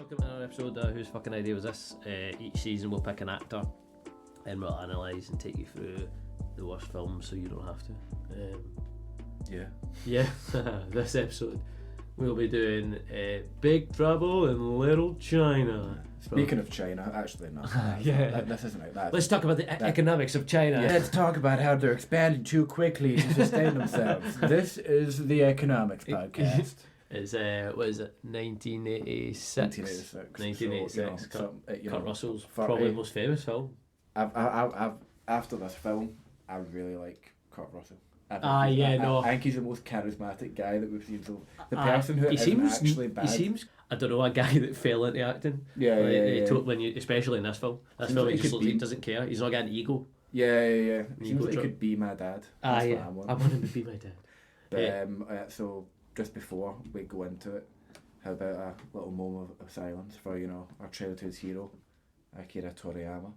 Welcome to another episode of Whose Fucking Idea Was This? Each season we'll pick an actor and we'll analyse and take you through the worst films so you don't have to. Yeah. This episode we'll be doing Big Trouble in Little China. Speaking of China, actually no. This isn't like that. Let's talk about the economics of China. Yeah. Let's talk about how they're expanding too quickly to sustain themselves. This is the economics podcast. It's what is it? 1986. 1986. So, Kurt Russell's probably the most famous film. I've after this film, I really like Kurt Russell. I think he's the most charismatic guy that we've seen. The person who isn't actually bad. He seems, I don't know, a guy that fell into acting. When you, especially in this film. This film, he just looks like he doesn't care. He's not got an ego. Yeah. Seems like he could be my dad. I want him to be my dad. But so just before we go into it, how about a little moment of silence for our childhood's hero, Akira Toriyama.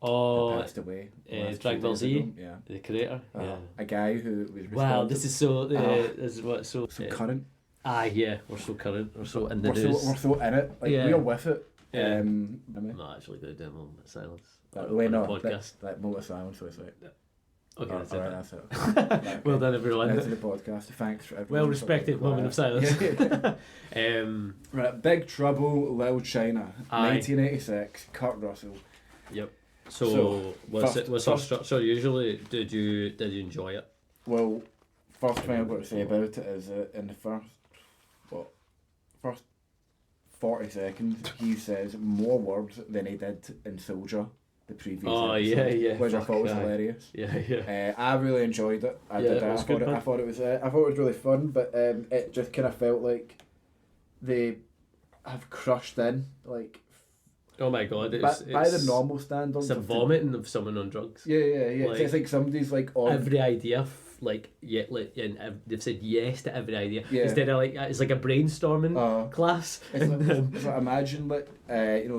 Oh, passed away. Dragon Ball Z, the creator. A guy who was wow, this is so. This is what so current. We're so current. We're so in the news. We're so in it. We're with it. I'm not actually going to do a moment of silence. Podcast. Like moment of silence. So it's like. Okay, that's it. Right, well done, everyone. That's the podcast. Thanks for everyone. Well respected moment of silence. Right, Big Trouble, Little China, 1986. Kurt Russell. Yep. So what's our structure usually? Did you enjoy it? Well, first thing I've got to say about it is that in the first 40 seconds he says more words than he did in Soldier, the previous episode, which I thought was hilarious. I really enjoyed it. I thought it was really fun, but it just kind of felt like they have crushed in oh my god! By the normal standards, it's a vomiting of someone on drugs. Yeah. It's like somebody's on every idea. And they've said yes to every idea. Instead of it's like a brainstorming class. It's like imagine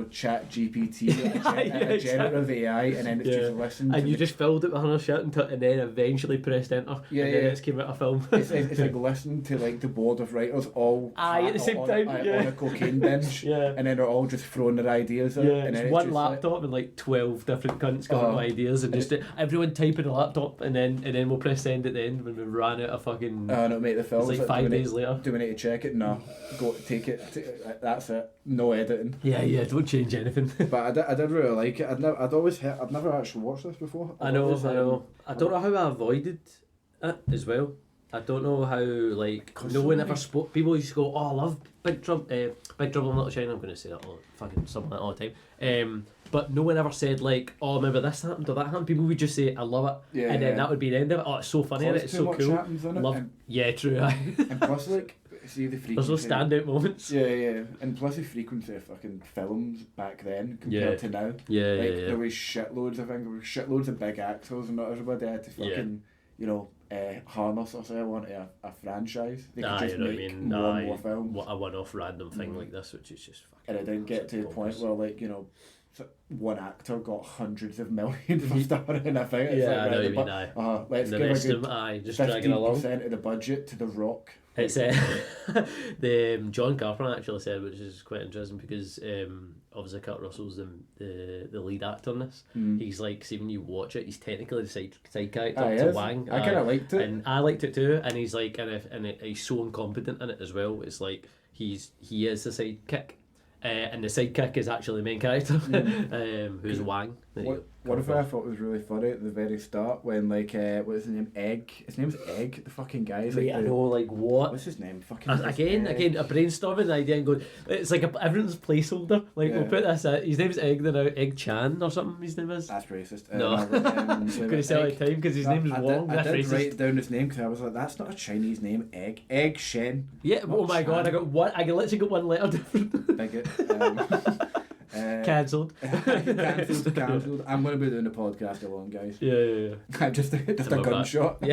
Chat GPT, a generative AI, and then it's just listened. And you just filled it with her shit and then eventually pressed enter. And then it came out a film. It's like listening to the board of writers all at the same time on a cocaine binge. And then they're all just throwing their ideas out. And then it's one laptop and 12 different cunts got ideas and just everyone typing a laptop and then we'll press send at the end when we ran out of fucking. No, mate, the film's it's 5 days later. Do we need to check it? No, go take it. That's it. No editing. Yeah, don't change anything. But I did really like it. I'd never actually watched this before. I know. I don't know how I avoided it as well. I don't know how no one ever spoke. People used to go, "Oh, I love Big Trouble in Little China." I'm going to say that all the time. But no one ever said "Oh, remember this happened or that happened." People would just say, "I love it," and then that would be the end of it. Oh, it's so funny and it's so cool. True. And plus, see the frequency. There's no standout moments. Yeah. And plus the frequency of fucking films back then compared to now. There was shitloads of big actors and not everybody had to fucking harness or sell onto a franchise. They could just make more films. What a one-off random thing like this, which is just fucking. And it didn't get to the point where one actor got hundreds of millions for starring in a film. I know what you mean. Let's give a good just dragging along. 50% of the budget to The Rock. It's the John Carpenter actually said, which is quite interesting because obviously Kurt Russell's the lead actor in this. He's see when you watch it, he's technically the side character to Wang. I kind of liked it, and I liked it too. And he's he's so incompetent in it as well. It's he is the sidekick. And the sidekick is actually the main character, who's Wang. What if I thought was really funny at the very start when what is his name? Egg. His name's Egg. The fucking guy. I know. What? What's his name? Fucking again, a brainstorming idea and going. It's everyone's placeholder. We'll put this. His name's Egg. Then Egg Chan or something. His name is. That's racist. No, I'm going to say all the time because his name is Wong. That's racist. I did write down his name because I was like, that's not a Chinese name. Egg. Egg Shen. Yeah. Oh my god! I got one. I literally got one letter different. Bigot. Cancelled. Cancelled. I'm going to be doing the podcast alone, guys. Yeah. just a gunshot. So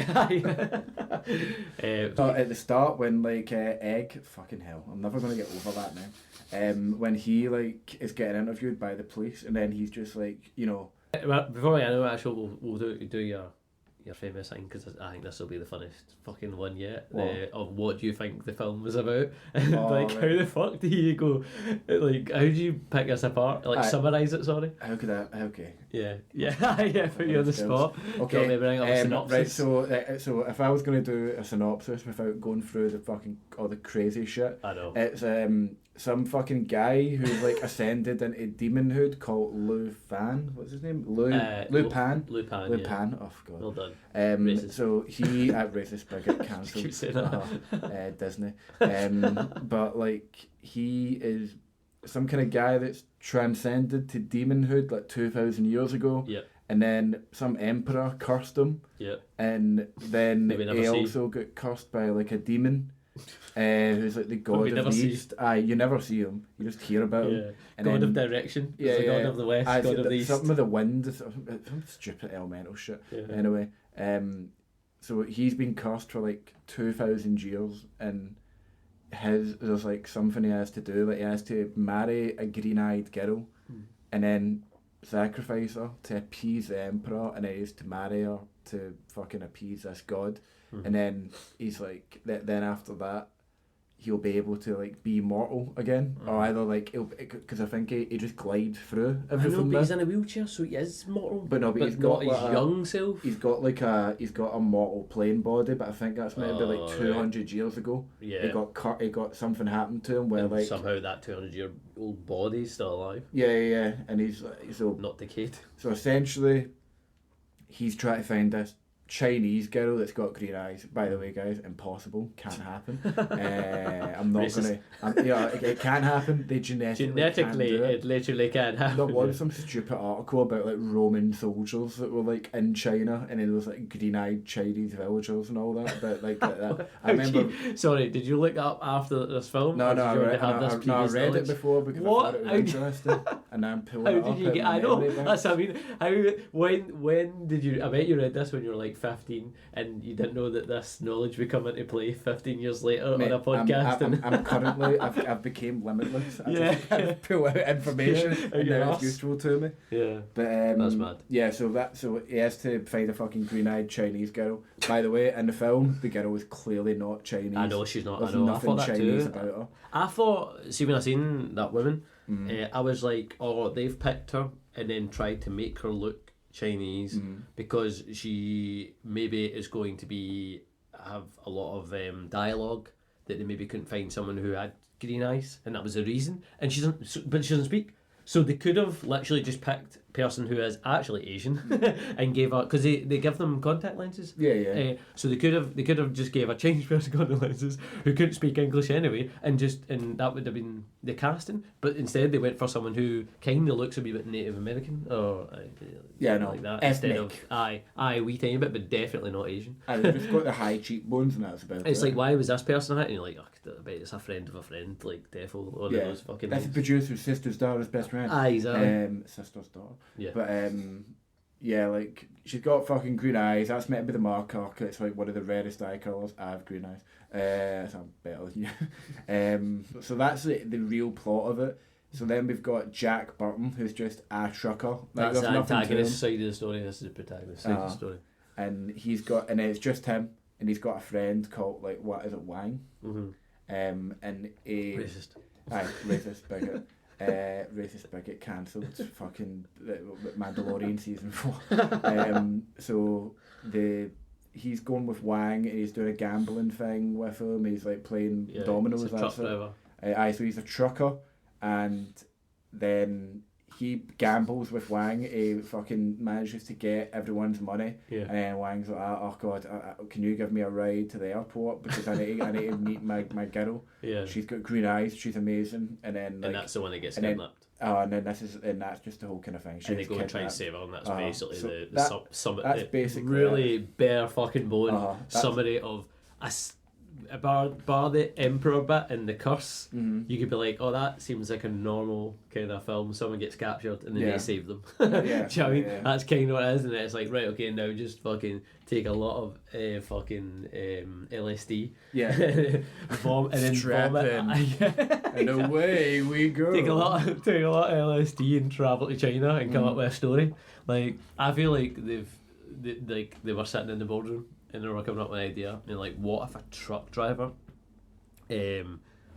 at the start when Egg, fucking hell, I'm never going to get over that now. When he is getting interviewed by the police and then he's just Before I know actually we'll do your your famous thing, because I think this will be the funniest fucking one yet. Of what do you think the film was about? Like, how the fuck do you go? Like, how do you pick this apart? Like, summarise it. Sorry. How could I? Okay. Yeah. Put you on the spot. Okay. Bring up a synopsis. Right. So if I was going to do a synopsis without going through the fucking all the crazy shit, I know. It's some fucking guy who's like ascended into demonhood called Lu Fan. What's his name? Lu Pan. Lu Pan. Oh god. Well done. Racist. So he racist bigot cancelled. Keep saying that. Disney. But like he is some kind of guy that's transcended to demonhood like 2,000 years ago. Yeah. And then some emperor cursed him. Yeah. And then he also got cursed by like a demon. Who's like the god of the east. You never see him. You just hear about him. And god of direction. The god of the west. God of the east. Something with the wind. Some stupid elemental shit. Yeah. Anyway, so he's been cursed for like 2,000 years, and there's like something he has to do. Like he has to marry a green-eyed girl, and then sacrifice her to appease the emperor, and then he has to marry her to fucking appease this god. And then he's like, then after that, he'll be able to like be immortal again, or either like because I think he just glides through everything. I know, but he's in a wheelchair, so he is mortal. But he's got his young self. He's got a mortal plain body, but I think that's maybe like 200 years ago. Yeah. He got something happened to him where and like somehow that 200-year-old body's still alive. Yeah, and he's so not decayed. So essentially, he's trying to find this Chinese girl that's got green eyes. By the way, guys, impossible, can't happen. I'm not Racist. it can't happen. They genetically it literally can't happen. There was some stupid article about like Roman soldiers that were like in China, and then there was like green-eyed Chinese villagers and all that. But like that, I remember. Sorry, did you look up after this film? No, I read it before because I thought it was interesting, and I'm pulling it up. How did you get? I know. That's what I mean. When did you? I bet you read this when you were like 15, and you didn't know that this knowledge would come into play 15 years later. Mate, on a podcast. I'm currently I've became limitless. I pull out information and now it's useful to me. Yeah, but that's mad. Yeah, so he has to find a fucking green-eyed Chinese girl. By the way, in the film, the girl was clearly not Chinese. I know she's not. There's I know. Nothing I thought that Chinese too. about her. I thought. See, when I seen that woman, I was like, oh, they've picked her and then tried to make her look Chinese because she maybe is going to have a lot of dialogue that they maybe couldn't find someone who had green eyes, and that was the reason. And she doesn't speak, so they could have literally just picked a person who is actually Asian and gave her, because they give them contact lenses. So they could have just gave a Chinese person contact lenses who couldn't speak English anyway, and that would have been the casting. But instead they went for someone who kind of looks a wee bit Native American or like that, instead of wee tiny bit, but definitely not Asian. They've just got the high cheekbones, and that's about it. It's like, why was this person at it? And you're like, oh, I bet it's a friend of a friend, like defo, or those fucking. That's the producer's sister's daughter's best friend. Exactly. Sister's daughter. Yeah. But like she's got fucking green eyes. That's meant to be the marker. It's like one of the rarest eye colours. I have green eyes. So I'm better than you. So that's the real plot of it. So then we've got Jack Burton, who's just a trucker. Like, that's the antagonist side of the story. This is the protagonist side of the story. And it's just him, and he's got a friend called like Wang. And racist. Racist bigot. Racist bigot cancelled. Fucking Mandalorian season 4. So he's going with Wang, and he's doing a gambling thing with him. He's like playing dominoes. He's a truck driver. So he's a trucker, and then he gambles with Wang. He fucking manages to get everyone's money. And then Wang's like, oh god, can you give me a ride to the airport, because I need to meet my girl. She's got green eyes, she's amazing. And then that's the one that gets kidnapped. And then that's just the whole kind of thing. And they go and try and save her, and that's basically that's basically really bare fucking bone summary of bar the emperor bit and the curse. You could be like, oh, that seems like a normal kind of film. Someone gets captured and then they save them. Do you know what I mean? That's kind of what it is, and it's like, right, okay, now just fucking take a lot of fucking LSD. And then vomit. And away we go. Take a lot of LSD and travel to China and come up with a story. Like, I feel like they were sitting in the boardroom and they were coming up with an idea. And they're like, what if a truck driver, I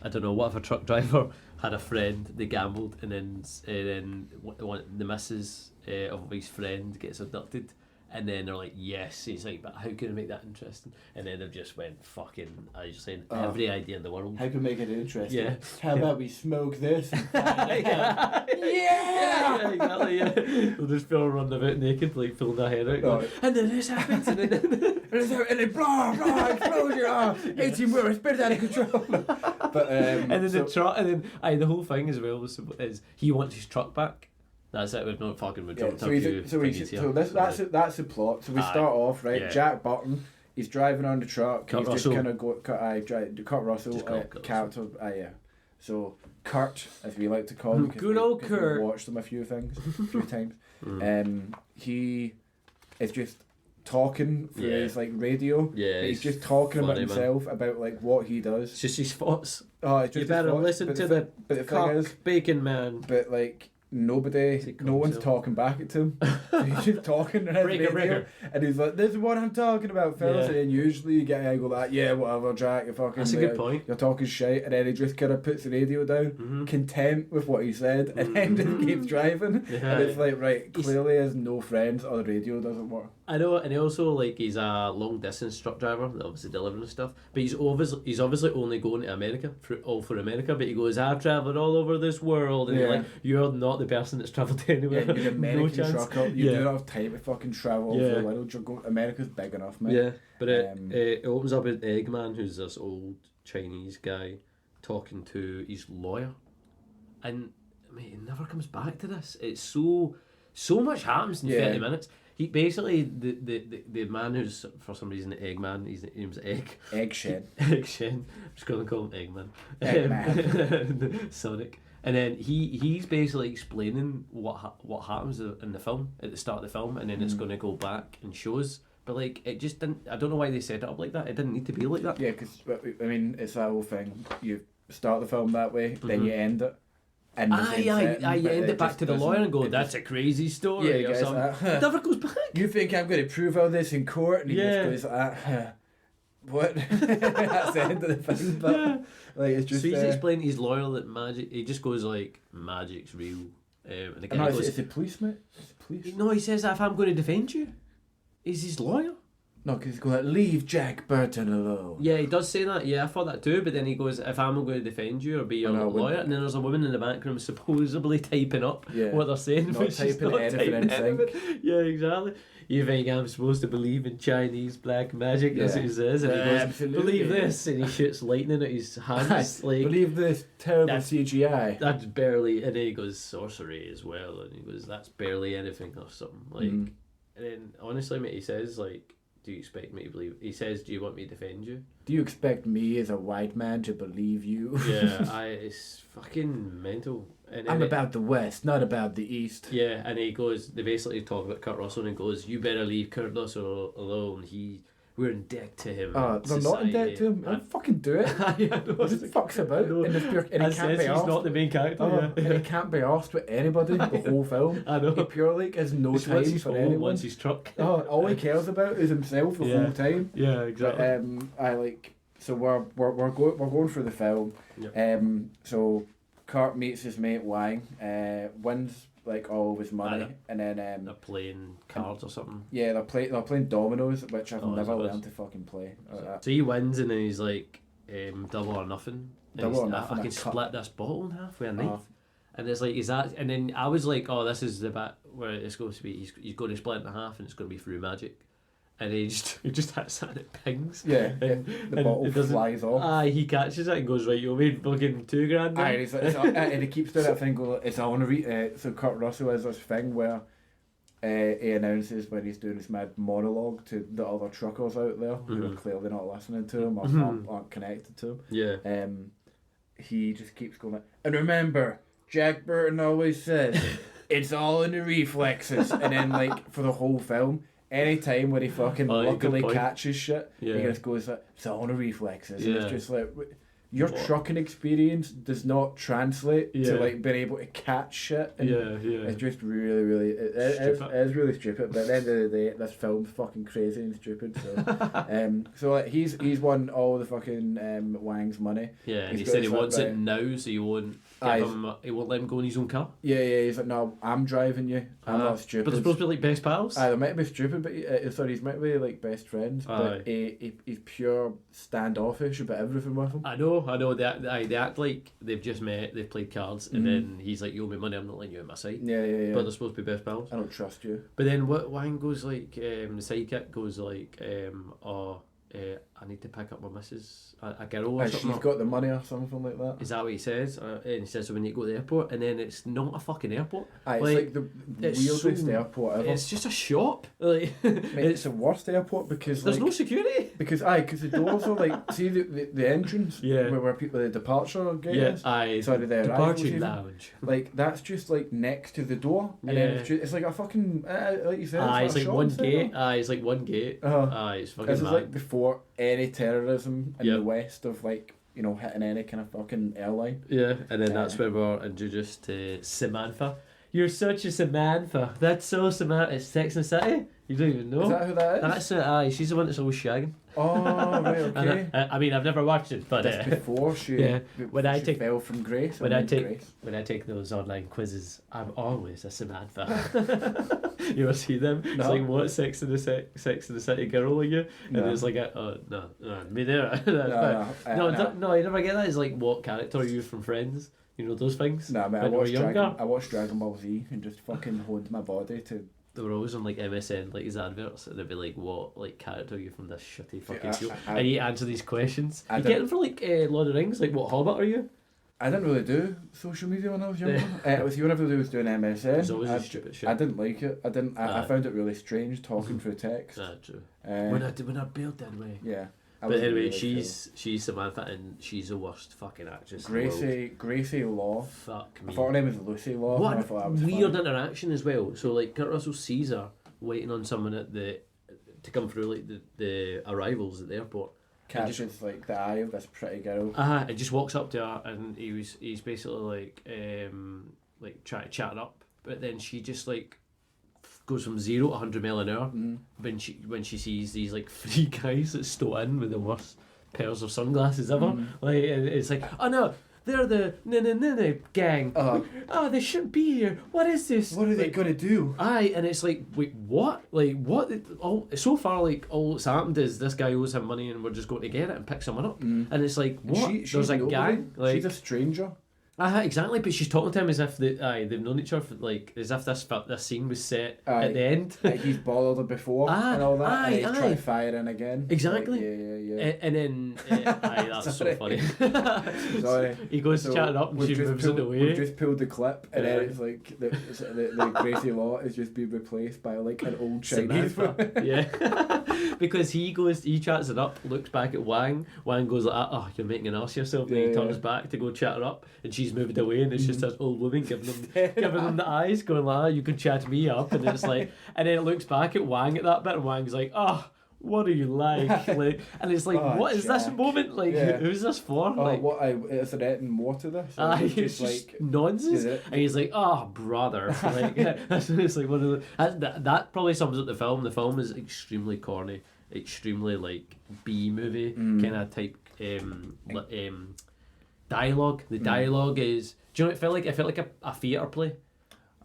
don't know, what if a truck driver had a friend, they gambled, and then the missus of his friend gets abducted. And then they're like, yes. He's like, but how can I make that interesting? And then they've just went fucking, I was just saying, every idea in the world. How can we make it interesting? Yeah. How about we smoke this? Yeah, exactly, yeah. They'll just feel run about naked, like pulling their hair out. Going, and then this happens, and then blah, blah, explosion, 18 wheelers, bit out of control. But, and then the truck, and then, the whole thing as well is he wants his truck back. That's it. We've not fucking jumped that's the plot. So we start off right. Yeah. Jack Burton, he's driving on the truck. Kurt he's Russell. Just kind of Kurt Russell character. Yeah. So Kurt, as we like to call him, good old Kurt. We watched him a few times. He is just talking through his like radio. Yeah, he's just talking about himself, about like what he does. It's just his thoughts. Oh, it's just you better listen to the cock bacon man. But like. No one's talking back at him. So he's just talking on his radio, and he's like, "This is what I'm talking about, fellas." Yeah. And usually you get a guy go like, "Yeah, whatever, Jack. You're fucking." That's a good point. You're talking shit, and then he just kind of puts the radio down, content with what he said, and then just keeps driving. Yeah. And it's like, right, clearly he has no friends, or the radio doesn't work. I know, and he also like he's a long distance truck driver, obviously delivering stuff. But he's obviously only going to America for America. But he goes, "I've travelled all over this world," and you're like, "You're not the person that's travelled anywhere." Yeah, you're an American no trucker. You do not have time to fucking travel over the world. America's big enough, mate. Yeah, but it opens up with Eggman, who's this old Chinese guy talking to his lawyer, and mate, it never comes back to this. It's so much happens in 30 minutes. He basically the man who's for some reason Eggman, his name's Eggshen. I'm just gonna call him Eggman. Sonic. And then he's basically explaining what happens in the film at the start of the film, and then it's going to go back and shows. But like it just didn't. I don't know why they set it up like that. It didn't need to be like that. Yeah, because I mean it's that whole thing. You start the film that way, then you end it. And you end it back to the lawyer and go, "That's a crazy story," or something. It never goes back. You think I'm going to prove all this in court? And he just goes, what? That's the end of the film. But like it's just. So he's explaining to his lawyer that magic. He just goes like, "Magic's real." And the guy goes, "Is it police, mate? Is it police?" No, he says that if I'm going to defend you, he's his lawyer. No, because he's going to leave Jack Burton alone. Yeah, he does say that. Yeah, I thought that too. But then he goes, "If I'm going to defend you or be your lawyer," and then there's a woman in the background supposedly typing up what they're saying. Not typing anything in sync. Yeah, exactly. You think I'm supposed to believe in Chinese black magic? That's what he says. And he goes, absolutely. "Believe this," and he shoots lightning at his hands. Like, believe this terrible CGI. That's barely. And then he goes sorcery as well, and he goes, "That's barely anything," or something. Like, and then honestly, mate, he says like, "Do you expect me to believe?" He says, "Do you want me to defend you? Do you expect me as a white man to believe you?" Yeah, it's fucking mental. And I'm about the West, not about the East. Yeah, and he goes, they basically talk about Kurt Russell, and he goes, "You better leave Kurt Russell alone. We're in debt to him." They're not in debt to him. I'll fucking do it. Yeah, what the fuck's about? And he can't be he's not the main character. And he can't be arsed with anybody the whole film. I know. He purely has no time for anyone. Wants his truck. All he cares about is himself the whole time. Yeah, exactly. But, so we're going through the film. Yep. So Kurt meets his mate Wang, wins like all of his money, and then they're playing cards or something. Yeah, they're playing dominoes, which I've never learned to fucking play. So he wins, and then he's like, double or nothing. Double or nothing. I can split this bottle in half with a knife. And it's like, is that? And then I was like, oh, this is the bit where it's going to be. He's going to split it in half, and it's going to be through magic. And he just hits that and it pings. Yeah, and the bottle flies off. He catches it and goes, "Right, you made fucking $2,000." And he keeps doing that thing. It's honorary. So Kurt Russell has this thing where he announces when he's doing this mad monologue to the other truckers out there who are clearly not listening to him or aren't connected to him. Yeah. He just keeps going. And remember, Jack Burton always says, "It's all in the reflexes." And then for the whole film. Any time where he fucking luckily catches shit, he just goes, "It's all the reflexes." And it's just like, your trucking experience does not translate to like being able to catch shit. And it's just really, it is really stupid. But at the end of the day, this film's fucking crazy and stupid. So, so like he's won all the fucking Wang's money. Yeah, and he said he wants it now, so he won't let him go in his own car. Yeah, he's like, no, I'm driving you. I'm not stupid. But they're supposed to be like best pals. They might be stupid, but he's meant to be like best friends. But he's pure standoffish about everything with him. I know. They act like they've just met, they've played cards, and then he's like, you owe me money, I'm not letting you in my sight. Yeah. But they're supposed to be best pals. I don't trust you. But then what Wang goes like, the sidekick goes like, I need to pick up my missus, a girl or something. She's got the money or something like that. Is that what he says? And he says, so we need to go to the airport, and then it's not a fucking airport. It's like the weirdest airport ever. It's just a shop. Like, mate, it's the worst airport because there's no security. Because the doors are like, see the entrance where people, the departure gate is? Sorry, the departure lounge. Like, that's just like next to the door, and then it's like a fucking, like you said, it's like one gate. It's like one gate. It's fucking mad. This is like before any terrorism in the West of like, you know, hitting any kind of fucking airline. Yeah, and then that's where we're introduced to Samantha. You're such a Samantha. That's so Samantha. It's Sex and the City. You don't even know. Is that who that is? That's it. She's the one that's always shagging. Oh, right, okay. I mean, I've never watched it, but that's before she fell from grace. When I take those online quizzes, I'm always a Samantha. You ever see them? No. It's like, what Sex and the City girl are you? And it's like, no, me there. No, you never get that. It's like, what character are you from Friends? You know those things. Nah, man. I watched Dragon Ball Z and just fucking honed my body to. They were always on like MSN, like his adverts, and they'd be like, "What like character are you from this shitty fucking show?" And you answer these questions. You get them for like Lord of the Rings, like what Hobbit are you? I didn't really do social media when I was younger. It was whenever I was doing MSN. It was always stupid shit. I didn't like it. I found it really strange talking through text. True. When I built that way. Yeah. But anyway, really she's Samantha, and she's the worst fucking actress. Gracie Law. Fuck me. I thought her name was Lucy Law. What a weird interaction as well. So like Kurt Russell sees her waiting on someone to come through like the arrivals at the airport. Catches like the eye of this pretty girl. And just walks up to her, and he's basically like trying to chat her up, but then she just like goes from 0 to 100 mile an hour when she sees these like 3 guys that stow in with the worst pairs of sunglasses ever. Like it's like, oh no, they're the no gang. Oh, they shouldn't be here. What is this? What are they gonna do? And it's like, wait, what? Like what? So far, like all that's happened is this guy owes him money, and we're just going to get it and pick someone up. And it's like, what? There's a gang. Like, she's a stranger. Exactly, but she's talking to him as if they've known each other for, like, as if this scene was set at the end. He's bothered her before and all that, and he's trying to fire in again. Exactly. Like, yeah. And then, that's so funny. Sorry. He goes to chat it up, and she moves it away. We've just pulled the clip, and then it's like the Gracie Law is just being replaced by like an old Chinese woman. Yeah. Because he chats it up, looks back at Wang goes like, oh, you're making an ass of yourself, and he turns back to go chat her up, and she's moved away, and it's just this old woman giving them the eyes, going like, you could chat me up, and it's like, and then it looks back at Wang at that bit, and Wang's like, oh, what are you like? And it's like, what is this moment? Like, who's this for? Is there anything more to this? It's just like nonsense. And he's like, oh, brother. Like, it's like one of the, that probably sums up the film. The film is extremely corny, extremely like B movie kind of type dialogue. The dialogue is, do you know what it felt like a theatre play.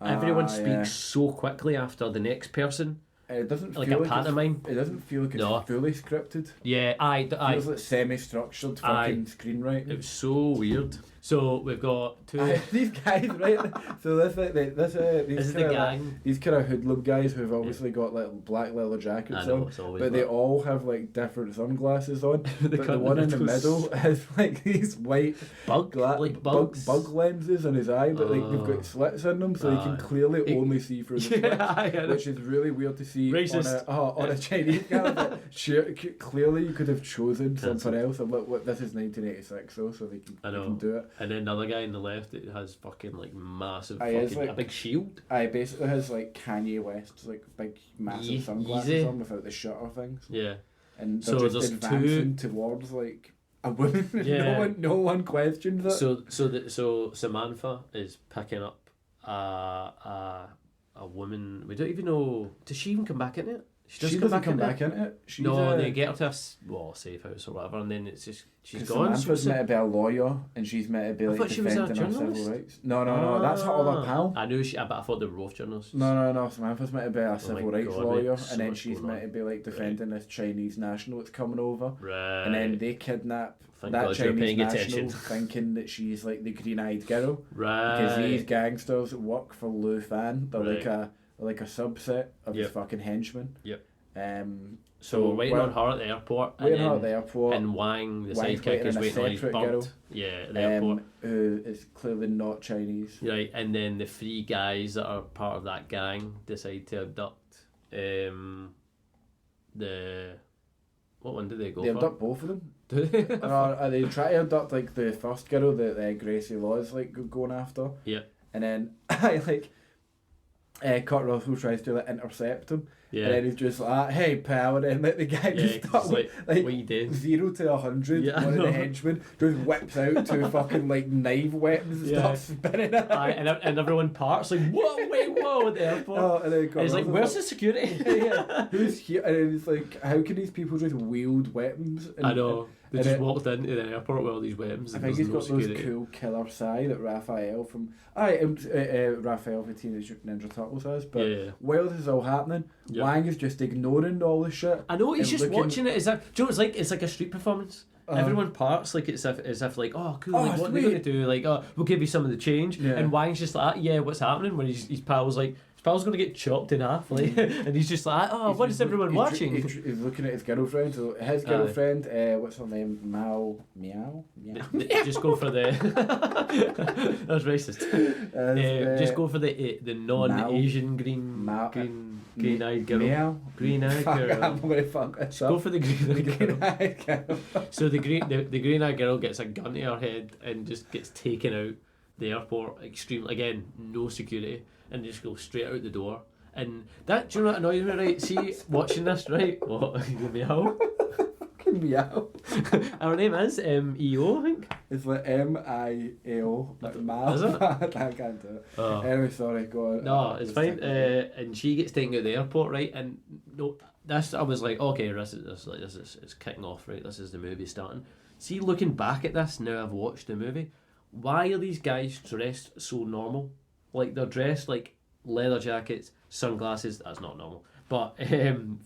Everyone speaks so quickly after the next person. It doesn't like feel a pantomime. It doesn't feel like it's fully scripted. Yeah, it feels like semi-structured fucking screenwriting. It was so weird. So we've got two. These guys, right? So this is the gang. These kind of hoodlum guys who've obviously got like black leather jackets on, but they all have like different sunglasses on. But the one in the middle has like these white bug lenses on his eye, but like they've got slits in them, so you can clearly only see through the slits, which is really weird to see on a Chinese guy. But sure, clearly you could have chosen something else. And look, this is 1986, though, so they can do it. And then another guy on the left that has fucking like massive a big shield. Basically has like Kanye West's like big massive sunglasses on without the shutter things. Yeah. And they're so just advancing towards like a woman. Yeah. No one questioned that. So Samantha is picking up a woman. We don't even know. Does she even come back in it? She doesn't come back in it. They get her to a safe house or whatever, and then it's just she's gone. Samantha's meant to be a lawyer, and she's meant to be like defending her civil rights. No, that's her other pal. I knew but I thought they were both journalists. No. Samantha's meant to be a civil rights lawyer, and then she's meant to be like defending this Chinese national that's coming over. Right. And then they kidnap that Chinese national, thinking that she's like the green-eyed girl. Right. Because these gangsters work for Lu Fan. They're like a subset of his fucking henchmen. Yep. So we're waiting on her at the airport. And Wang, the sidekick, is waiting on his burnt. Yeah, at the airport. Who is clearly not Chinese. Right, and then the 3 guys that are part of that gang decide to abduct what one did they go for? They abduct both of them. Do they? They try to abduct like the first girl that Gracie Law is like going after. Yeah. And then Kurt Russell tries to like intercept him. Yeah. And then he's just like, hey pal, and then like the guy just starts like what you did? 0 to 100. One of the henchmen just whips out 2 fucking like knife weapons and starts spinning it. And everyone parts like whoa at the airport. And then it's like, where's the security? Who's here? And then it's like, how can these people just wield weapons? I know. They just walked into the airport with all these weapons. I think he's got those cool killer side that Raphael from Raphael from Teenage Ninja Turtles has. But while this is all happening, Wang is just ignoring all this shit. I know, he's just watching it as if, do you know, it's like a street performance. Everyone parts like as if like, oh cool, like, what are they going to do? Like, oh, we'll give you some of the change. And Wang's just like, what's happening? When his pal's like, pal's going to get chopped in half, like, and he's just like, what is everyone watching? He's looking at his girlfriend. So his girlfriend, what's her name? Meow. Just go for the. That's racist. Just go for the non-Asian green-eyed girl. Meow. Green-eyed girl. I'm gonna fuck this up. Go for the green-eyed girl. So the green-eyed girl gets a gun to her head and just gets taken out the airport. Extremely, again, no security. And just go straight out the door. And that, do you know what annoys me, right? See, watching this, right? What? You meow? Fucking meow. Our name is M-E-O, I think. It's like M-I-A-O. Like Mal. Is it? I can't do it. Anyway, sorry, go on. No, it's fine. And she gets taken out the airport, right? And no, this, I was like, okay, this is it's kicking off, right? This is the movie starting. See, looking back at this, now I've watched the movie, why are these guys dressed so normal? Like, they're dressed like leather jackets, sunglasses. That's not normal, but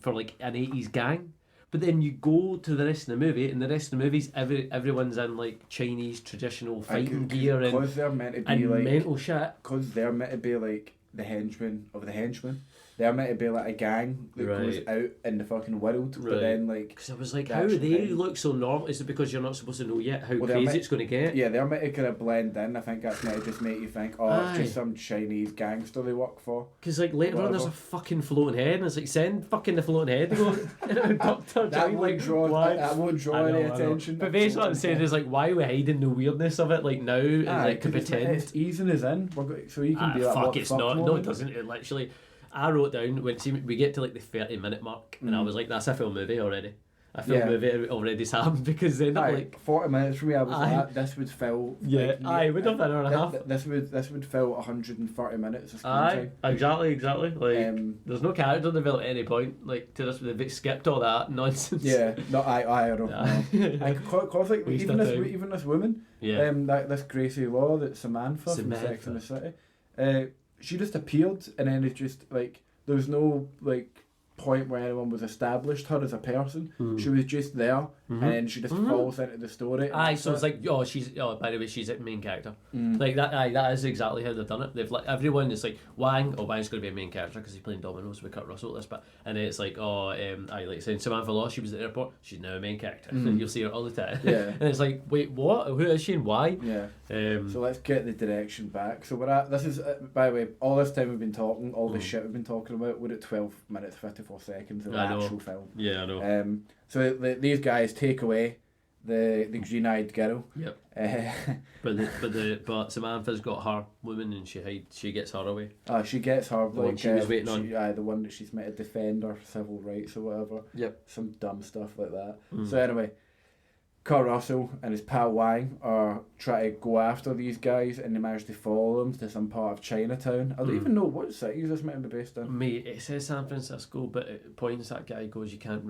for like an 80s gang. But then you go to the rest of the movie, and the rest of the movies, everyone's in like Chinese traditional fighting gear and they're meant to be like mental shit. Because they're meant to be like the henchmen of the henchmen. They're meant to be like a gang that goes out in the fucking world, but then like. Because I was like, how do they look so normal? Is it because you're not supposed to know yet how crazy it's going to get? Yeah, they're meant to kind of blend in. I think that's meant to just make you think, it's just some Chinese gangster they work for. Because like later on, there's a fucking floating head, and it's like, send fucking the floating head to go. Doctor, that won't draw any attention. But basically, what I'm saying is like, why are we hiding the weirdness of it like now? And like to pretend it's easing us in, so you can be like, fuck, it's not. No, it doesn't. It literally. I wrote down when we get to like the 30-minute mark, and I was like, "That's a full movie already. A full movie already happened," because then like 40 minutes for me, I was like, "This would fill." Yeah, I would have been an hour and a half. This would fill 130 minutes of screen time. Exactly. Like, there's no character development at any point. Like to this, they've skipped all that nonsense. Yeah, no, I don't know. Cause like even this woman, this Gracie Law, that Samantha from Sex and the City, she just appeared, and then it's just like there was no like point where anyone was established her as a person. She was just there, and then she just falls into the story. So it's like, by the way, she's a main character. Like that. That is exactly how they've done it. They've like everyone is like Wang's going to be a main character because he's playing dominoes with Kurt Russell this bit, and then it's like like saying Samantha Law, she was at the airport, she's now a main character. You'll see her all the time. Yeah, and it's like, wait, what? Who is she and why? Yeah. So let's get the direction back. So we're at this is by the way, all this time we've been talking, all the shit we've been talking about. We're at 12 minutes 54 seconds of the actual film. Yeah, I know. So these guys take away the green-eyed girl. Yep. But Samantha's got her woman, and she gets her away. She gets her the one she was waiting on. The one that she's meant to defend her civil rights or whatever. Yep. Some dumb stuff like that. So anyway, Kurt Russell and his pal Wang are trying to go after these guys, and they manage to follow them to some part of Chinatown. I don't even know what city this might be based in. Mate, it says San Francisco, but at points that guy goes, you can't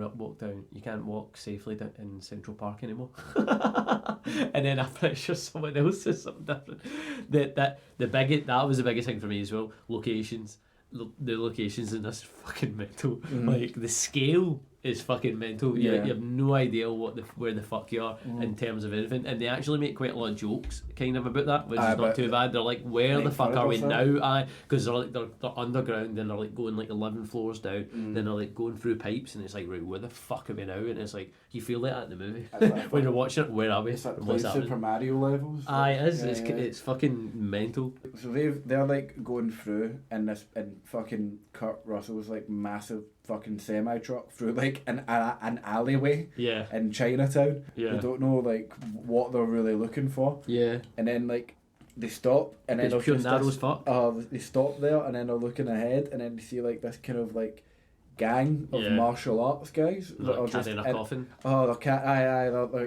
walk safely down in Central Park anymore. And then I'm pretty sure someone else says something different. That was the biggest thing for me as well. Locations. The locations in this is fucking mental. Like the scale is fucking mental. You have no idea where the fuck you are in terms of anything, and they actually make quite a lot of jokes kind of about that, which is not too bad. They're like, where the fuck are we now? Because they're underground, and they're like going like 11 floors down, then they're like going through pipes, and it's like, right, where the fuck are we now? And it's like, you feel like that in the movie when you're watching it. Where are we? It's like Super Mario levels. It is. It's fucking mental. So they're like going through in fucking Kurt Russell's like massive fucking semi truck through like an alleyway in Chinatown. They don't know like what they're really looking for. And then like they stop, and then it's pure narrow as fuck. They stop there, and then they're looking ahead, and then they see like this kind of like gang of martial arts guys that are carrying a coffin. They're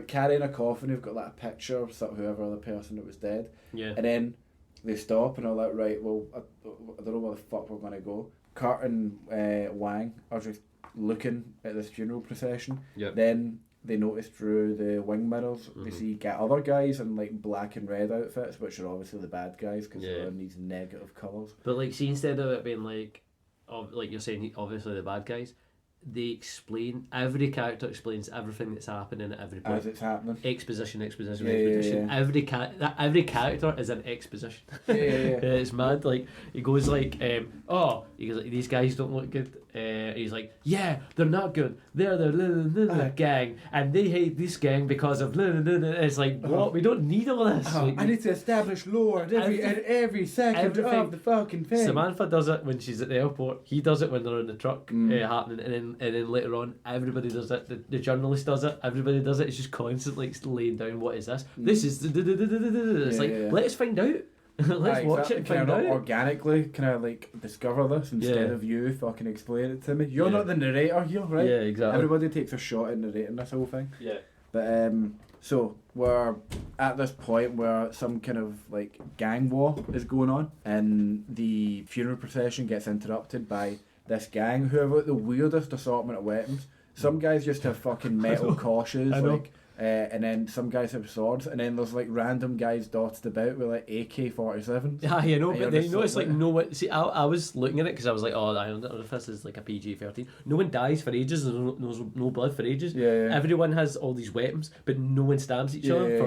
carrying a coffin. Who've got like a picture of whoever the person that was dead. And then they stop and are like, right, well, I don't know where the fuck we're gonna go. Kurt and Wang are just looking at this funeral procession. Then they notice through the wing mirrors, they see other guys in like black and red outfits, which are obviously the bad guys because they're in these negative colours. But like, see, instead of it being like you're saying, obviously the bad guys, every character explains everything that's happening at every point. As it's happening. Exposition. Every character is an exposition. It's mad. Like, he goes like, these guys don't look good. He's like, yeah, they're not good. They're the gang, and they hate this gang because of It's like, what? We don't need all this. Like, I need to establish lore at every second of the fucking thing. Samantha does it when she's at the airport. He does it when they're in the truck happening, and then later on, everybody does it. The journalist does it. Everybody does it. It's just constantly laying down, what is this? This is it's like, let's find out. Let's watch it and find out. Organically, can I like discover this instead of you fucking explain it to me? You're not the narrator here, right? Yeah, exactly. Everybody takes a shot at narrating this whole thing. But so we're at this point where some kind of like gang war is going on, and the funeral procession gets interrupted by this gang who have like the weirdest assortment of weapons. Some guys just have fucking metal cautious, like. And then some guys have swords, and then there's like random guys dotted about with like AK-47s. Yeah, you know, but then you know it's like no one. See, I was looking at it because I was like, oh, I don't know if this is like a PG-13. No one dies for ages. There's no blood for ages. Everyone has all these weapons, but no one stabs each other.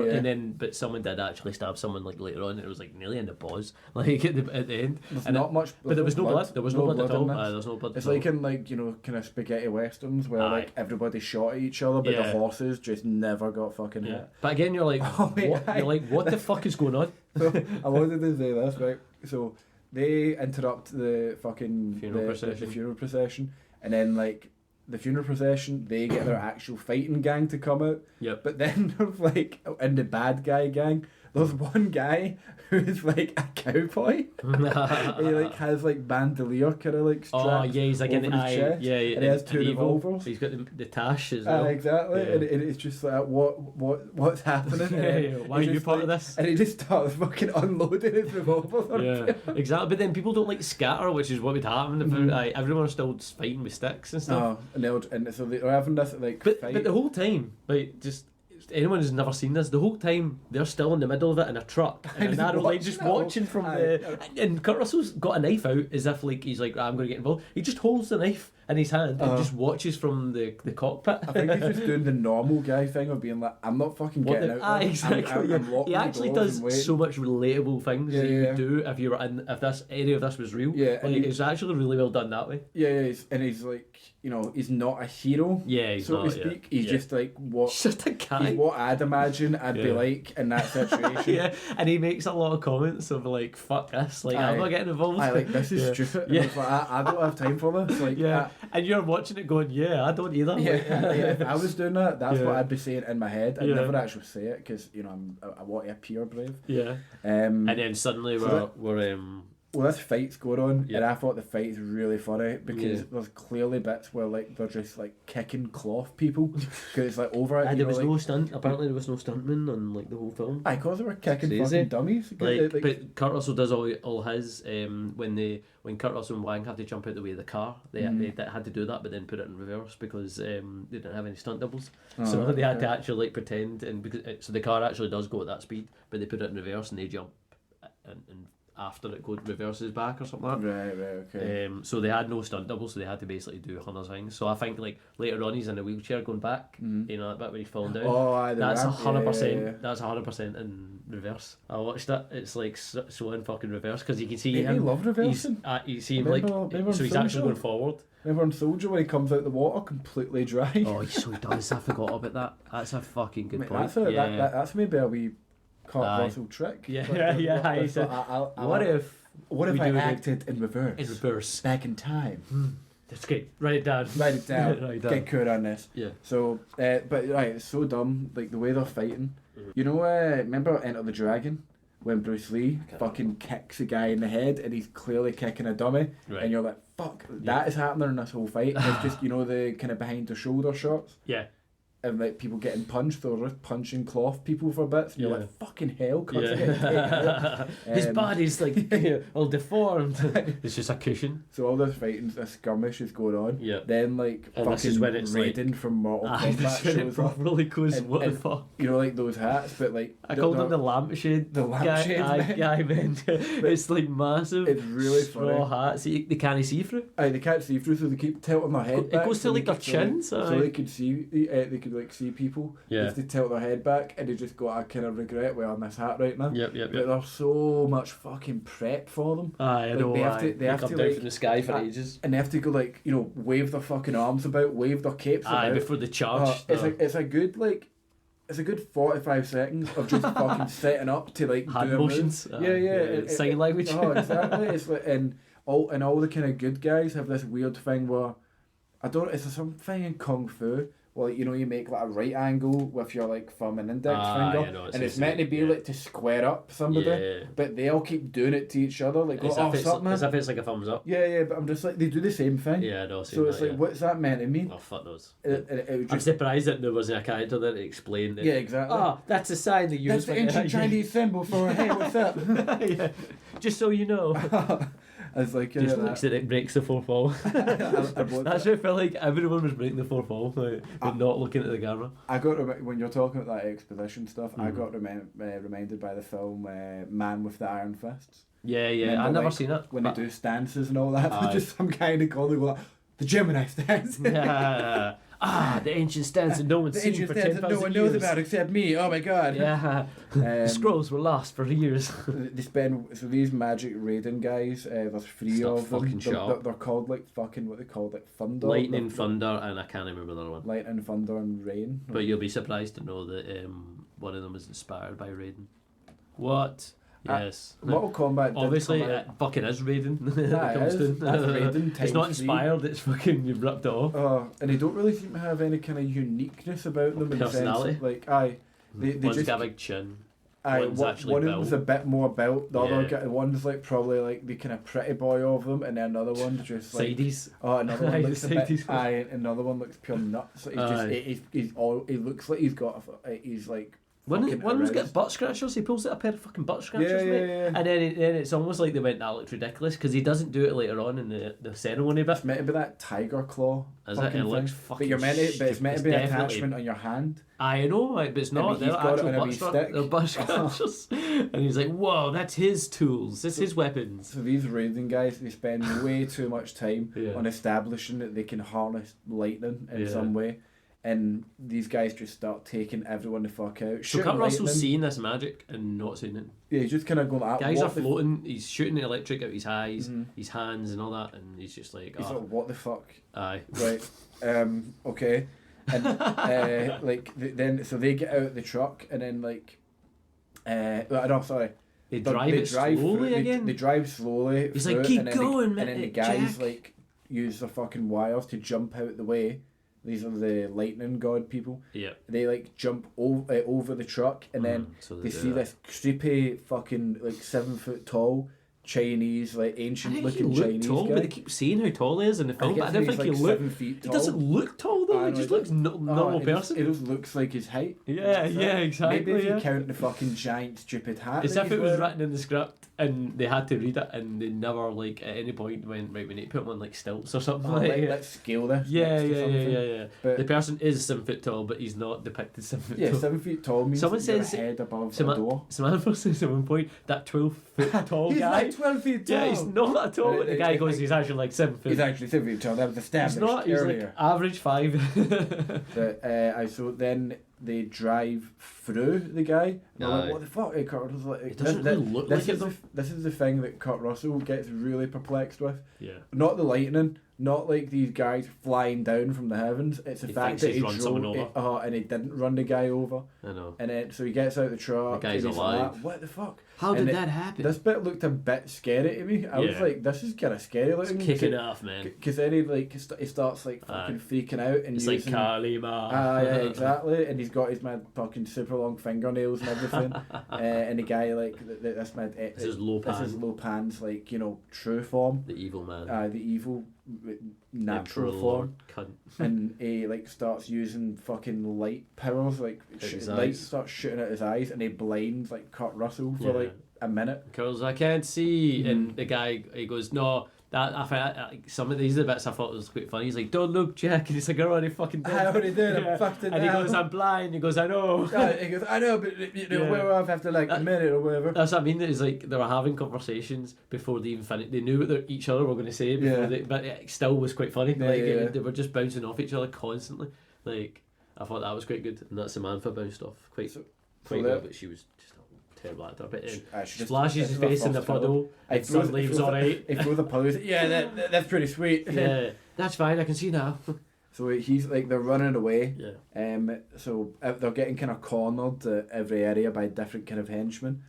But someone did actually stab someone like later on, and it was like nearly in the pause, like at the end. There's not much, but there was no blood. There was no blood at all. There was no blood. It's like in like, you know, kind of spaghetti westerns where like everybody shot at each other, but the horses just never got fucking hit. But again, you're like, what the fuck is going on? So I wanted to say this, right? So they interrupt the fucking the funeral procession, and then like the funeral procession, they get their actual fighting gang to come out. But then there's like in the bad guy gang, there's one guy who's like a cowboy. He like has like bandolier kind of like strapped he's like over his chest. and he has two revolvers. He's got the tash as well. Exactly. And it's just like what's happening? Why are you part of this? And he just starts fucking unloading his revolvers. Exactly. But then people don't like scatter, which is what would happen if everyone's still fighting with sticks and stuff. And so they're having this like fight. But the whole time, like, just anyone who's never seen this, the whole time they're still in the middle of it in a truck, and a narrow light, just watching from and Kurt Russell's got a knife out as if like he's like, I'm going to get involved. He just holds the knife in his hand and just watches from the cockpit. I think he's just doing the normal guy thing of being like, I'm not fucking getting out. Exactly. He actually does so much relatable things that you would do if you were if this any of this was real. It's actually really well done that way. He's like, you know, he's not a hero. He's so not, to speak. He's just like what. Just a guy. He's what I'd imagine I'd be like in that situation. And he makes a lot of comments of like, "Fuck this! Like, I'm not getting involved. This is stupid." And I was like, I don't have time for this. Like, and you're watching it going, I don't either. If I was doing that, that's what I'd be saying in my head. I'd never actually say it because, you know, I want to appear brave. And then suddenly we're this fight's going on, and I thought the fight's really funny because there's clearly bits where like they're just like kicking cloth people because it's like over it. And there was no stunt. Apparently, there was no stuntman on like the whole film. Because they were kicking fucking dummies. But Kurt Russell does all his when Kurt Russell and Wang have to jump out the way of the car. They had to do that, but then put it in reverse because they didn't have any stunt doubles. So they had to actually like pretend, and so the car actually does go at that speed, but they put it in reverse and they jump and after it reverses back or something like that. Right, okay. So they had no stunt double, so they had to basically do hundreds of things. So I think like later on he's in a wheelchair going back, you know, that bit where he's falling down. That's 100%. That's 100% in reverse. I watched it. It's like so in fucking reverse because you can see him. He loved reversing. You see him so he's actually going forward. Remember on Soldier when he comes out the water completely dry? Oh, so he does. I forgot about that. That's a fucking good point. That's maybe a wee Kurt Russell trick. What if I acted in reverse? In reverse. Back in time. That's good. Write it down. Get clear on this. Yeah. So, but right, it's so dumb. Like the way they're fighting. You know, remember Enter the Dragon? When Bruce Lee fucking kicks a guy in the head and he's clearly kicking a dummy, and you're like, fuck, that is happening in this whole fight. It's just, you know, the kind of behind the shoulder shots. Yeah. And like people getting punched, they're just punching cloth people for bits, and you're like, fucking hell, cunt. His body's like all deformed. It's just a cushion. So all this fighting, this skirmish is going on. Yeah. Then like and fucking Raiden from Mortal Kombat shows properly goes, what the fuck? You know, like those hats, but like I called them the lampshade. The lampshade guy, man. It's like massive. It's really straw funny. Hats. They can't see through. They can't see through, so they keep tilting their head back. It goes to like their chins. So they could see. They could like see people. If they tilt their head back, and they just got a kind of regret wearing this hat right now. Yep. But there's so much fucking prep for them. I know. They have to come down from the sky for ages, and they have to go like, you know, wave their fucking arms about, wave their capes about before they charge. It's a good 45 seconds of just fucking setting up to like hand motions. Sign language. Oh, exactly. It's like and all the kind of good guys have this weird thing where it's something in Kung Fu. Well, you know, you make like a right angle with your like thumb and index finger, and it's meant to be like to square up somebody, but they all keep doing it to each other, like as if it's like a thumbs up. Yeah, but I'm just like, they do the same thing. Yeah, I know. So it's like, what's that meant to mean? Oh, fuck knows. I'm surprised that there wasn't a character that explained it. Yeah, exactly. Oh, that's a sign that you. That's the ancient Chinese symbol for hey, what's up? Yeah, just so you know. It's like just looks at it, breaks the fourth wall. That's what I felt like. Everyone was breaking the fourth wall, but not looking at the camera. I got when you're talking about that exposition stuff, I got reminded by the film Man with the Iron Fists. Yeah. I've never seen it. When they do stances and all that, just some kind of call. They go like, the Gemini stance. The ancient stance that no one's seen for 10,000 years. No one knows about except me. Oh my god. Yeah. The scrolls were lost for years. These magic Raiden guys. There's 3 of them. They're called like fucking what they called like Thunder. Lightning, Thunder, and I can't remember the other one. Lightning, Thunder, and Rain. But you'll be surprised to know that one of them was inspired by Raiden. What? Yes. Mortal Kombat. Obviously, fucking is Raiden. That's Raiden. It's not inspired. It's fucking you've ripped it off. Oh, and they don't really seem to have any kind of uniqueness about them. Personality. In the sense, like, they one's just got a big chin. One of them's a bit more built. The other guy, one's like probably like the kind of pretty boy of them, and then another one's just like sideys. Oh, another one looks a bit. Another one looks pure nuts. He looks like he's like. One's got butt scratchers. He pulls out a pair of fucking butt scratchers, yeah. And then it's almost like they went, that looks ridiculous because he doesn't do it later on in the ceremony bit. It's meant to be that tiger claw. Is it? It looks fucking. But it's meant to be an attachment on your hand. I know, but it's not. They're actual butt scratchers. And he's like, whoa, that's his tools. That's his weapons. So these Raiden guys, they spend way too much time on establishing that they can harness lightning in some way. And these guys just start taking everyone the fuck out. So Kurt Russell's seeing this magic and not seeing it. Yeah, he's just kind of going like... Guys are floating, he's shooting the electric out his eyes, his hands and all that, and he's just like... He's like, what the fuck? Aye. Right, okay. And, so they get out the truck, and then, like... They drive slowly again? They drive slowly. He's like, keep going, man. And then the guys, like, use the fucking wires to jump out the way. These are the lightning god people. Yeah. They like jump over the truck, and then they see this creepy fucking like 7 foot tall Chinese, like ancient looking he Chinese tall, guy. but they keep saying how tall he is in the film, but I don't think he looks. 7 feet tall. He doesn't look tall though. He just looks normal person. It just looks like his height. Yeah, exactly. Maybe if you count the fucking giant stupid hat. It's if it was written in the script and they had to read it and they never like at any point went right. We need to put him on like stilts or something. Let's scale this. Yeah. But the person is 7 foot tall, but he's not depicted 7 foot tall. 7 feet tall means someone says your head above a door. Samantha says at one point that 12 foot tall he's guy. He's like 12 feet tall. Yeah, he's not at all. The guy goes, he's actually like 7 foot. He's actually 7 feet tall. That was established he's earlier. Like average 5. So then they drive through the guy. They're like, what the fuck? Kurt Russell's like, it doesn't really look like it though. This is the thing that Kurt Russell gets really perplexed with. Yeah. Not the lightning, not like these guys flying down from the heavens. It's the fact that he run someone over. And he didn't run the guy over. I know. And then so he gets out the truck. The guy's and he's alive. Like, what the fuck? How did that happen? This bit looked a bit scary to me. I was like, this is kind of scary looking. It's kicking off, man. Because then he starts like fucking freaking out and it's using, like Kalima. Yeah, exactly. And he's got his mad fucking super long fingernails and everything. And the guy like this mad. This is Lopan's like true form. The evil man. The evil natural Emperor form. Cunt. And he like starts using fucking light powers, like light starts shooting at his eyes, and he blinds like Kurt Russell for like a minute. Girls, I can't see, and the guy he goes, no. That I find some of these are the bits I thought was quite funny. He's like, "Don't look, Jack," and he's like, "I already fucking did." I already did. I'm fucked in. And he goes, "I'm blind." He goes, "I know." He goes, "I know, but we're off after like a minute or whatever." That's what I mean. It's like they were having conversations before they even finished. They knew what each other were going to say before but it still was quite funny. They were just bouncing off each other constantly. Like I thought that was quite good, and that Samantha bounced off quite well, but she was just terrible actor. But she flashes his face in the puddle. And sun leaves alright. He throws the puddle. Yeah, that's pretty sweet. Yeah, that's fine. I can see now. So he's like they're running away. Yeah. So they're getting kind of cornered at every area by different kind of henchmen.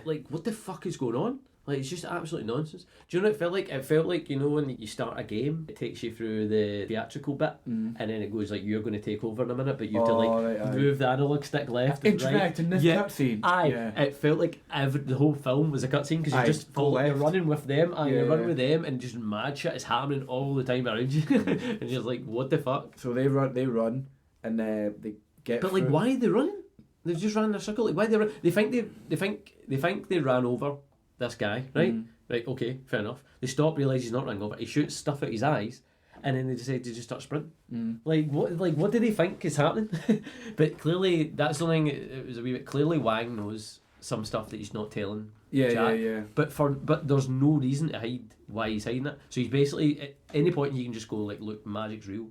Like what the fuck is going on? Like it's just absolute nonsense. Do you know what it felt like? It felt like when you start a game, it takes you through the theatrical bit, and then it goes like you're going to take over in a minute, but you have to move the analog stick left and right. In this cutscene. It felt like the whole film was a cutscene because you just you're running with them, you're running with them, and just mad shit is happening all the time around you, and you're like, what the fuck? So they run, and they get. But like, why are they running? They've just ran in a circle. Like, why they run? They think they ran over this guy, right? Right, okay, fair enough. They stop, realise he's not running over. He shoots stuff at his eyes, and then they decide to just start sprinting. Like what do they think is happening? But clearly, that's something. It was a wee bit. Clearly, Wang knows some stuff that he's not telling. Yeah. But there's no reason to hide why he's hiding it. So he's basically at any point he can just go like, look, magic's real.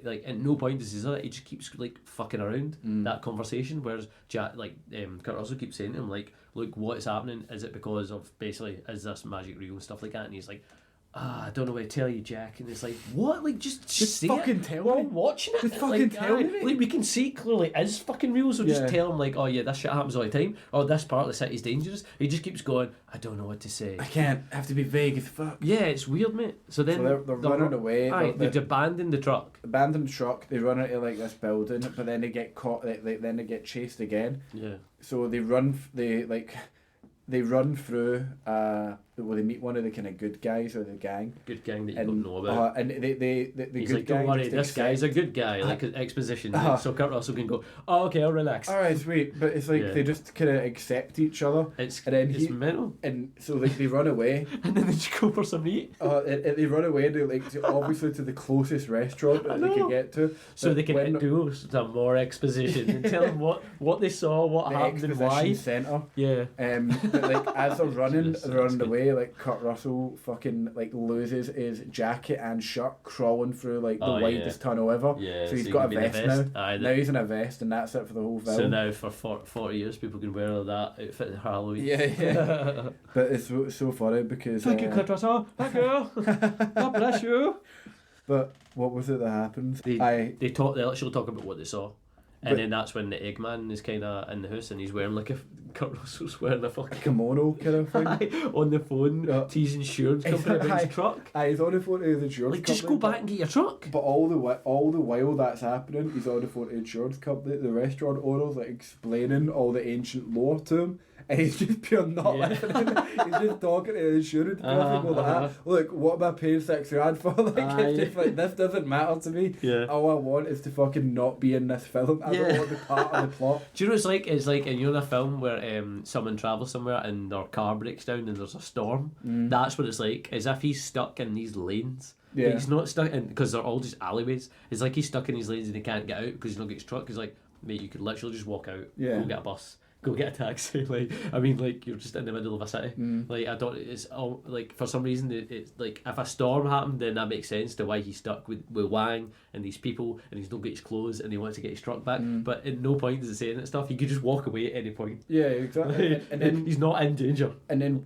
Like at no point does he just keeps like fucking around that conversation. Whereas Jack, Kurt Russell keeps saying to him like, look, what is happening? Is it because of basically is this magic real and stuff like that? And he's like, I don't know what to tell you, Jack. And it's like, what? Like just say fucking it. tell We're me. watching it. Just fucking tell me. Like we can see clearly it is fucking real. So just tell him like, oh yeah, this shit happens all the time. Or this part of the city's dangerous. He just keeps going, I don't know what to say. I can't. I have to be vague as fuck. Yeah, it's weird, mate. So then they're running away. They've abandoned the truck. Abandoned the truck. They run into like this building, but then they get caught. Then they get chased again. Yeah. So they run. They run through. They meet one of the kind of good guys or the gang. Good gang that you don't know about. And the he's good like, don't worry, this guy's a good guy. Like exposition. So Kurt Russell can go, oh okay, I'll relax. All right, sweet. But it's like they just kind of accept each other. It's mental. And so they run away. And then they just go for some meat. They run away and obviously to the closest restaurant that they can get to. So they can do some more exposition and tell them what they saw, what happened, and why. Centre. Yeah. But like as they're running away, like Kurt Russell fucking like loses his jacket and shirt crawling through like the widest tunnel ever. Yeah. So he's got a vest now. Now he's in a vest and that's it for the whole film. So now for 40 years people can wear that outfit at Halloween. Yeah. But it's so funny because thank you, Kurt Russell. Thank you. God bless you. But what was it that happened? They actually talk about what they saw. And then that's when the Eggman is kind of in the house and he's wearing like Kurt Russell's wearing a fucking kimono kind of thing on the phone, teasing insurance company about his truck. He's on the phone to the insurance company. Just go back and get your truck. But all the while that's happening, he's on the phone to the insurance company. The restaurant owner's like explaining all the ancient lore to him. and he's just pure not listening. He's just talking to the insurance people like that. Look, what am I paying $6,000 for? Like, it's just like, this doesn't matter to me. Yeah. All I want is to fucking not be in this film. I don't want to be part of the plot. Do you know what it's like? It's like in a film where someone travels somewhere and their car breaks down and there's a storm. That's what it's like. As if he's stuck in these lanes. Yeah. But he's not stuck in, because they're all just alleyways. It's like he's stuck in these lanes and he can't get out because he's not get his truck. He's like, mate, you could literally just walk out, go get a bus, go get a taxi. Like, I mean, like, you're just in the middle of a city. Like, I don't. It's all like, for some reason it's like, if a storm happened, then that makes sense to why he's stuck with Wang and these people, and he's not get his clothes and he wants to get his truck back. But at no point does it say that stuff. He could just walk away at any point. Yeah, exactly. And then he's not in danger. And then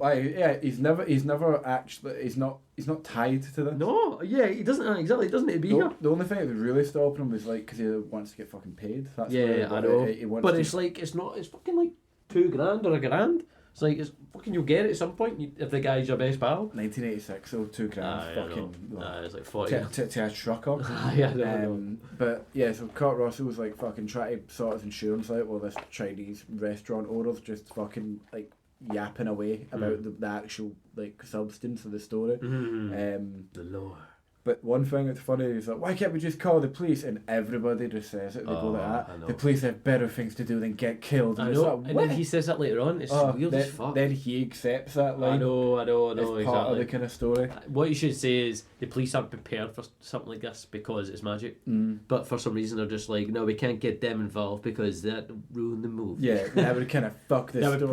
he's never actually he's not tied to this. No, he doesn't exactly. He doesn't need to be here. The only thing that was really stopping him was like because he wants to get fucking paid. That's I know. But it's like it's fucking like $2,000 or $1,000. It's like it's fucking, you'll get it at some point if the guy's your best pal. 1986, so $2,000 fucking. It's like 40 to a trucker. But yeah, so Kurt Russell was like fucking trying to sort his insurance out while this Chinese restaurant owner's just fucking like yapping away about the actual like substance of the story. The lore. But one thing that's funny is like, why can't we just call the police? And everybody just says it. They go like that. The police have better things to do than get killed. And I know. Like, and then he says that later on. It's weird as fuck. Then he accepts that line. I know. It's exactly. part of the kind of story. What you should say is the police aren't prepared for something like this because it's magic. But for some reason they're just like, no, we can't get them involved because that ruin the movie. Yeah, that would kind of fuck the story. That would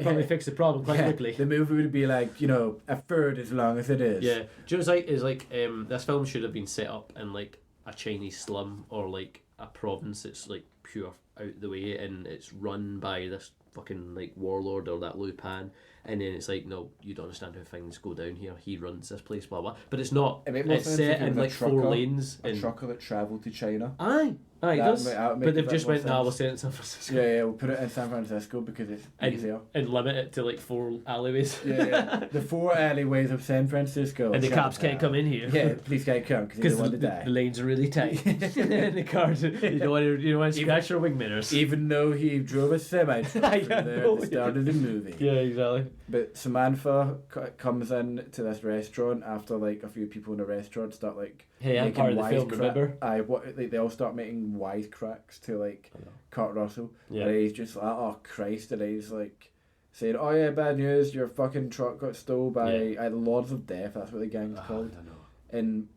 probably fix the problem quite quickly. The movie would be like, a third as long as it is. Yeah. Do you know what it's like? This film should have been set up in like a Chinese slum or like a province that's like pure out the way, and it's run by this fucking like warlord or that Lupin, and then it's like, no, you don't understand how things go down here. He runs this place, blah blah. But it's not. It's set in like 4 lanes. A trucker that travelled to China. Aye, it does. But they've just went, we'll set it in San Francisco. Yeah, we'll put it in San Francisco because it's easier. And limit it to like 4 alleyways. Yeah. The 4 alleyways of San Francisco. And the cops can't come in here. Yeah, police can't come because they don't want to die. The lanes are really tight. And the cars, you don't want to scratch your wing mirrors. Even though he drove a semi truck there at the start of the movie. Yeah, exactly. But Samantha comes in to this restaurant after like a few people in the restaurant start like, hey, I'm part of the film, remember? They all start making wisecracks to like Kurt Russell. Yeah. And he's just like, oh Christ, and he's like saying, oh yeah, bad news, your fucking truck got stolen by the Lords of Death, that's what the gang's called. I know. And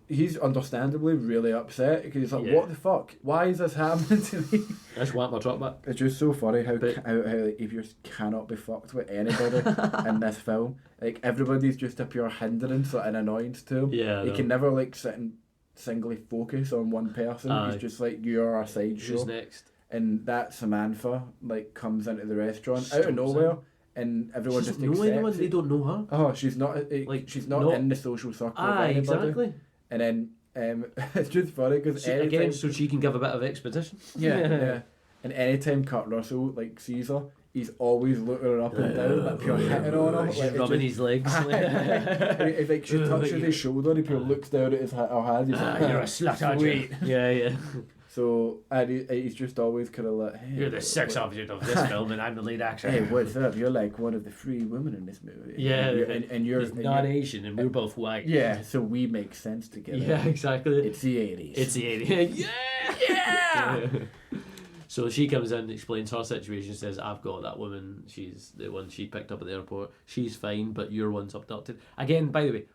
he's understandably really upset because he's like, what the fuck? Why is this happening to me? I just want my truck back. It's just so funny how like, if you cannot be fucked with anybody in this film. Like everybody's just a pure hindrance or an annoyance to him. Yeah, he can never like sit and singly focus on one person. He's just like, you're a sideshow. Who's next? And that Samantha like comes into the restaurant out of nowhere. And everyone just accepts anyone, they don't know her. Oh, she's not she's not in the social circle of anybody. Exactly. And then it's just funny because again, so she can give a bit of exposition. Yeah. And anytime Kurt Russell like sees her, he's always looking her up and down, like pure hitting on her. She's rubbing his legs. If like she touches his shoulder, he pure looks down at her hand. He's like, you're a slut, aren't you? Yeah. So and he's just always kind of like, hey, you're the sex object of this film, and I'm the lead actor. Hey, what's up? You're like one of the 3 women in this movie. Yeah, and you're not Asian, and we're both white. Yeah, so we make sense together. Yeah, exactly. It's the 80s. It's the 80s. Yeah. So she comes in and explains her situation, says, I've got that woman, she's the one she picked up at the airport, she's fine, but your one's abducted. Again, by the way,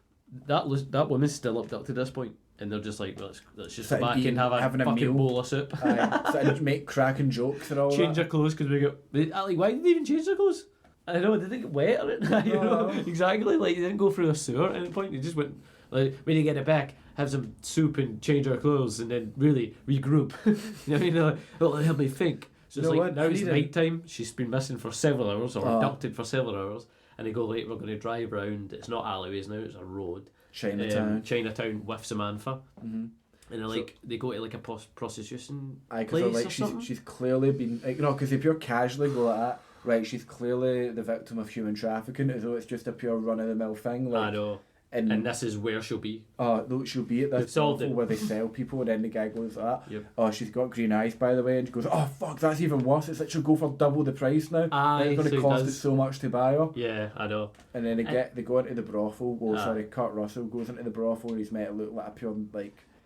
that woman's still abducted at this point, and they're just like, let's just go back and have a fucking bowl of soup. And make cracking jokes and all change their clothes, because we got... Like, why did they even change their clothes? I don't know, did they get wet or it? You know, exactly, like, they didn't go through a sewer at any point, they just went, like, when you get it back, have some soup and change our clothes and then really regroup. You know what I mean? Like, it'll help me think. So it's like, now it's night time, she's been missing for several hours, or abducted for several hours, and they go, like, we're going to drive round, it's not alleyways now, it's a road. Chinatown with Samantha. And they're like, they go to like a prostitution place like or something? She's clearly been, like, because if you're casually go like that, right, she's clearly the victim of human trafficking, as though it's just a pure run-of-the-mill thing. Like, I know. And this is where she'll be. No, she'll be at this brothel where they sell people, and then the guy goes like that. Yep. She's got green eyes, by the way, and she goes, oh fuck, that's even worse. It's like she'll go for double the price now. It's going to cost us so much to buy her. Yeah, I know. And then they go into the brothel. Kurt Russell goes into the brothel, and he's made it look like a pure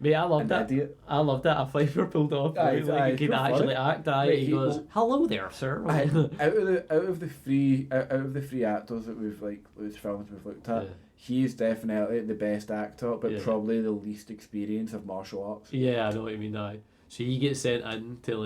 Mate, I loved that. Idiot. I loved that. A Pfeiffer pulled off. He can actually act. He goes, "Hello there, sir." Out of the three actors that those films we've looked at, he's definitely the best actor, but probably the least experience of martial arts. Yeah, I know what you mean now. So he gets sent in to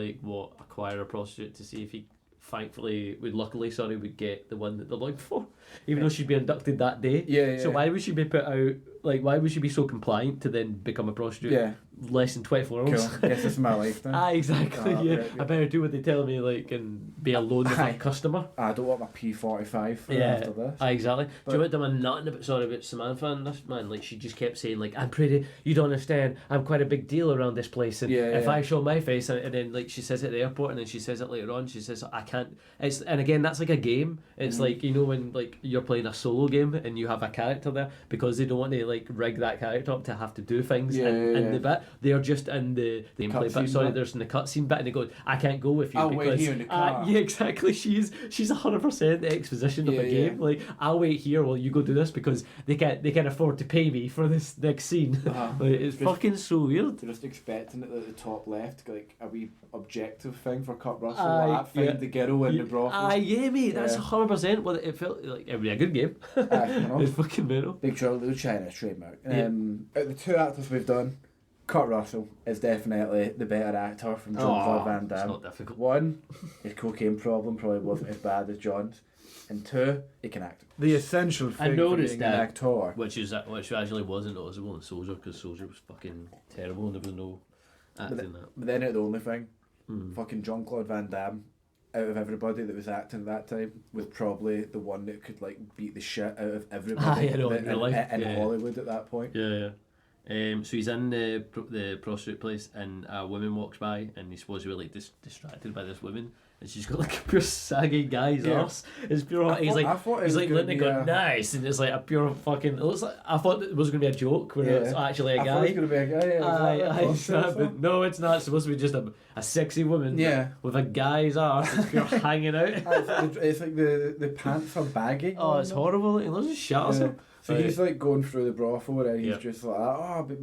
acquire a prostitute to see if he would get the one that they're looking for, even though she'd be inducted that day. Yeah. So why would she be put out? Why would she be so compliant to then become a prostitute? Yeah. Less than 24 hours. Cool. Guess this is my lifetime. Exactly. Right. I better do what they tell me, and be alone with my customer. I don't want my P45 after this. Exactly. Do you know what I'm nothing about Samantha and this man? She just kept saying I'm pretty. You don't understand. I'm quite a big deal around this place, and if I show my face, and then she says it at the airport, and then she says it later on. She says I can't. And again, that's like a game. It's when you're playing a solo game and you have a character there, because they don't want to rig that character up to have to do things in the bit. They're just in the gameplay bit. Sorry, there's in the cutscene bit, and they go, I can't go with you I'll because wait here in the car. Yeah, exactly. She's 100% the exposition of a game. I'll wait here while you go do this because they can't afford to pay me for this next scene. It's just fucking so weird. They're just expecting it at the top left, a wee objective thing for Kurt Russell. Find the girl in the brothel. Yeah, mate, that's 100%. Well, it felt like it would be a good game. It's fucking mental. Big Trouble in Little China trademark. Out of the two actors we've done, Kurt Russell is definitely the better actor from Jean-Claude Van Damme. It's not difficult. 1, his cocaine problem probably wasn't as bad as John's. And 2, he can act. The essential thing for being an actor. Which actually wasn't noticeable in Soldier, because Soldier was fucking terrible and there was no acting that. But then the only thing, fucking Jean-Claude Van Damme, out of everybody that was acting at that time, was probably the one that could beat the shit out of everybody in Hollywood at that point. Yeah. So he's in the prostitute place, and a woman walks by, and he's supposed to be distracted by this woman, and she's got a pure saggy guy's arse. It's pure. He's letting it go nice, and it's a pure fucking. It looks like I thought it was going to be a joke where it's actually a guy. I thought it was going to be a guy. But no, it's not. It's supposed to be just a sexy woman. With a guy's arse. It's pure hanging out. It's like the pants are baggy. Oh, it's horrible. He looks just shut him. So he's going through the brothel, and he's just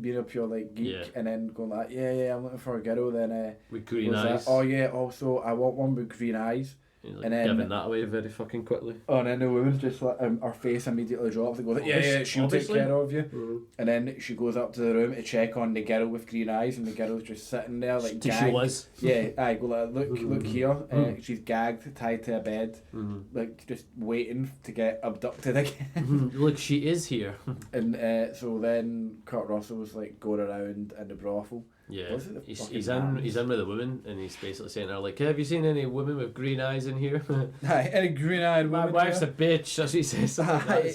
being a pure geek, and then going I'm looking for a girl. Then with green eyes. Also I want one with green eyes. He's and then giving that away very fucking quickly. And then the woman's just her face immediately drops and goes she'll take care of you. And then she goes up to the room to check on the girl with green eyes, and the girl's just sitting there gagged. She was. I go look here. She's gagged, tied to a bed, just waiting to get abducted again. Look, she is here. And so then Kurt Russell was going around in the brothel. Yeah, he's in with a woman, and he's basically saying to her have you seen any women with green eyes in here? Any green-eyed women? My wife's a bitch. That's what he says.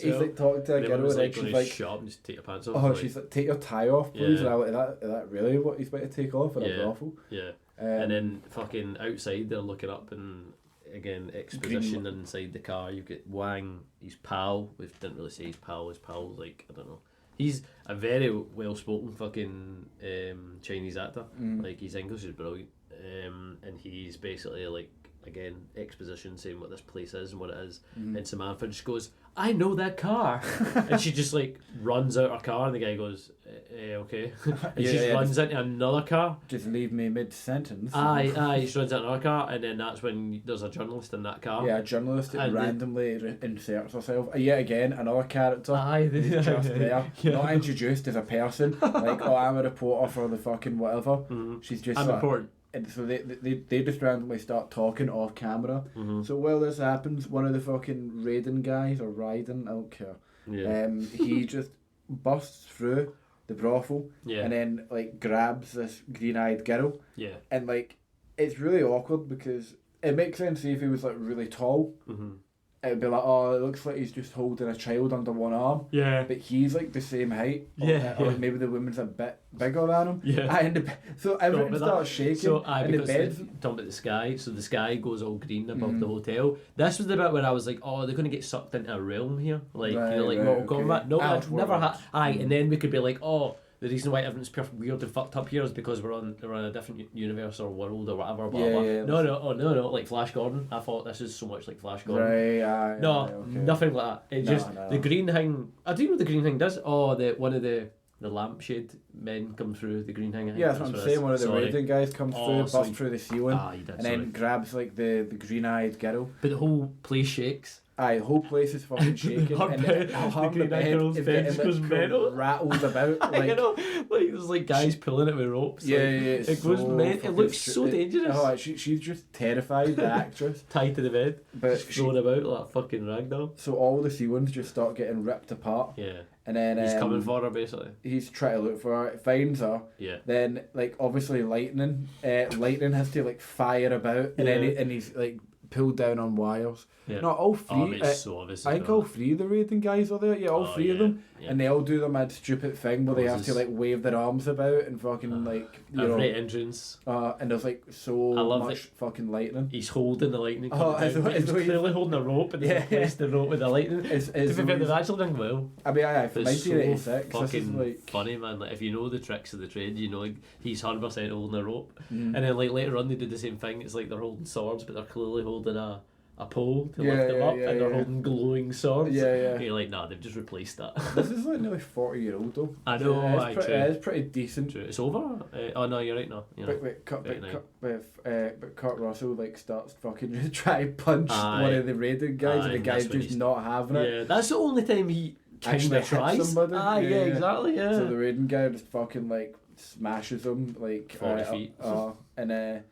He's talking to a girl, and she's shop and just take your pants off. She's take your tie off, please. And is that really what he's about to take off in a brothel? Yeah. And then fucking outside they're looking up, and again exposition inside the car. You've got Wang, his pal. We didn't really say his pal. His pal's I don't know. He's a very well-spoken fucking Chinese actor. His English is brilliant. And he's basically again, exposition saying what this place is and what it is. And Samantha just goes, I know that car. And she just runs out her car, and the guy goes, okay. And she runs into another car. Just leave me mid-sentence. She runs into another car, and then that's when there's a journalist in that car. Yeah, a journalist that randomly inserts herself. Yet again, another character. Just there. Not introduced as a person. I'm a reporter for the fucking whatever. She's just I'm important. And so they just randomly start talking off camera. So while this happens, one of the fucking Raiden guys, or Raiden, I don't care. He just busts through the brothel and then grabs this green-eyed girl. And it's really awkward because it makes sense if he was really tall. it'd be like, oh, it looks like he's just holding a child under one arm. Yeah. But he's like the same height. Or maybe the woman's a bit bigger than him. Yeah. So everything starts shaking. So and the bed's... talking about the sky, so the sky goes all green above the hotel. This was the bit where I was like, oh, they're going to get sucked into a realm here. Like, Mortal Kombat. No, I've never had... and then we could be like, oh, the reason why everything's perfect, weird and fucked up here is because we're on a different universe or world or whatever. Blah, blah. No, like Flash Gordon. I thought this is so much like Flash Gordon. Nothing like that. The green thing. I don't know what the green thing does. Oh, one of the lampshade men come through the green thing. Yeah, that's what I'm saying. One of the raiding guys comes through, busts through the ceiling, then grabs like the green-eyed girl. But the whole place shakes. Aye, the whole place is fucking shaking. The green-eyed girl's bed just goes mental. Rattled about. Like, like there's like guys pulling it with ropes. It goes mental. It looks so dangerous. Oh, she's just terrified, the actress. Tied to the bed, but thrown about like a fucking ragdoll. So all the ceilings just start getting ripped apart. Yeah. And then he's coming for her basically. He's trying to look for her, finds her. Yeah. Then like obviously lightning has to like fire about, and he's like pulled down on wires. Yeah. No, all three. I think all three of the raiding guys are there. Yeah, all three of them, and they all do the mad stupid thing where they have to like wave their arms about and fucking like every entrance. And there's like much fucking lightning. He's holding the lightning. He's clearly holding a rope and replaced the rope with the lightning. They've actually done well. I mean, for 1986, so fucking like funny, man. Like if you know the tricks of the trade, you know like, he's 100% holding a rope, and then like later on they did the same thing. It's like they're holding swords, but they're clearly holding a pole to lift them up, and they're holding glowing swords. And you're like, nah, they've just replaced that. This is like nearly 40-year-old though. I know, it's pretty decent. True. It's over. Oh no, you're right now. But Kurt Russell like starts fucking trying to punch one of the raiding guys, and the guy's just not having it. Yeah, that's the only time he actually tries. Somebody. Exactly. Yeah. So the raiding guy just fucking like smashes him like 40 feet. And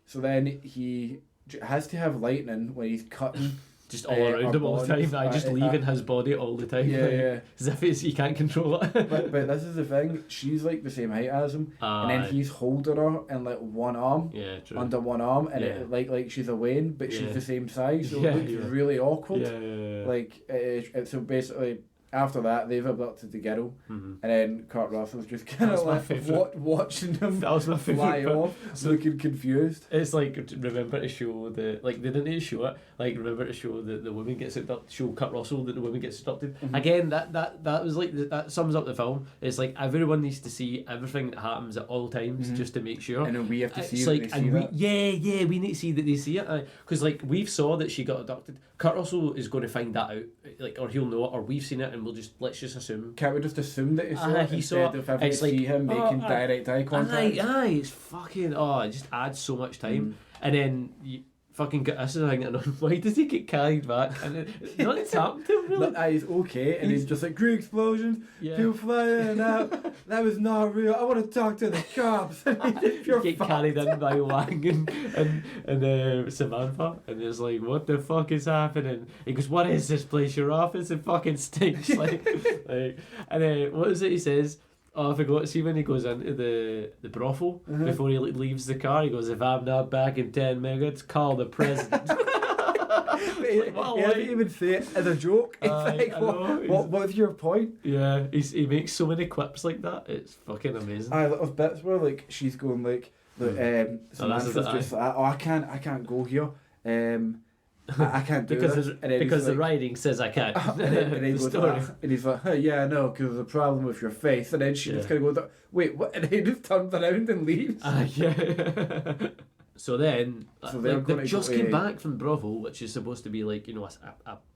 so then he has to have lightning when he's cutting just all around him all the time. Just leaving his body all the time. As if he can't control it. but this is the thing. She's like the same height as him, and then he's holding her in like one arm, under one arm, and it like she's a Wayne, but she's the same size, so it looks really awkward. Like so basically. After that, they've abducted the girl, and then Kurt Russell's just kind of like watching them fly off, looking confused. It's like, remember to show they didn't show it. Like, remember to show that the woman gets abducted. Show Kurt Russell that the woman gets abducted. Again, that was like that sums up the film. It's like everyone needs to see everything that happens at all times just to make sure. And then we have to see we need to see that they see it because like we've saw that she got abducted. Kurt Russell is going to find that out, like, or he'll know it, or we've seen it, and let's just assume. Can't we just assume that he saw it? If we see him making direct eye contact. It's fucking it just adds so much time, and then you fucking get this is the thing. Why does he get carried back? And nothing's happened to him really. He's okay, and he's just like great explosions, people flying out. That was not real. I want to talk to the cops. You get carried in by Wang and Samantha, and it's like, what the fuck is happening? He goes, what is this place? Your office? It fucking stinks. And what is it he says? Oh, I forgot. See when he goes into the brothel before he leaves the car, he goes, if I'm not back in 10 minutes, call the president. He doesn't even say it as a joke. What's your point? Yeah, he makes so many quips like that. It's fucking amazing. I love bits where like she's going like Samantha's just like, I can't go here. I can't do because this. Because the writing says I can't. And he's like, yeah, no, because there's a problem with your face. And then she just kind of goes, wait, what? And he just turns around and leaves. So then, they just came back from the brothel, which is supposed to be like, you know,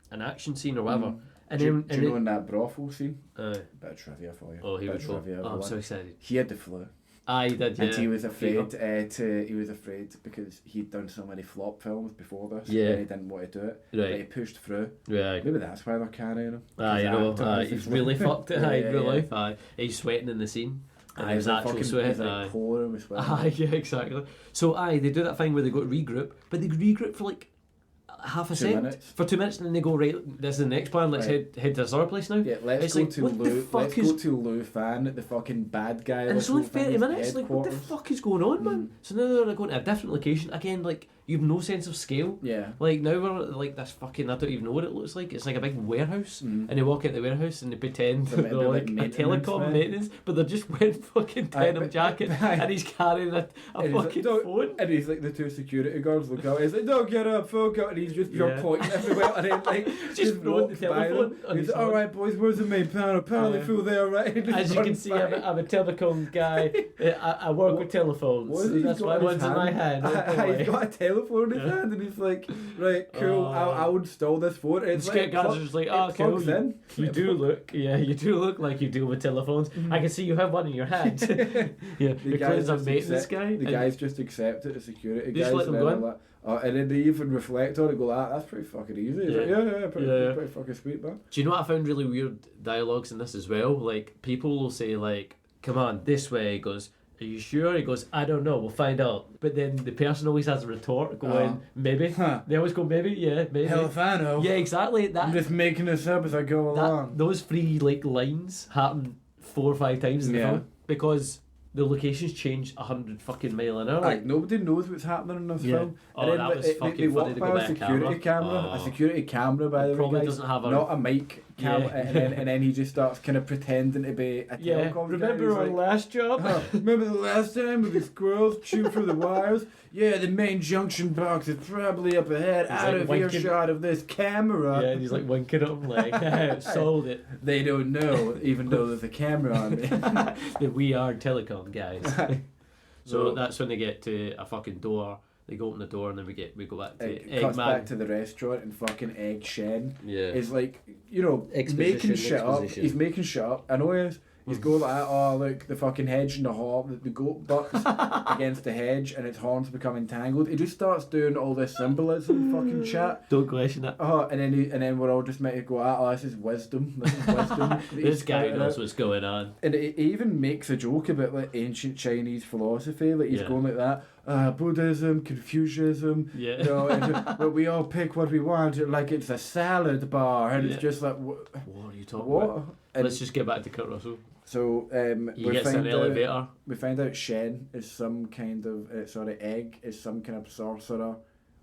an action scene or whatever. And do you know in that brothel scene? Bit of trivia for you. Oh, here we go. I'm so excited. He had the flu. He did, yeah. And he was afraid because he'd done so many flop films before this. Yeah. And he didn't want to do it. Right. But he pushed through. Right. Maybe that's why they're carrying him. He's really fucked it. In real life. He's sweating in the scene. And his actual sweat. He's like pouring with sweat. Yeah, exactly. So they do that thing where they go to regroup, but they regroup for like half a second. For 2 minutes, and then they go, right, this is the next plan, let's head to this other place now. Yeah, let's go to Lou Fan, the fucking bad guy. And it's only 30 minutes, like, what the fuck is going on, man? So now they're going to a different location, again, like, you've no sense of scale. Yeah. Like now we're like this fucking, I don't even know what it looks like. It's like a big warehouse, and they walk out the warehouse and they pretend they're like a telecom maintenance, but they're just wearing fucking denim jacket, and he's carrying a fucking phone. And he's like, the two security guards look out. He's like, "No, get up, phone out," and he's just pointing everywhere, and then like just throwing the telephone. He's like, "All right, boys, where's the main panel? Apparently through there, right?" As you can see, I'm a telecom guy. I work with telephones. That's why one's in my hand. He's got a telephone in his hand, and he's like, "Right, cool. I would install this phone." It's like, guys are just like, "Oh, cool. You do look like you deal with telephones. I can see you have one in your hand." Yeah, because I'm mating this guy. The guys just accept it. The security guys. Just let them go in. And then they even reflect on it and go, that's pretty fucking easy. Pretty fucking sweet, man. Do you know what I found really weird dialogues in this as well? Like, people will say, like, "Come on, this way." He goes, "Are you sure?" He goes, "I don't know, we'll find out." But then the person always has a retort going, "Maybe." Huh. They always go, "Maybe, yeah, maybe." Hell if I know. Yeah, exactly. I'm just making this up as I go along. Those three, like, lines happen 4 or 5 times in the film because the locations change 100 fucking mile an hour. Like, nobody knows what's happening in this film. Oh, and then that was fucking funny to go by a security camera. A security camera, by the way, probably doesn't have not a mic camera. And then he just starts kind of pretending to be a telecom remember guy. our last job? Remember the last time with the squirrels chewing through the wires? Yeah, the main junction box is probably up ahead, out of earshot of this camera. Yeah, and he's like winking at him like, "Sold it." They don't know, even though there's a camera on me. That we are telecom guys. So that's when they get to a fucking door. They go open the door and then we go back to Eggman. Cuts back to the restaurant and fucking Egg Shen is like, Exposition. making shit up. He's making shit up. I know he is. He's going like, "Oh, look, the fucking hedge and the horn, the goat butts against the hedge and its horns become entangled." He just starts doing all this symbolism fucking chat. Don't question it. And then we're all just meant to go, "Oh, this is wisdom. This is wisdom." This guy knows what's going on. And he even makes a joke about like ancient Chinese philosophy. Like he's going like that. Buddhism, Confucianism, but we all pick what we want, like it's a salad bar, and it's just like, what are you talking about? And let's just get back to Kurt Russell. So he gets an elevator. We find out Shen is some kind of Egg is some kind of sorcerer,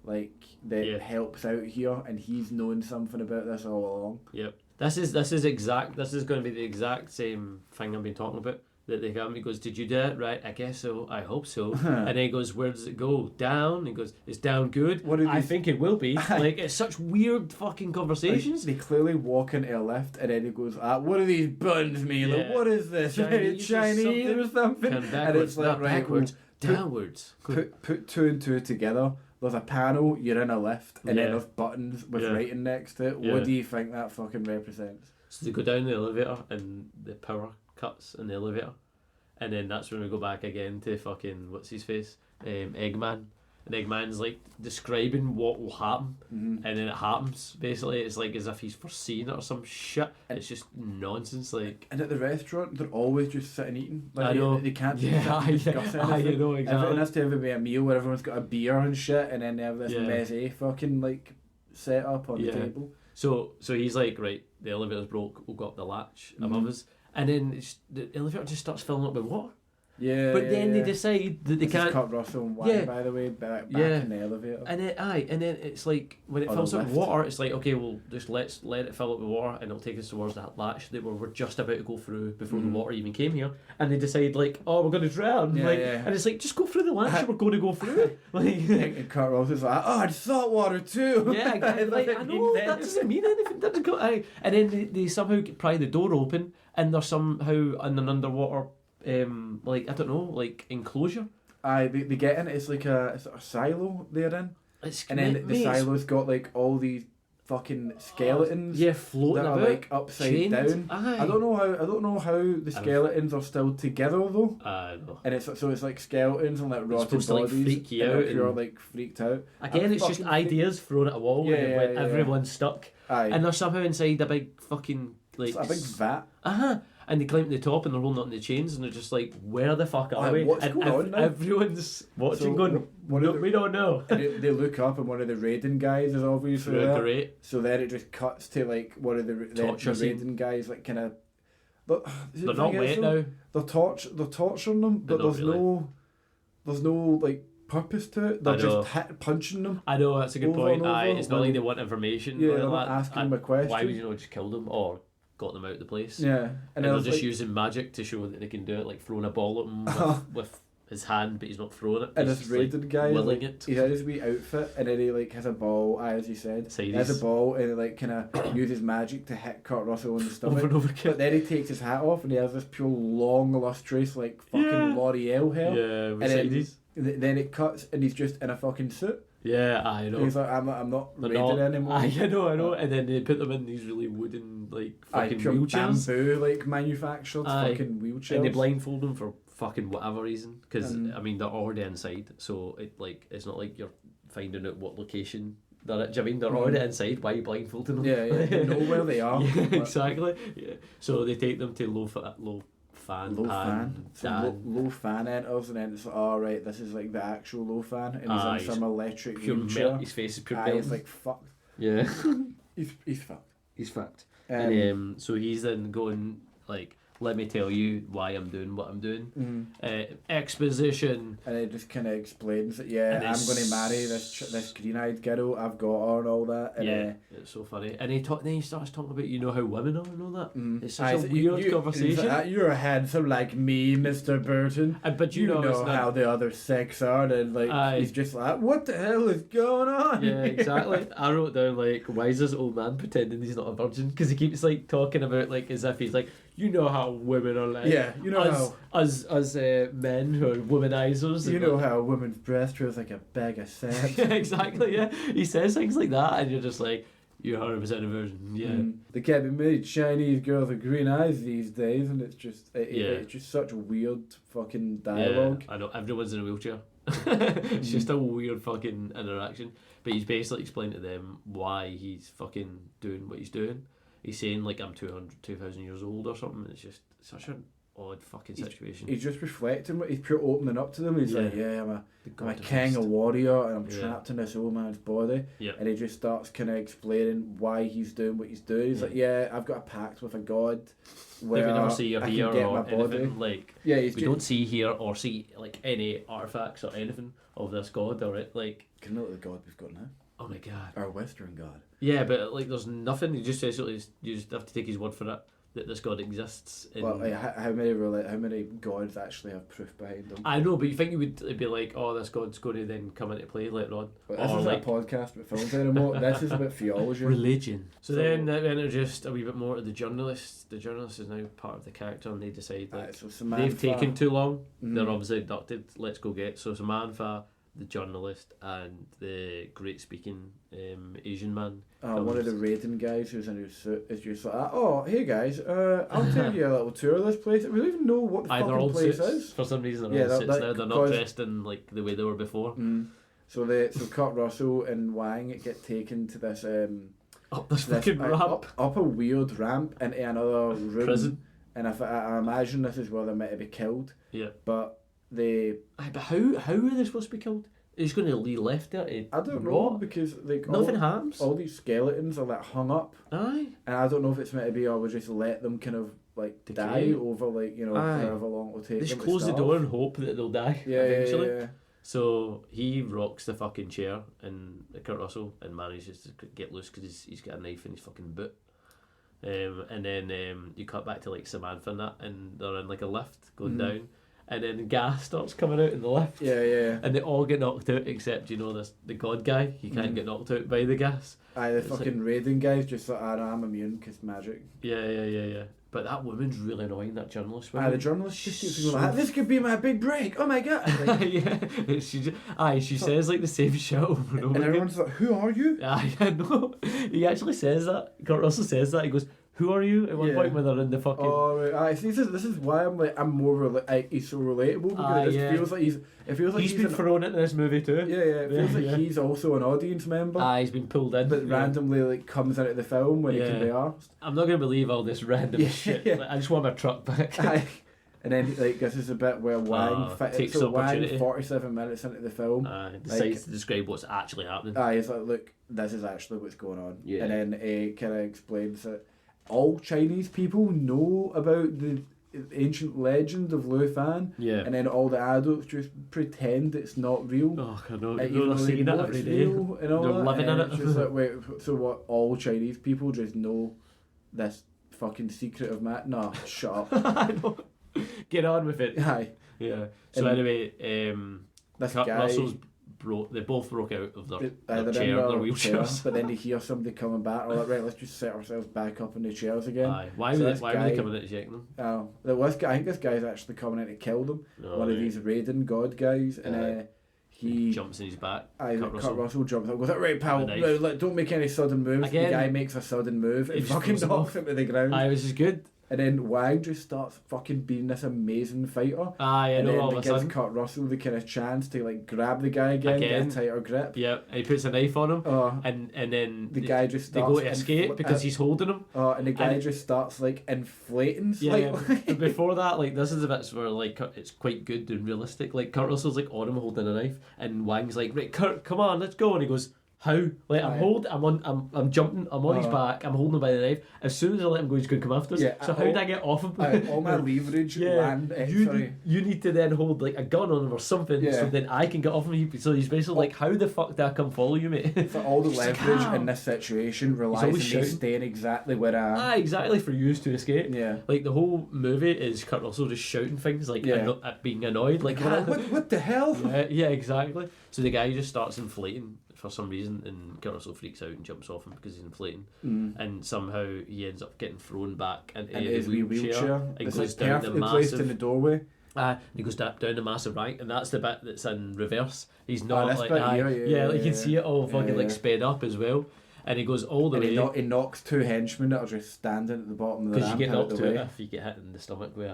like that helps out here, and he's known something about this all along. Yep. This is going to be the exact same thing I've been talking about. That they come, he goes, "Did you do it?" "Right, I guess so, I hope so." And then he goes, "Where does it go?" "Down." He goes, "Is down good?" "I think it will be." Like, it's such weird fucking conversations. Like, they clearly walk into a lift and then he goes, "What do these buttons mean? Like, what is this? Chinese or something?" And it's like, backwards, downwards. Put two and two together. There's a panel, you're in a lift, and then there's buttons with writing next to it. What do you think that fucking represents? So they go down the elevator and the power cuts in the elevator, and then that's when we go back again to fucking what's his face, Eggman, and Eggman's like describing what will happen, and then it happens. Basically, it's like as if he's foreseen it or some shit. And it's just nonsense. Like, and at the restaurant, they're always just sitting eating. Like, I know they can't. Discuss anything. You know exactly. Everyone has to have a meal where everyone's got a beer and shit, and then they have this messy fucking like set up on the table. So he's like, right, the elevator's broke. We'll go up the latch above us. And then the elevator just starts filling up with water. But then they decide that they can't. Kurt Russell and Wang, by the way, back in the elevator. And then it's like when it fills up with water, it's like, okay, well, just let it fill up with water, and it'll take us towards that latch that we're just about to go through before the water even came here. And they decide like, "Oh, we're going to drown." And it's like, just go through the latch. We're going to go through it. And Kurt Russell's like, "Oh, it's salt water too." Yeah, exactly. I know that doesn't mean anything. That doesn't go. And then they somehow pry the door open, and they're somehow in an underwater. Like, I don't know, like enclosure. They get in. It's like a silo they're in, and then the silo's got like all these fucking skeletons. Floating that are about, like upside chained. down. Aye. I don't know how the skeletons are still together though. No. And it's like skeletons and like rotted bodies. To, like, freak you out. You're like freaked out. Again, it's just ideas thrown at a wall when everyone's stuck. Aye. And they're somehow inside a big fucking like. It's a big vat. And they climb to the top and they're holding up the chains and they're just like, where the fuck are we? What's going on now? Everyone's watching going, we don't know. And they look up and one of the raiding guys is obviously there. Great. So then it just cuts to like one of the raiding guys like kind of... They're not wet now. They're torturing them, but there's no like purpose to it. They're just punching them. I know, that's a good point. It's not like they want information. Yeah, they're not asking them a question. Why would you not just kill them or got them out of the place? Yeah. And they're just using magic to show that they can do it, like throwing a ball at him with his hand, but he's not throwing it. And this raided guy, willing it. He has his wee outfit, and then he like has a ball, as you said. He has a ball, and he like kind of uses magic to hit Kurt Russell in the stomach. Over and over again. But then he takes his hat off, and he has this pure long, illustrious, like fucking L'Oreal hair. Yeah, Mercedes. And then it cuts, and he's just in a fucking suit. Yeah, I know. And he's like, I'm not raided anymore. I know. And then they put them in these really wooden, like, fucking wheelchairs. Bamboo, like, manufactured fucking wheelchairs. And they blindfold them for fucking whatever reason. Because, I mean, they're already inside, so it's not like you're finding out what location they're at. Do you know what I mean? They're already inside. Why are you blindfolding them? Yeah, they know where they are. Yeah, exactly. Yeah. So they take them to low fan. So low fan enters, and then it's like, oh right, this is like the actual low fan, and he's in some electric wheelchair. His face is pure He's like fucked. Yeah. he's fucked. He's fucked. And so he's then going like, let me tell you why I'm doing what I'm doing. Exposition. And it just kind of explains that, I'm going to marry this green-eyed girl, I've got her and all that. And, it's so funny. And then he starts talking about, you know how women are and all that. It's such a weird conversation. Like, you're handsome like me, Mr. Burton. But you know how the other sex are. And like, he's just like, what the hell is going on? Yeah, exactly. I wrote down like, why is this old man pretending he's not a virgin? Because he keeps like talking about like as if he's like, you know how women are like. Yeah, you know how as men who are womanizers. You know how a woman's breast feels like a bag of sand. Yeah, exactly. Yeah, he says things like that, and you're just like, you're 100% a virgin. Yeah. They can't be made Chinese girls with green eyes these days, and it's just it's just such weird fucking dialogue. Yeah, I know everyone's in a wheelchair. It's just a weird fucking interaction. But he's basically explaining to them why he's fucking doing what he's doing. He's saying like I'm 2,000 years old or something. It's just such an odd fucking situation. He's just reflecting. He's pure opening up to them. He's like, I'm a king, a warrior, and I'm trapped in this old man's body. Yeah. And he just starts kind of explaining why he's doing what he's doing. He's like, I've got a pact with a god. Where we never see or hear or anything. Like, we don't see, hear, or see like any artifacts or anything of this god or it. Like, can you know the god we've got now? Oh my god. Our Western god. Yeah, but like there's nothing. He just says you just have to take his word for it that this god exists. Well, how many gods actually have proof behind them? I know, but you think it would be like, oh, this god's going to then come into play later on. But this isn't a podcast about films anymore. This is about theology. Religion. So then they're introduced a wee bit more to the journalist. The journalist is now part of the character, and they decide like they've taken too long. They're obviously abducted. Let's go get. So Samantha, the journalist, and the great speaking Asian man. One of the raiding guys who's in his suit is just like, oh, hey guys, I'll take you a little tour of this place. We don't even know what the fucking place is. For some reason, they're all suits now. They're not dressed in like the way they were before. So Kurt Russell and Wang get taken to this up this fucking ramp, up a weird ramp into another room. Prison. And I imagine this is where they're meant to be killed. Yeah. But how are they supposed to be killed? He's going to leave left there. I don't know, because like nothing happens. All these skeletons are like hung up. Aye. And I don't know if it's meant to be, or we just let them kind of like die over like however long it'll take. Just close the door and hope that they'll die eventually. Yeah. So he rocks the fucking chair, and Kurt Russell, and manages to get loose because he's got a knife in his fucking boot. And then you cut back to like Samantha and that, and they're in like a lift going down. And then gas starts coming out in the lift. Yeah. And they all get knocked out except, the god guy. He can't get knocked out by the gas. The fucking raiding guy's just like, I'm immune because magic. Yeah. But that woman's really annoying, that journalist woman. The journalist just keeps going like, this could be my big break. Oh my god. Like, she says like the same shit over and over. And everyone's like, who are you? No. He actually says that. Kurt Russell says that. He goes, who are you? At one point when they're in the fucking... Oh, right. See, this is why I'm more... he's so relatable, because it feels like he's been thrown into this movie too. Yeah. It feels like he's also an audience member. He's been pulled in. But randomly like comes into the film when he can be asked. I'm not going to believe all this random shit. Yeah. Like, I just want my truck back. And then like this is a bit where Wang takes Wang 47 minutes into the film decides to describe what's actually happening. He's like, look, this is actually what's going on. Yeah. And then he kind of explains that all Chinese people know about the ancient legend of Luthan. Yeah. And then all the adults just pretend it's not real. Oh, I know. They're seeing it every day. And all they're that. living in it. It's just like, wait, so what? All Chinese people just know this fucking secret of Matt? No, shut up. I know. Get on with it. Aye. Yeah. So anyway, this Kurt guy, Russell's they both broke out of their their wheelchairs. but then they hear somebody coming back. They're like, right, let's just set ourselves back up in the chairs again. Aye. Why were they coming in to check them? Oh, I think this guy's actually coming in to kill them. One of these Raiden god guys, and he jumps in his back. Kurt Russell jumps up, goes, right, pal, don't make any sudden moves. Again, the guy makes a sudden move and fucking knocks him to the ground. Aye, which is good. And then Wang just starts fucking being this amazing fighter. Aye, I know. And all then of a gives sudden, Kurt Russell the kind of chance to like grab the guy again. Get a tighter grip. Yeah, and he puts a knife on him. Oh, and then the guy just starts. They go to escape because he's holding him. Oh, and the guy just starts like inflating slightly. Yeah. But before that, like this is the bits where like it's quite good and realistic. Like Kurt Russell's like on him holding a knife, and Wang's like, right, Kurt, come on, let's go. And he goes, how? Like I'm jumping, I'm on his back, I'm holding him by the knife. As soon as I let him go, he's going to come after us. Yeah, so how did I get off him? All my leverage land. You need to then hold like a gun on him or something, so then I can get off him. So he's basically like, how the fuck did I come follow you, mate? So all the leverage in this situation relies on me staying exactly where I am. Exactly, for you to escape. Yeah. Like the whole movie is Kurt Russell just shouting things like being annoyed, like what the hell? Yeah, exactly. So the guy just starts inflating for some reason, and Kurt Russell freaks out and jumps off him because he's inflating, and somehow he ends up getting thrown back into his wheelchair and goes down the massive in the doorway. He goes down the massive rank, and that's the bit that's in reverse. He's not like you can see it all fucking like sped up as well, and he goes all the way. He knocks two henchmen that are just standing at the bottom of the ramp. Because you get knocked out if you get hit in the stomach with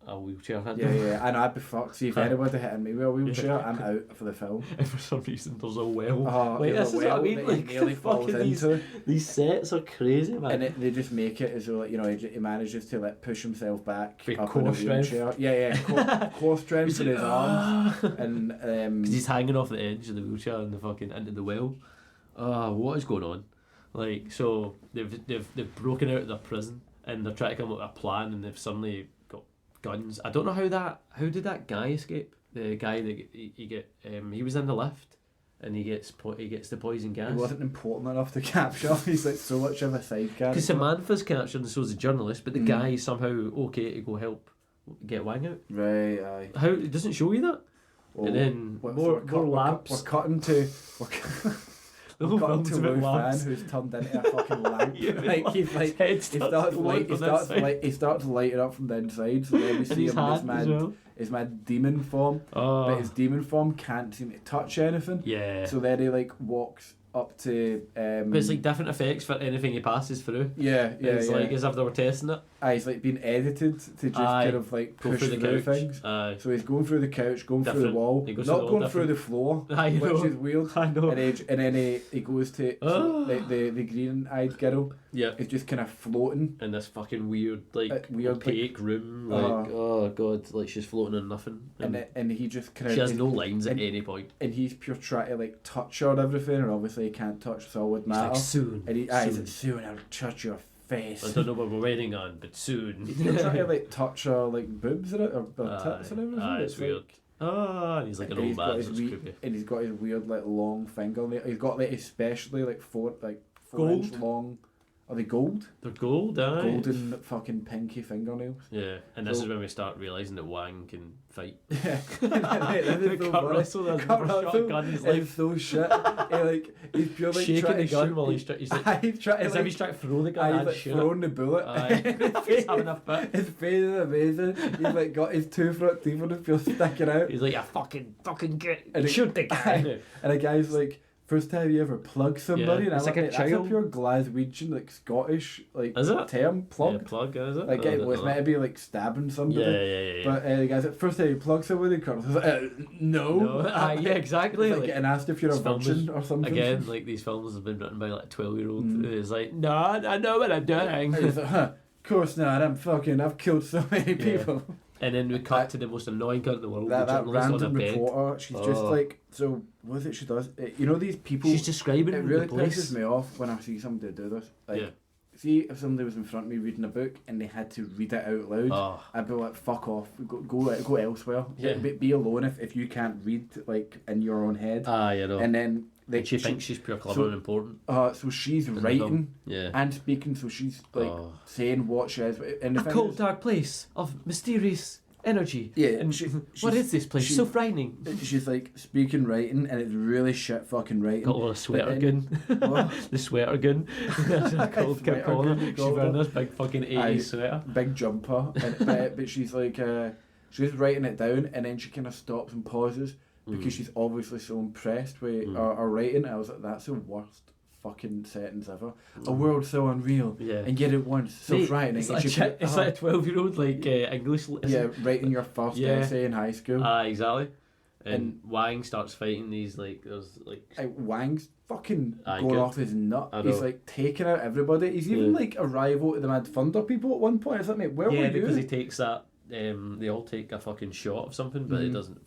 a wheelchair handle. Yeah, and I'd be fucked. See if anybody hit me with a wheelchair, I'm out for the film. And for some reason there's a well. This is what I mean. Like nearly falls into. These sets are crazy, man. And they just make it as though, like, he manages to like push himself back with up core in a strength. Wheelchair. Core strength in his arms, and because he's hanging off the edge of the wheelchair and the fucking into the well. What is going on? Like, so they've broken out of their prison and they're trying to come up with a plan, and they've suddenly guns. I don't know how did that guy escape? The guy that he was in the lift, and he gets the poison gas. He wasn't important enough to capture. He's like so much of a side character. Because Samantha's captured, and so is the journalist, but the guy is somehow okay to go help get Wang out. Right, aye. How it doesn't show you that? And then more lamps. We're cutting to. We're cutting to Luthan, who's turned into a fucking lamp. He starts lighting up from the inside, so then we see him in his mad demon form. But his demon form can't seem to touch anything. Yeah. So then he like walks up to but it's like different effects for anything he passes through. It's like as if they were testing it. He's like being edited to just kind of like push through things. So he's going through the couch, going through the wall, not going through the floor, which is weird. I know. And then he goes to the green-eyed girl. Yeah, it's just kind of floating in this fucking weird opaque room. Like oh god, like she's floating in nothing. And he just kind of she has no lines at any point. And he's pure trying to like touch her and everything, and obviously he can't touch solid matter. Like soon. And he's like, soon I'll touch your face. I don't know what we're waiting on, but soon. He's trying to like touch her like boobs in it or tits and everything. It's weird. And he's like an old man. And he's got his weird like long fingernail. He's got like especially like 4 gold? inch long. Are they gold? They're gold, aye. Golden fucking pinky fingernails. Yeah, and this is when we start realising that Wang can fight. Yeah. Kurt Russell has never shot a gun in his life. He's so shit. He's purely shaking the gun while he's trying to throw the gun and like shoot throwing the bullet. He's having a fit. His face is amazing. He's like got his 2 front teeth on his pure sticking out. He's like, I fucking get and shoot the guy. And the guy's like, first time you ever plug somebody, and it's like a child. That's a pure Glaswegian, like Scottish, like is it? term, plug. Yeah, plug, is it? Like it was meant to be like stabbing somebody. Yeah. But the guy's like, first time you plug somebody, Colonel's like, no. Yeah, exactly. It's like getting asked if you're a virgin or something. Again, like these films have been written by like 12-year-old. It's like, no, I know what I'm doing. He's like, of course not. I've killed so many people. And then we cut to the most annoying cunt in the world. That random reporter, she's just like, so what is it she does? You know these people... She's describing it really the place. pisses me off when I see somebody do this. Like, see if somebody was in front of me reading a book and they had to read it out loud, I'd be like, fuck off, go elsewhere. Yeah. Be alone if you can't read like in your own head. You know. And then like, she thinks she's pure clever and important. So she's writing and speaking, so she's like saying what she is. And a cold, dark place of mysterious energy. Yeah, and what is this place? So frightening. She's like speaking, writing, and it's really shit fucking writing. Got a little sweater gun. The sweater gun. Cold kept calling her. She's wearing this big fucking 80s sweater. Big jumper. But she's like, she's writing it down, and then she kind of stops and pauses because she's obviously so impressed with our writing. I was like, that's the worst fucking sentence ever. A world so unreal, and yet at once so frightening. It's like a 12-year-old like English. Writing your first essay in high school. Exactly. And Wang starts fighting these Wang's fucking going off his nut. He's like taking out everybody. He's even like a rival to the Mad Thunder people at one point. Is that, mate? Where were you? Because he takes that. They all take a fucking shot of something, but it doesn't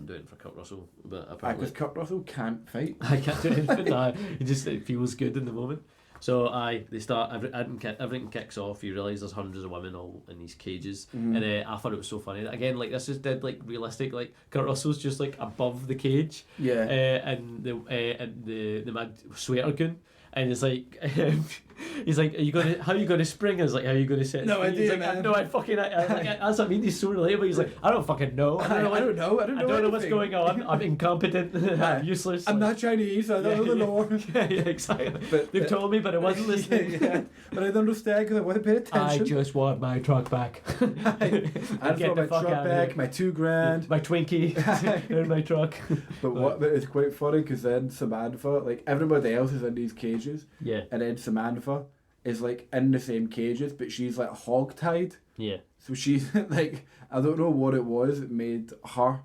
do it for Kurt Russell. But apparently, because Kurt Russell can't fight. I can't do anything. It feels good in the moment. So they start. Everything kicks off. You realise there's hundreds of women all in these cages, and I thought it was so funny. Again, like this is dead like realistic. Like Kurt Russell's just like above the cage, and the mad sweater gun. And it's like, he's like, how are you gonna spring? I was like, how are you gonna set? No idea, man. No, that's what I mean. He's so relatable. He's like, I don't fucking know. I don't know what's going on. I'm incompetent. I'm useless. I'm not Chinese. I don't know the law. Yeah, exactly. They've told me, but I wasn't listening. But I don't understand because I wasn't paying attention. I just want my truck back. I get my truck back, my $2,000, my Twinkie in my truck. But it's quite funny because then Samantha, like everybody else is in these cages. Yeah. And then Samantha is like in the same cages, but she's like hog-tied. Yeah. So she's like, I don't know what it was that made her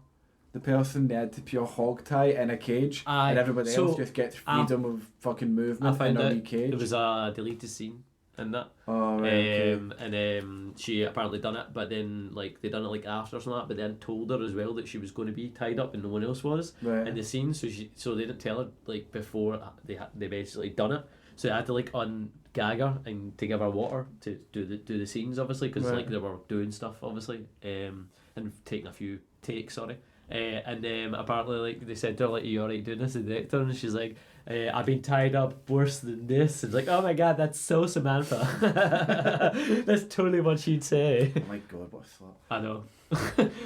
the person they had to pure hog-tie in a cage, and everybody else just gets freedom of fucking movement in a wee cage. There was a deleted scene in that. Oh, right, okay. And she apparently done it, but then like they done it like after or something like that, but then told her as well that she was going to be tied up and no one else was in the scene, so they didn't tell her like before they basically done it, so they had to like ungag her and to give her water to do the scenes, obviously, because like they were doing stuff obviously, and taking a few takes, and apparently like they said to her like, are you alright doing this, the director, and she's like, I've been tied up worse than this. It's like, oh my god, that's so Samantha. That's totally what she'd say. Oh my god, what a slut. I know.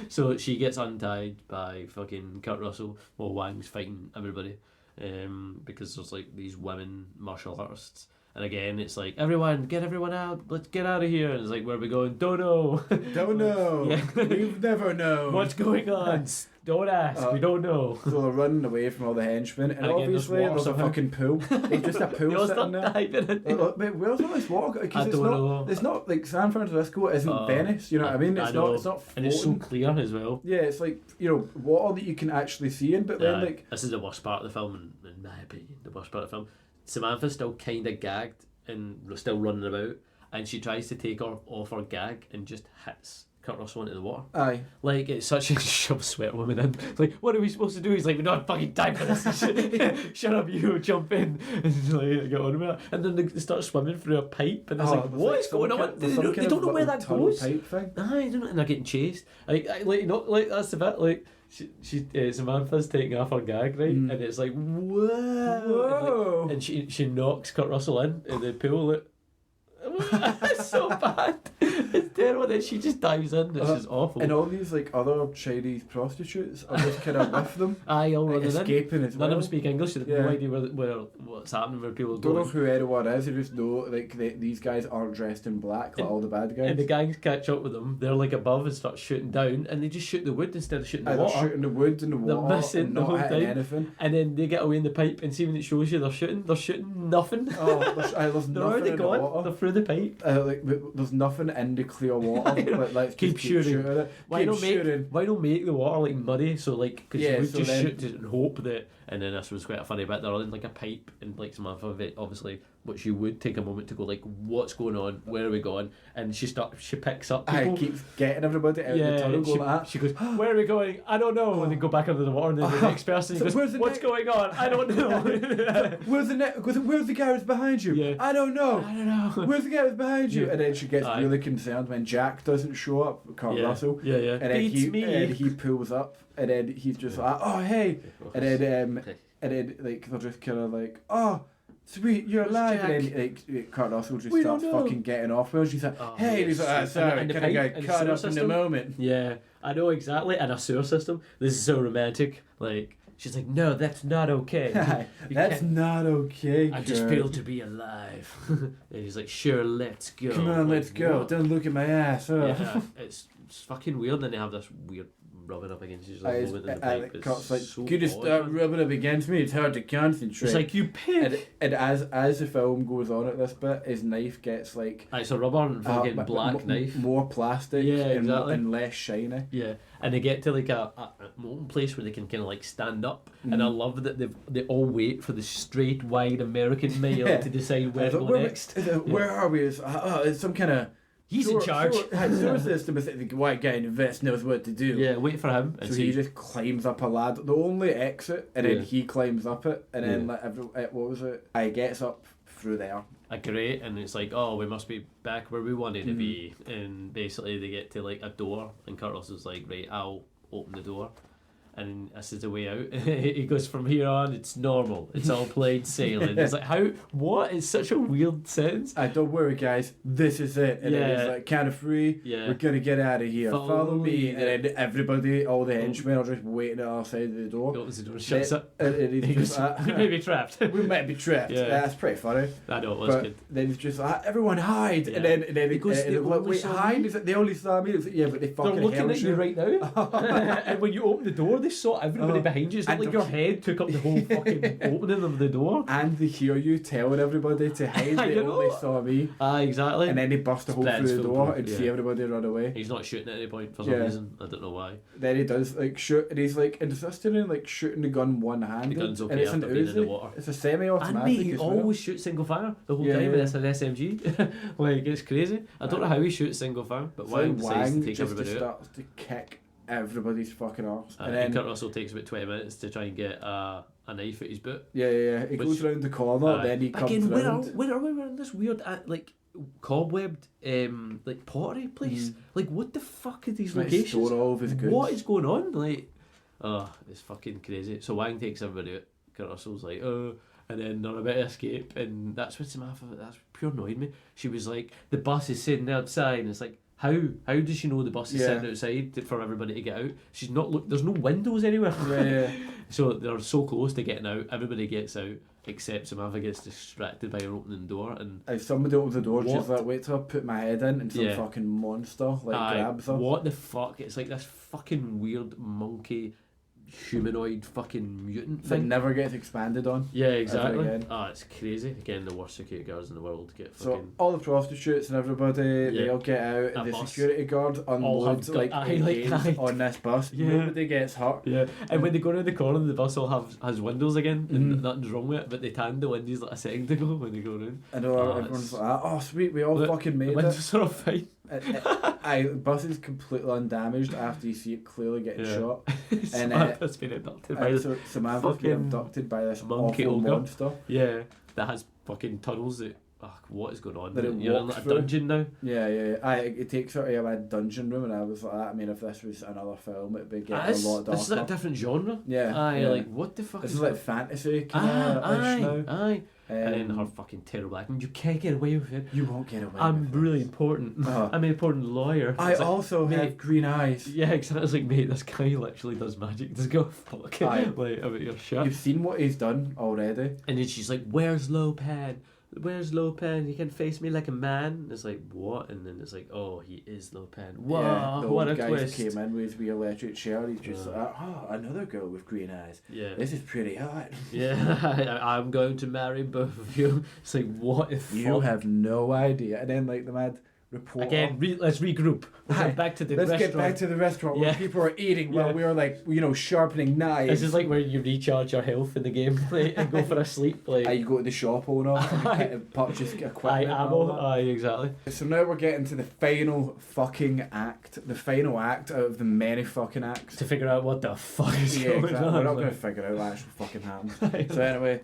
So she gets untied by fucking Kurt Russell while Wang's fighting everybody, because there's like these women martial artists. And again, it's like, get everyone out, let's get out of here. And it's like, where are we going? Don't know. Don't know. We've never known. What's going on? Don't ask, we don't know. So they're running away from all the henchmen, and obviously there's a fucking pool. It's just a pool sitting there. But where's all this water? Because it's not like San Francisco isn't Venice, you know what I mean? It's not floating. And it's so clear as well. Yeah, it's like, you know, water that you can actually see in, but then like... This is the worst part of the film, in my opinion, the worst part of the film. Samantha's still kind of gagged and still running about, and she tries to take her off her gag and just hits Kurt Russell into the water. Aye. Like, it's such a shove sweat woman in. It's like, what are we supposed to do? He's like, we don't have fucking time for this. Shut up, you, jump in. And like, get on with it. And then they start swimming through a pipe, and it's like, what is going on? They don't know where that goes. Pipe thing. Aye, don't know. And they're getting chased. Like that's the bit, like, Samantha's taking off her gag, right? And it's like, whoa. And she knocks Kurt Russell in the pool, like, it's so bad. It's terrible. Then she just dives in. It's just awful. And all these like other Chinese prostitutes are just kind of with them. Aye, all running escaping as well. None of them speak English. They have no idea what's happening, where people don't know who anyone is. They just know like these guys aren't dressed in black like all the bad guys. And the gangs catch up with them. They're like above and start shooting down, and they just shoot the wood instead of shooting the water. They're shooting the wood and the water. They're missing the whole time. Anything. And then they get away in the pipe, and see when it shows you they're shooting nothing. There's nothing. Where are they going? They're through the pipe. There's nothing in the clear water. But let's keep shooting it. Why don't make the water like muddy? So like, because you would just shoot and hope that. And then this was quite a funny bit. They're in like a pipe, and like Samantha obviously what she would take a moment to go like, what's going on? Where are we going? And she picks up people. I keep getting everybody out of the tunnel going like that. She goes, where are we going? I don't know. And they go back under the water, and then the next person goes, what's going on? I don't know. Where's the guy who's behind you? Yeah. I don't know. Where's the guy who's behind you? Yeah. And then she gets really concerned when Jack doesn't show up, Kurt Russell. Yeah, yeah. And then he pulls up, and then he's just like, oh hey, and then like they're just kind of like, oh sweet, you're alive. Jack? And then like Kurt Russell just starts fucking getting off. Well, she's like, hey, and he's like, sorry, can I get caught up in the moment? Yeah, I know exactly. And a sewer system. This is so romantic. Like, she's like, no, that's not okay. That's not okay. I just feel to be alive. And he's like, sure, let's go. Come on, let's go. What? Don't look at my ass. Oh. Yeah, it's fucking weird. And then they have this weird rubbing up against each other moment in the pipe. It's like, so could you stop rubbing up against me? It's hard to concentrate. It's like, you pig. And as the film goes on at this bit, his knife gets like... It's a rubber and fucking black knife. More plastic, exactly. and less shiny. Yeah, and they get to like a molten place where they can kind of like stand up. And I love that they all wait for the straight, wide American male to decide where to go next. Where are we? It's some kind of... He's in charge. Sewer system. The white guy in the vest knows what to do. Yeah, wait for him. So he just climbs up a ladder. The only exit, and then he climbs up it, and then like what was it? I gets up through there. Great, and it's like, oh, we must be back where we wanted to be. And basically, they get to like a door, and Kurt Russell's like, right, I'll open the door. And this is the way out. He goes, from here on, it's normal. It's all plain sailing. It's like, how? What? It's such a weird sentence. Don't worry, guys. This is it. And then it's like, kind of free. Yeah. We're going to get out of here. Follow me. And then everybody, all the henchmen are just waiting at our side of the door. He opens the door, shuts it. And he's just like, we may be trapped. We might be trapped. Yeah. That's pretty funny. I know, it was good. Then he's just like, everyone hide. Yeah. And then he goes, wait, hide? Is it they only saw me? Like, yeah, but they fucking they're looking at you right now. And when you open the door, they saw everybody behind you. It's not like your head took up the whole fucking opening of the door. And they hear you telling everybody to hide. They only saw me. Exactly. And then they bust a hole through the door and see everybody run away. He's not shooting at any point for some reason. I don't know why. Then he does like shoot, and he's like insisting in like shooting the gun one hand. The gun's okay, and it's after being in the water. It's a semi-automatic. And he always shoots single fire the whole time, and it's an SMG. Like, it's crazy. I don't know how he shoots single fire, but Wang decides to take everybody out. Starts to kick everybody's fucking arse. And then Kurt Russell takes about 20 minutes to try and get a knife at his boot. Yeah. He goes round the corner, then he comes round. Where are we? We're in this weird, like, cobwebbed, like, pottery place. Like, what the fuck are these locations? All of his goods. What is going on? Like, it's fucking crazy. So Wang takes everybody out. Kurt Russell's like, oh... And then they're about to escape, and that's what Samantha, that's pure annoyed me. She was like, the bus is sitting outside, and it's like, how does she know the bus is sitting outside for everybody to get out? She's not there's no windows anywhere. Yeah. So they're so close to getting out, everybody gets out, except Samantha gets distracted by her opening the door, and if somebody opens the door, she's like, wait till I put my head in, and some fucking monster grabs her. What the fuck? It's like this fucking weird monkey humanoid fucking mutant thing. That never gets expanded on. Yeah, exactly. It's crazy. Again, the worst security guards in the world get fucking... So all the prostitutes and everybody, they all get out, and the security guard unloads like on this bus. Yeah. Nobody gets hurt. Yeah. And when they go around the corner, the bus all has windows again, and nothing's wrong with it, but they tanned the windows like a second ago when they go around. I know, everyone's like, oh sweet, we all fucking made it. The windows are all fine. The bus is completely undamaged after you see it clearly getting shot. And Samantha's been abducted by this Samantha's been abducted by this monkey awful monster. Yeah, that has fucking tunnels that... what is going on? That You're in like a dungeon now? Yeah. It takes her to a dungeon room, and I was like, I mean, if this was another film, it'd be getting a lot darker. This is like a different genre. Yeah. Like, what the fuck this is like fantasy kind of now. And then her fucking terrible acting. You can't get away with it. You won't get away I'm really important. I'm an important lawyer. I also have green eyes. Yeah, exactly. It's like, mate, this guy literally does magic. Just go fuck it. Like, about your shit. You've seen what he's done already. And then she's like, where's Lopan? Where's Lopan? He can face me like a man. And it's like, what? And then it's like, oh, he is Lopan. Wow, the what old a guy twist. Came in with his wee electric chair. He's just like, another girl with green eyes. Yeah. This is pretty hot. Yeah, I'm going to marry both of you. It's like, what if you have no idea. And then like the reporter. Again, let's regroup. Let's back to the Let's restaurant. get back to the restaurant where people are eating while we're like, sharpening knives. This is like where you recharge your health in the game and go for a sleep. Like you go to the shop owner and purchase equipment. Ammo. Exactly. So now we're getting to the final fucking act. The final act out of the many fucking acts. To figure out what the fuck is going exactly. on. We're not going to figure out what actually fucking happened. So anyway,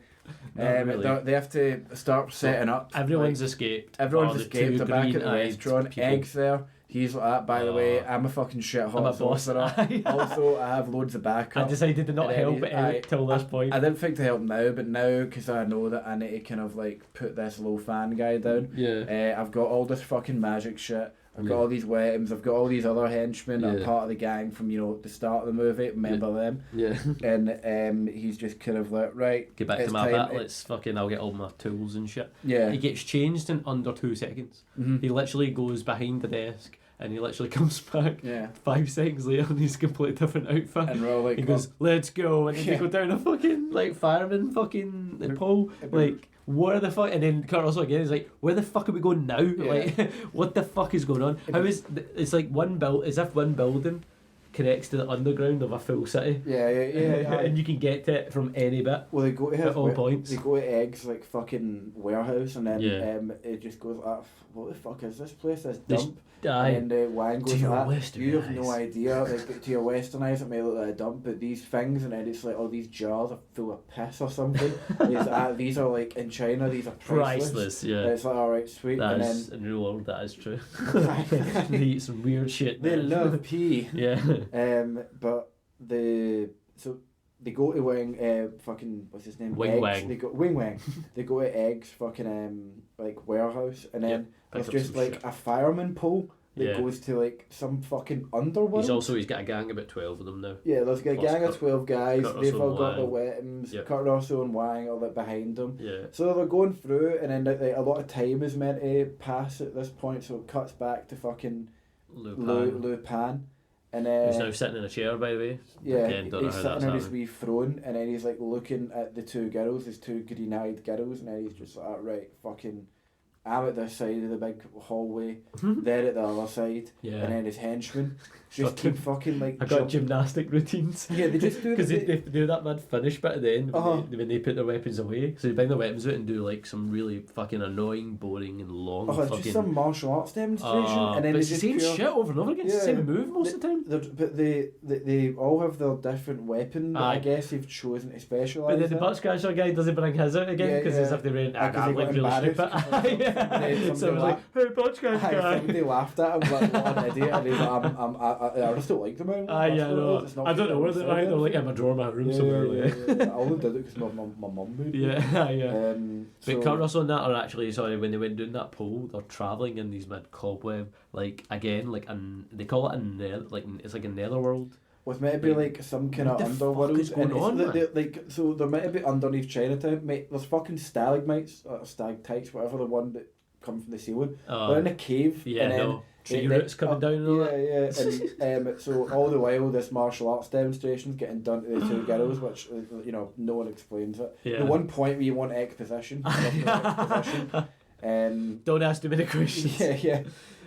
really. They have to start setting up. Everyone's escaped. Everyone's escaped. They're back at the restaurant. People. Egg's there. He's like that, by the way, I'm a fucking shithole sorcerer. Also, I have loads of backup. I decided to not help it till this point. I didn't think to help now, but now, because I know that I need to kind of like put this low fan guy down, I've got all this fucking magic shit. I've got all these weapons. I've got all these other henchmen that are part of the gang from the start of the movie. Remember them? Yeah. And he's just kind of like, right. Get back to my bit. I'll get all my tools and shit. Yeah. He gets changed in under 2 seconds. Mm-hmm. He literally goes behind the desk. And he literally comes back 5 seconds later and he's a completely different outfit. And we're all like, he goes, let's go. And then they go down a fucking fireman fucking pole. Like, where the fuck? And then Kurt Russell again is like, where the fuck are we going now? Yeah. Like, what the fuck is going on? It's like as if one building connects to the underground of a full city. Yeah. And you can get to it from any bit. Well, they go to at all points. They go to Egg's like fucking warehouse, and then it just goes like, what the fuck is this place? This dump. And Wang goes like, you have no idea. Like, to your westernized, it may look like a dump, but these things, and then it's like, these jars are full of piss or something. These are like in China. These are priceless. Yeah. And it's like, all right, sweet. In the real world, that is true. They eat some weird shit. They love pee. Yeah. But they go to Wang, fucking, what's his name? Wang. They go Wang. They go to Egg's fucking like warehouse, and then there's just like shit. A fireman pole that goes to like some fucking underworld. He's got a gang of about 12 of them now. Yeah, there's a gang of 12 guys. They've all got their weapons. Yep. Kurt Russell and Wang are like behind them. Yeah. So they're going through, and then like a lot of time is meant to pass at this point, so it cuts back to fucking Lu Pan. And he's now sitting in a chair, by the way. Yeah, again, he's sitting on his wee throne, and then he's like looking at the two girls, his two green-eyed girls, and then he's just like, right, fucking, I'm at this side of the big hallway, they're at the other side, and then his henchmen just keep fucking like. I got gymnastic routines. Yeah, they just do because they do that mad finish bit at the end when they put their weapons away. So they bring their weapons out and do like some really fucking annoying, boring, and long. It's just some martial arts demonstration, and then but it's the same shit over and over again. It's the same move most of the time. But they all have their different weapon. I guess they've chosen to specialise. But the butt scratcher guy doesn't bring his out again because as if they ran like really stupid. So it was like, hey, butt scratcher guy. They laughed at him like, what an idiot, and he's like, I just don't like them anymore. I don't know where they're they're like in my drawer in my room somewhere. I only did it because my mum made me. But Kurt Russell and that are actually, when they went doing that poll, they're travelling in these mid cobweb, like again, like they call it it's like a netherworld. With maybe like some kind of underworld. What is going on? So there might be underneath Chinatown, mate. There's fucking stalagmites, stalactites, whatever the one that come from the ceiling. They're in a cave. Tree roots coming down and all that. And so all the while this martial arts demonstration's getting done to the two girls, which no one explains it. The one point where you want exposition. Don't ask too many questions. Yeah.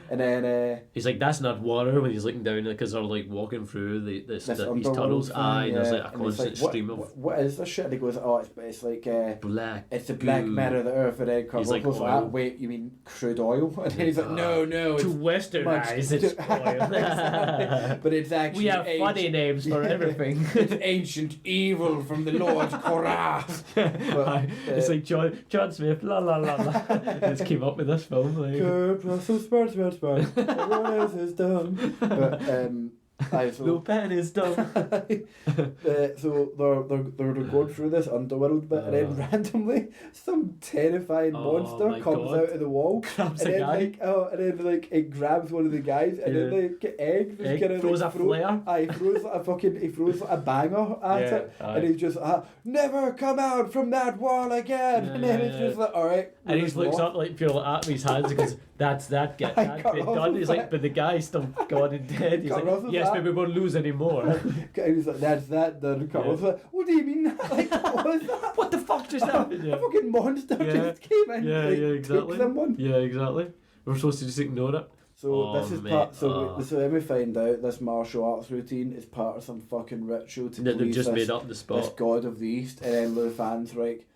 And then he's like, that's not water, when he's looking down because they're like walking through these tunnels. And there's like a constant stream of. What is this shit? And he goes, it's like black. It's the black matter of the earth. And then Kurt Russell's like, wait, you mean crude oil? And then he's like, no. To westernize it's oil. But it's actually. We have funny names for everything. It's ancient evil from the Lord Korah. It's like John Smith, la la la la. Just came up with this film. Kurt Russell, Spurs. Everyone else is dumb. But Lupin is dumb. So they're going through this underworld bit, and then randomly some terrifying monster comes out of the wall, grabs a guy, and then it grabs one of the guys, and then like Egg throws a flare. He throws like a banger at it, and he's just never come out from that wall again. And then it's just like, all right. And he looks up like pure at his hands and goes, that's that bit done. He's like, but the guy's still gone and dead. He's like, yes, but we won't lose any more. He's like, that's that done. Carl's like, what do you mean? Like, what was that? What the fuck just happened? A fucking monster just came in. Exactly. Someone. Yeah, exactly. We're supposed to just ignore it. So this is part. So then we find out this martial arts routine is part of some fucking ritual to that they've just made up the spot. This god of the east, and then Lufan's like,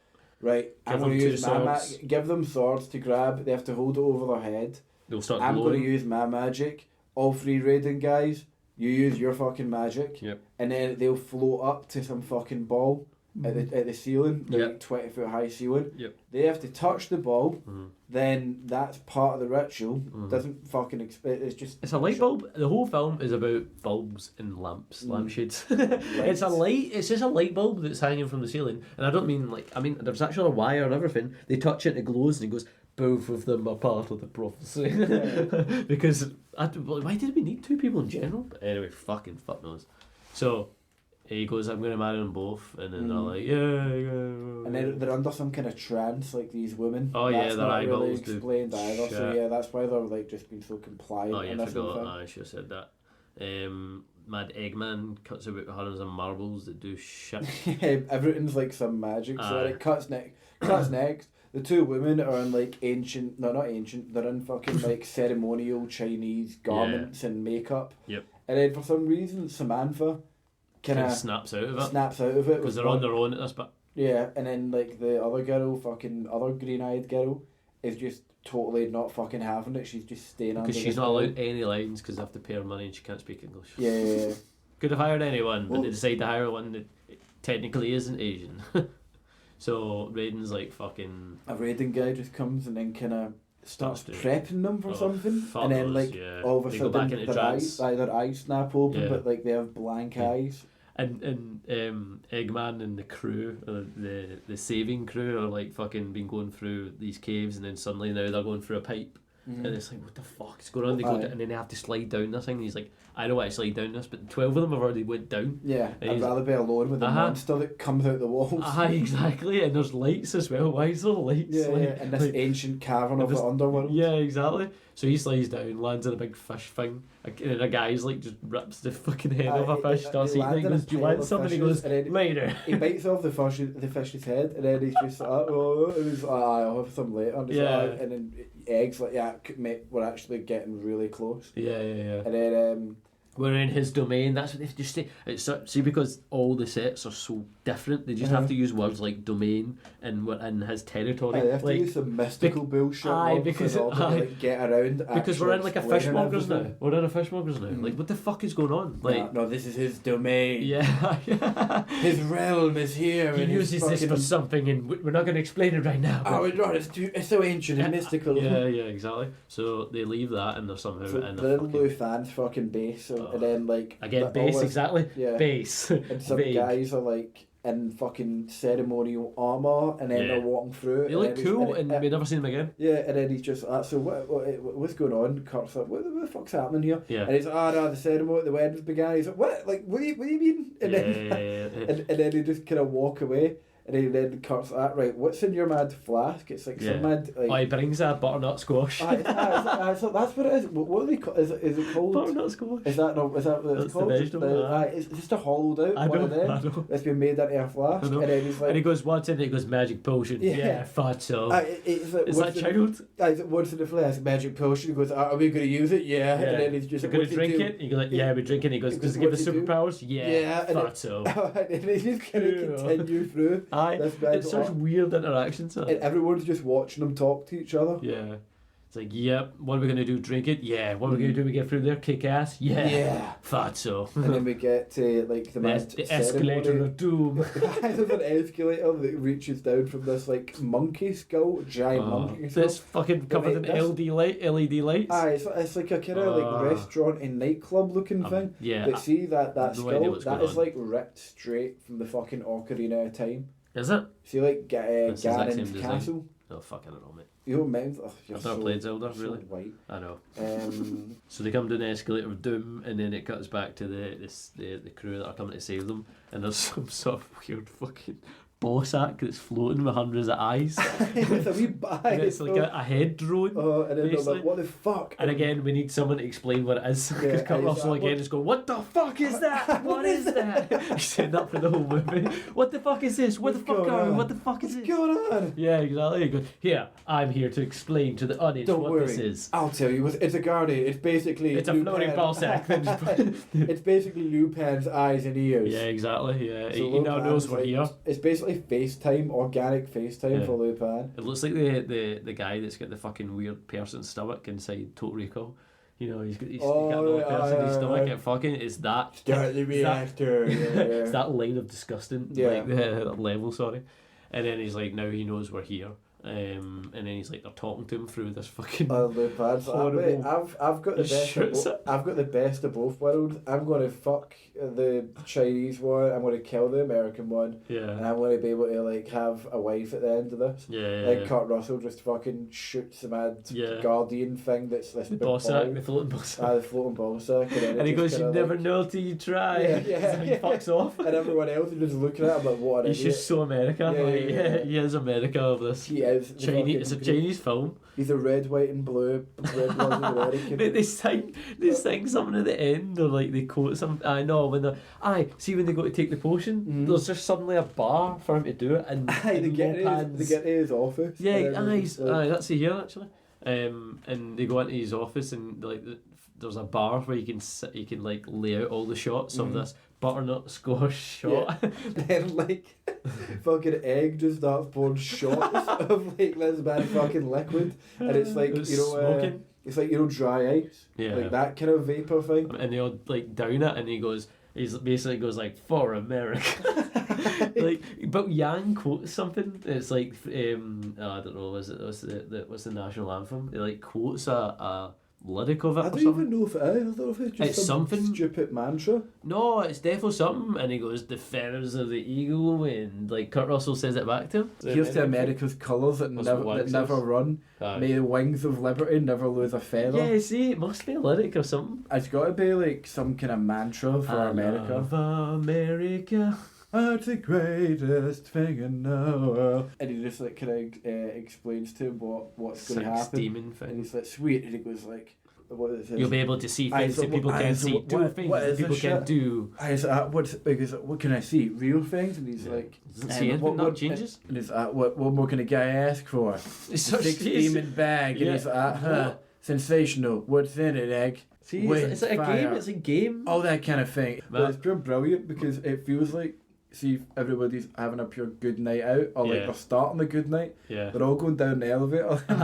right, I'm going to use my give them swords to grab. They have to hold it over their head. They'll start. I'm going to use my magic. All 3 raiding guys, you use your fucking magic. Yep. And then they'll float up to some fucking ball at the ceiling, like 20-foot high ceiling. Yep. They have to touch the ball. Then that's part of the ritual. Doesn't fucking it's just. It's a light bulb. The whole film is about bulbs and lampshades. It's a light. It's just a light bulb that's hanging from the ceiling, and I don't mean like. I mean, there's actually a wire and everything. They touch it, and it glows, and it goes. Both of them are part of the prophecy. Because why did we need 2 people in general? But anyway, fuck knows. So he goes, I'm going to marry them both, and then they're like, yeah. And then they're under some kind of trance, like these women. Oh that's their eyeballs really explained either. So yeah, that's why they're like just being so compliant. Oh yeah, I forgot. I should have said that. Mad Eggman cuts about hundreds of marbles that do shit. Everything's like some magic. So it cuts next. The 2 women are in like not ancient, they're in fucking like ceremonial Chinese garments and makeup. Yep. And then for some reason Samantha kind of snaps out of it. Because they're on their own at this bit. Yeah, and then like the other girl, other green-eyed girl, is just totally not fucking having it. She's just staying under. Because she's not allowed any lines because they have to pay her money and she can't speak English. Yeah. Could have hired anyone, but they decide to hire one that technically isn't Asian. So Raiden's like fucking. A raiding guy just comes and then kind of starts prepping them for something, and then like all of a sudden their eyes snap open, but like they have blank eyes. And Eggman and the crew, the saving crew, are like fucking been going through these caves, and then suddenly now they're going through a pipe. And it's like, what the fuck is going on? They go down, and then they have to slide down this thing. And he's like, I know why I slide down this, but 12 of them have already went down. Yeah, I'd rather be alone with the monster that comes out the walls. Exactly, and there's lights as well. Why is there lights? Yeah, and this ancient cavern of the underworld. Yeah, exactly. So he slides down, lands in a big fish thing, and then a guy's like just rips the fucking head off a fish, starts eating it, goes, do you want something? He goes, later. He bites off the fish's head, and then he's just and he's like, I'll have some later. And, and then Egg's like, yeah, mate, we're actually getting really close. Yeah. And then we're in his domain. That's what they just say. See, because all the sets are so different, they just have to use words like domain, and we're in his territory. They have to use some mystical bullshit because to like, get around. Because we're in like a fishmongers now. We're in a fishmongers now. Like, what the fuck is going on? Like, no, this is his domain. Yeah. His realm is here. He uses this for something, and we're not going to explain it right now. Oh, it's so ancient and mystical. Yeah, exactly. So they leave that, and they're somehow in the Lufan's fucking base. And then like again base exactly base and some guys are like in fucking ceremonial armour, and then they're walking through. They look cool, and we never seen them again. Yeah, and then he's just so what's going on? Kurt's like, what the fuck's happening here? Yeah. And he's like, no, the ceremony, the wedding's began. He's like, what? Like, what do you mean? And then and then they just kind of walk away. And then Kurt's like, right, what's in your mad flask? It's like some mad. Like, he brings a butternut squash. So that's what it is. What are they called? Is it called? Butternut squash. Is that what it's called? The vegetable. It's just a hollowed out one of them. It's been made into a flask. And then he's like, and he goes, what's in it? He goes, magic potion. Yeah, thought so. Is that child? What's in the flask? Magic potion. He goes, are we going to use it? Yeah. And then he's just going to drink it. He goes, like, yeah, we're drinking. He goes, does it give us superpowers? Yeah, thought so. And he's just going to continue through. It's such weird interactions. And everyone's just watching them talk to each other. Yeah. It's like, yep, what are we going to do? Drink it? Yeah. What are we going to do? We get through there? Kick ass? Yeah. Thought so. And then we get to like the escalator of doom. There's an escalator that reaches down from this like monkey skull, giant monkey skull. It's fucking covered in LED lights. It's like a kind of like restaurant and nightclub looking thing. Yeah. But see that skull, that is like ripped straight from the fucking Ocarina of Time. Is it? See, like Ganon's castle. Oh fuck, I don't know, mate. You don't mind? I've never played Zelda, really. So white. I know. So they come down the escalator of doom, and then it cuts back to the crew that are coming to save them, and there's some sort of weird fucking bossack that's floating with hundreds of eyes. It's a wee bag. And it's like a head drone. And then they're like, what the fuck? And again, we need someone to explain what it is. Because Kurt Russell again is going, what the fuck is that? What is that? He's saying that for the whole movie. What the fuck is this? What the fuck are we? What the fuck is What's it? going on? Yeah, exactly. He goes, here, I'm here to explain to the audience this is. I'll tell you. It's a guardian. It's basically... It's a floating ball sack. It's basically Lupin's eyes and ears. Yeah, exactly. Yeah, So he now knows we're here. It's basically FaceTime, organic FaceTime for Lupin. It looks like the guy that's got the fucking weird person's stomach inside Total Recall. You know, he's got another person in his stomach. It fucking is that. Start the reactor. It's that line of disgusting. Yeah. Like the level, sorry. And then he's like, now he knows we're here. And then he's like, they're talking to him through this fucking Lupin's horrible. I've got the best. I've got the best of both worlds. I'm gonna fuck the Chinese one. I'm gonna kill the American one. Yeah. And I'm gonna be able to like have a wife at the end of this. Yeah. Kurt Russell just fucking shoots the mad guardian thing that's this big ball sack. The floating ball sack. The floating ball sack. And he goes, you never know till you try. Yeah. He fucks off. And everyone else is just looking at him like, what an He's idiot. just so America. He is America of this. He is. It's a Chinese film. He's a red, white and blue. Red, white and American. They sing something at the end, or like they quote some. I know when when they go to take the potion, there's just suddenly a bar for him to do it, and they get to his office. Yeah, that's it here actually. And they go into his office, and like there's a bar where you can like lay out all the shots of this butternut squash shot. Then like fucking egg just starts pouring shots of like this bad fucking liquid, and it's like smoking. It's like dry ice, like that kind of vapor thing. And they all like down it, and he basically goes like, for America. Like, but Yang quotes something. It's like I don't know. What's the national anthem? He like quotes a lyric of it. I don't even know if it is. I don't know if it's just something stupid mantra. No, it's definitely something. And he goes, the feathers of the eagle, and like Kurt Russell says it back to him. Here's to America's colours that never run. May the wings of liberty never lose a feather. Yeah, see, it must be a lyric or something. It's got to be like some kind of mantra for America. Love America. That's the greatest thing in the world. And he just like kind of explains to him what's going to happen. Demon thing. And he's like, sweet. And he goes like, what is this? You'll be able to see things that people can't see. Do things that people can't do. What can I see? Real things? And he's like, doesn't see anything, not changes. And he's like, what more can a guy ask for? It's such 6 demon bag. And he's like, sensational. What's in it, egg? See, it's like a game. It's a game. All that kind of thing. But it's pure brilliant because it feels like, see if everybody's having a pure good night out, or like they're starting a good night. Yeah. They're all going down the elevator. Mate,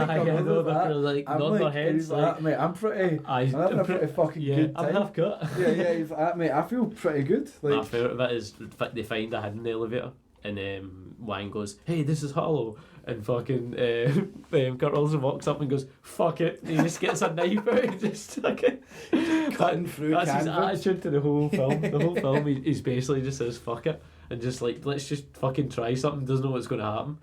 I'm having a pretty fucking good time. I'm half cut. He's like, mate, I feel pretty good. Like, my favourite bit is they find a hidden elevator, and Wang goes, hey, this is hollow. And fucking Kurt Russell walks up and goes, fuck it. And he just gets a knife out and just fucking cutting through That's canvas. His attitude to the whole film. The whole film, he's basically just says, fuck it. And just like, let's just fucking try something. Doesn't know what's going to happen.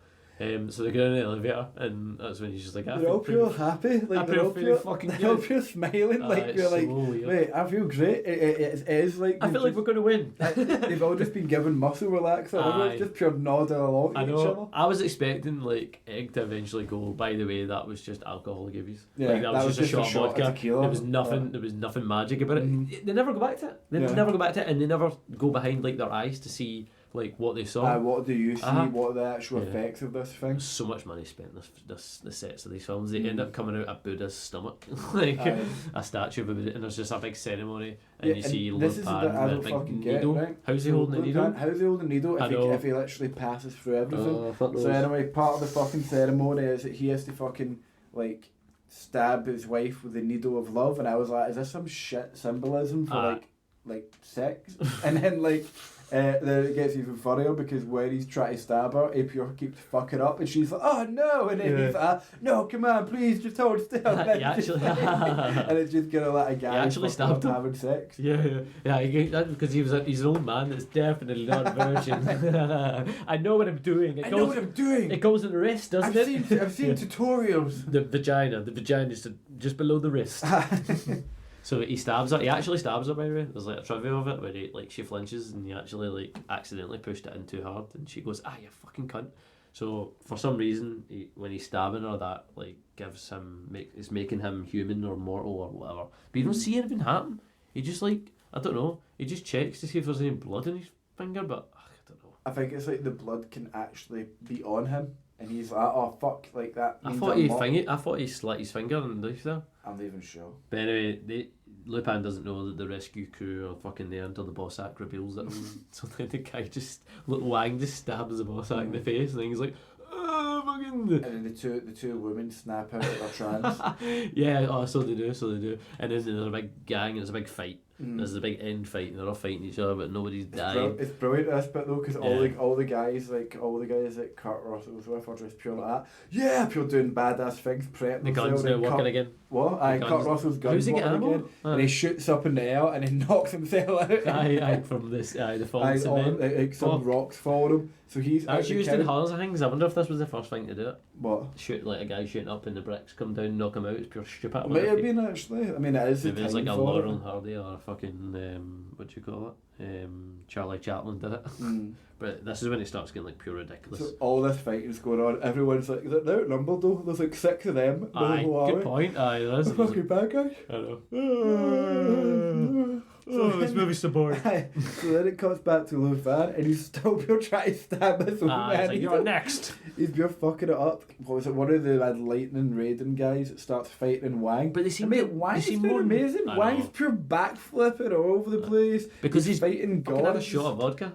So they get in the elevator, and that's when he's just like, they're all pure happy. Like, they're all pure smiling. Like, you're like, mate, I feel great. It is like, I feel like we're going to win. They've all just been given muscle relaxer. Everyone's just pure nodding along to each other. I was expecting like Egg to eventually go, by the way, that was just alcohol he gave you. Yeah, like, that was just a shot of vodka. Tequila. There was nothing magic about it. They never go back to it. They never go back to it, and they never go behind like their eyes to see like what they saw. What do you see? What are the actual effects of this thing? So much money spent in the sets of these films. They end up coming out of Buddha's stomach, like a statue of a Buddha, and there's just a big ceremony, and you see Lupin with a big needle. Right? How's he holding the needle? How's he holding the needle if he literally passes through everything? So anyway, part of the fucking ceremony is that he has to fucking like stab his wife with the needle of love, and I was like, is this some shit symbolism for like sex? And then like. Then it gets even funnier because when he's trying to stab her, he pure keeps fucking up, and she's like, "Oh no!" And then he's like, "No, come on, please, just hold still." And it's just kind of like a guy actually stabbed him having sex. Yeah. Because he's an old man that's definitely not a virgin. I know what I'm doing. It goes in the wrist, doesn't it? I've seen tutorials. The vagina is just below the wrist. So he stabs her. He actually stabs her, by the way. There's like a trivia of it where he, like, she flinches and he actually like accidentally pushed it in too hard and she goes, you fucking cunt. So for some reason, when he's stabbing her, that like gives him it's making him human or mortal or whatever. But you don't see anything happen. He just like, I don't know. He just checks to see if there's any blood in his finger, but I don't know. I think it's like the blood can actually be on him. And he's like, oh fuck, like that. I thought he slit his finger and knife there. I'm not even sure. But anyway, Lupin doesn't know that the rescue crew are fucking there until the Bossack reveals it. So then the guy Wang just stabs the Bossack in the face, and then he's like, fucking. And then the two women snap out of their trance. Yeah, so they do. And then there's a big gang, and it's a big fight. There's a big end fight, and they're all fighting each other, but nobody's dying. It's brilliant this bit though, because all the guys that Kurt Russell's with are just pure like that. Pure doing badass things, prepping the guns now working again. What? Kurt Russell's guns working again, and he shoots up in the air and then knocks himself out. From this, the falling cement. Like some rocks follow him. So he's actually used in horrors and things. I wonder if this was the first thing to do it. What? Shoot like a guy shooting up and the bricks come down, knock him out. It's pure stupid. It might have been actually. I mean, it is. Maybe it's like a Laurel and Hardy or a fucking what do you call it? Charlie Chaplin did it. But this is when it starts getting like pure ridiculous. So all this fighting's going on. Everyone's like, they're outnumbered though. There's like 6 of them. Good point. There is. The fucking bad guy. I know. This movie's so boring. So then it comes back to Lupin and he's still trying to stab this old man. Like, you're next. He's pure fucking it up. What was it? One of the lightning raiding guys starts fighting Wang. But they seem Wang's more amazing. Wang's pure backflipping all over the place. Because he's fighting gods. Have a shot of vodka.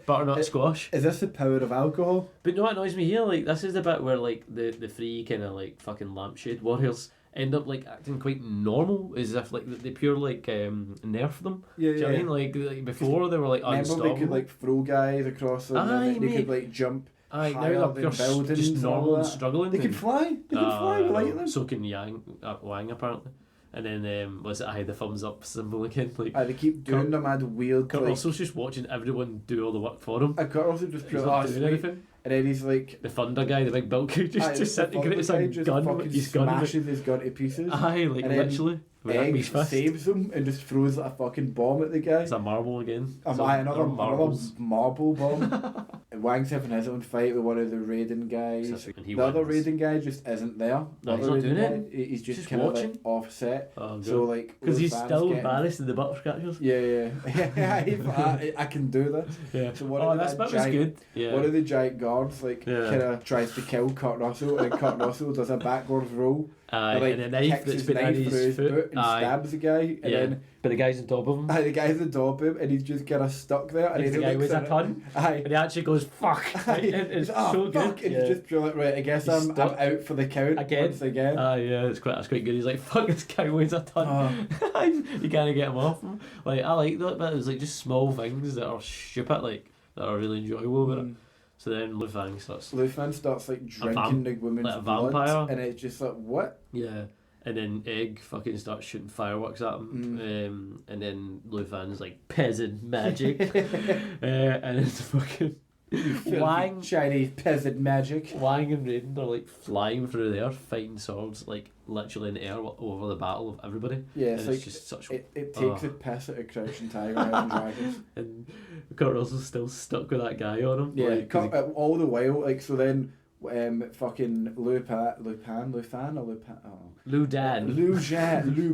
Butternut squash. Is this the power of alcohol? But no, what annoys me here, like this is the bit where like the three kind of like fucking lampshade warriors end up like acting quite normal, as if like they pure like nerf them. Yeah, do you know what I mean? Like before they were like unstoppable. Remember they could like throw guys across them, and they could like jump. Now they're buildings, just normal and struggling. They can fly. They can fly with lightning. So can Wang apparently. And then was it the thumbs up symbol again? Like they keep doing the mad weird. Kurt Russell's just watching everyone do all the work for him. Kurt Russell just he's not doing anything. And then he's like the thunder guy, the big bulk guy, just disintegrates a gun with his gun, smashing his gun to pieces. Like and literally. Egg saves him and just throws like a fucking bomb at the guy. It's a marble again. Another marble bomb. Wang's having his own fight with one of the raiding guys. The other raiding guy just isn't there. No, he's not doing it. He's just kind of like offset. So like because he's still embarrassed in the butter scratchers. Yeah. I can do this. Yeah. So this bit was good. Yeah. One of the giant guards kind of tries to kill Kurt Russell, and Kurt Russell does a backwards roll. And a knife that's been in his foot and stabs the guy, and then but the guy's on top of him. The guy's on top of him, and he's just kind of stuck there. And the guy weighs a ton. And he actually goes fuck. It's so good. And he's just pure like, right, I guess I'm out for the count once again. That's quite good. He's like, fuck, this guy weighs a ton. You can't get him off him. Like I like that, but it's like just small things that are stupid, like that are really enjoyable about it. So then Lupin starts like drinking the woman's like a blood, vampire, and it's just like what? Yeah, and then Egg fucking starts shooting fireworks at him, and then Lupin's like peasant magic, and it's fucking Wang Chinese peasant magic. Wang and Raiden are like flying through the air, fighting swords like literally in the air over the battle of everybody. Yeah, and it's just such. It takes a piss at a Crouching Tiger and Dragons. And Kurt Russell's still stuck with that guy on him. Yeah, all the while. Like so, then fucking Liu Kang. Liu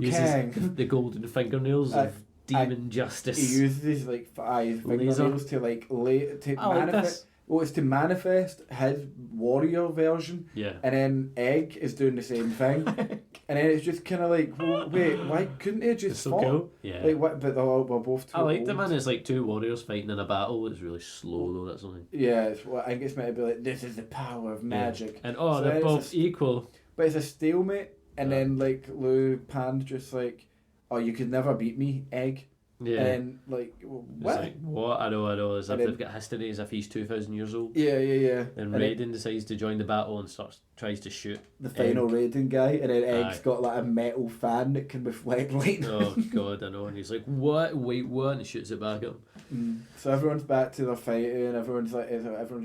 Kang. The golden fingernails of demon justice. He uses like fingernails to manifest. Well, it's to manifest his warrior version. Yeah. And then Egg is doing the same thing. And then it's just kind of like, well, wait, why couldn't it just so cool. Yeah. Like what? But they're both too I liked old. it, man. It's like two warriors fighting in a battle. It's really slow though. That's something. Yeah, I think it's meant to be like this is the power of magic. And they're both equal. But it's a stalemate, and then like Liu Pan just like, oh, you could never beat me, Egg. Yeah. And then, like, what? It's like, what? I know. As if they've got history, as if he's 2,000 years old. Yeah. And Raiden decides to join the battle and tries to shoot the final Raiden guy, and then Egg's got like a metal fan that can reflect light. Oh god, I know. And he's like, what? Wait, what? And shoots it back at him. So everyone's back to their fighting. Everyone's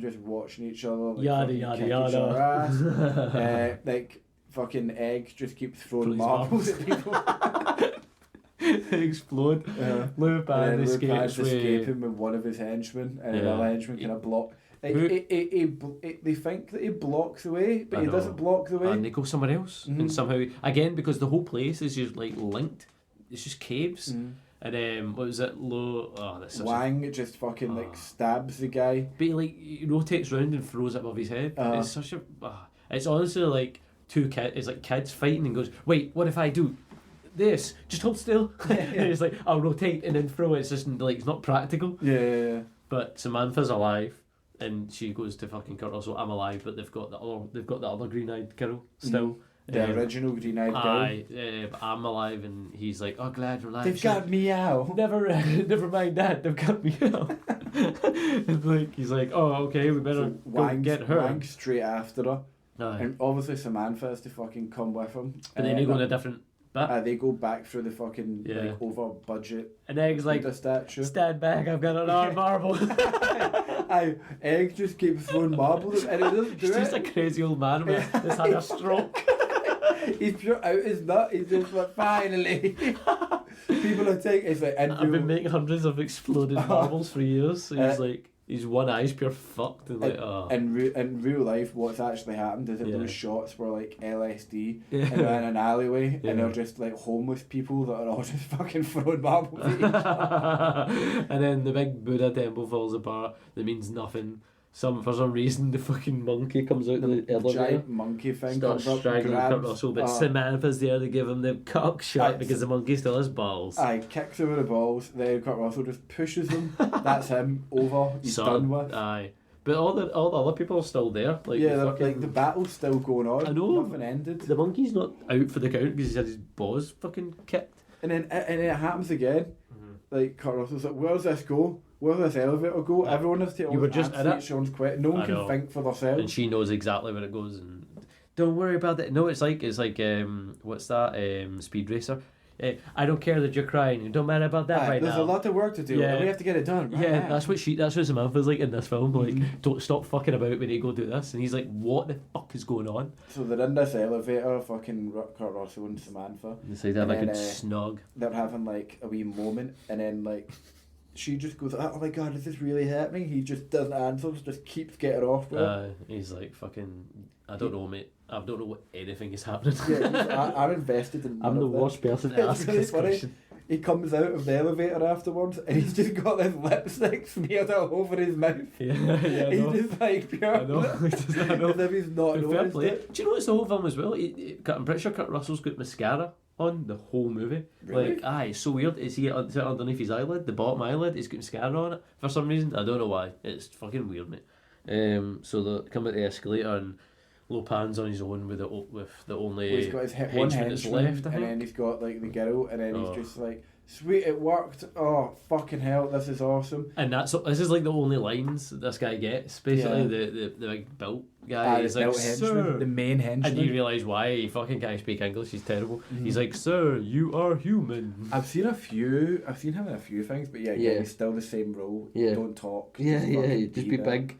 just watching each other. Like, yada. like fucking Egg just keeps throwing marbles at people. They explode. Lupin escapes escaping with one of his henchmen, and another henchman kind of block. They think that he blocks the way, but he doesn't block the way. And they go somewhere else, and somehow again because the whole place is just like linked. It's just caves. And what was it? Wang just fucking like stabs the guy. But he rotates round and throws it above his head. It's such a. It's honestly like two kids. It's like kids fighting and goes, wait, what if I do this? Just hold still. And it's like I'll rotate and then throw it. It's just like it's not practical. Yeah. But Samantha's alive, and she goes to fucking Kurt Russell. I'm alive, but they've got the other green-eyed girl still. The original green-eyed girl. I'm alive, and he's like, "Oh, glad you're alive." They've got me out. Never mind that. They've got me out. And like he's like, "Oh, okay, we better go get her." Wang straight after her, and obviously Samantha has to fucking come with him. But then they go in a different bit. They go back through the fucking like over budget. And Egg's like, statue. "Stand back! I've got an arm marble." Egg just keeps throwing marbles, and it doesn't do He's just a crazy old man that's had a stroke. He's pure out his nut. He's just like, finally. People are taking. It's like, I've been making hundreds of exploded marbles for years. So he's like, his one eye's pure fucked. And like, in real life, what's actually happened is that those shots were like LSD in an alleyway, and they're just like homeless people that are all just fucking throwing marbles at each other. And then the big Buddha temple falls apart. That means nothing. For some reason, the fucking monkey comes out the elevator. Giant monkey thing starts straggling Kurt Russell, but Samantha's there to give him the cock shot because the monkey still has balls. Kicks him with the balls. Then Kurt Russell just pushes him. That's him over. He's done with. But all the other people are still there. Like like the battle's still going on. I know. Nothing ended. The monkey's not out for the count because he's had his balls fucking kicked. And then it happens again. Like Kurt Russell's like, where's this go? Where does this elevator go? Everyone has to take Sean's quit. No one can think for themselves. And she knows exactly where it goes. And don't worry about that. No, it's like what's that? Speed Racer. I don't care that you're crying. It don't matter about that right there's now. There's a lot of work to do. And we have to get it done. Right now. That's what Samantha's like in this film. Like, don't stop fucking about when you go do this. And he's like, what the fuck is going on? So they're in this elevator, fucking Kurt Russell and Samantha. They say they're like a snog. They're having like a wee moment, and then like she just goes, "Oh my god, is this really happening?" He just doesn't answer, just keeps getting off. He's like, fucking, I don't know, mate. I don't know what anything is happening. I'm invested in. I'm the worst person to ask this question. He comes out of the elevator afterwards, and he's just got this lipstick smeared all over his mouth. He's just like pure. I know. As if he's not noticed it. Do you notice the whole film as well? I'm pretty sure Kurt Russell's got mascara on the whole movie. Really? Like, it's so weird. Is he underneath his eyelid, the bottom eyelid? He's got mascara on it for some reason. I don't know why. It's fucking weird, mate. So they come at the escalator, and Lupin's on his own with the only he's got his henchman that's left, and then he's got like the girl, and then he's just like, sweet, it worked. Oh, fucking hell, this is awesome. And this is like the only lines that this guy gets. Basically, the big built guy is like, "Sir," the main henchman. And you realise why he fucking can't speak English. He's terrible. He's like, "Sir, you are human." I've seen him in a few things, but he's still the same role. Don't talk. Just be big.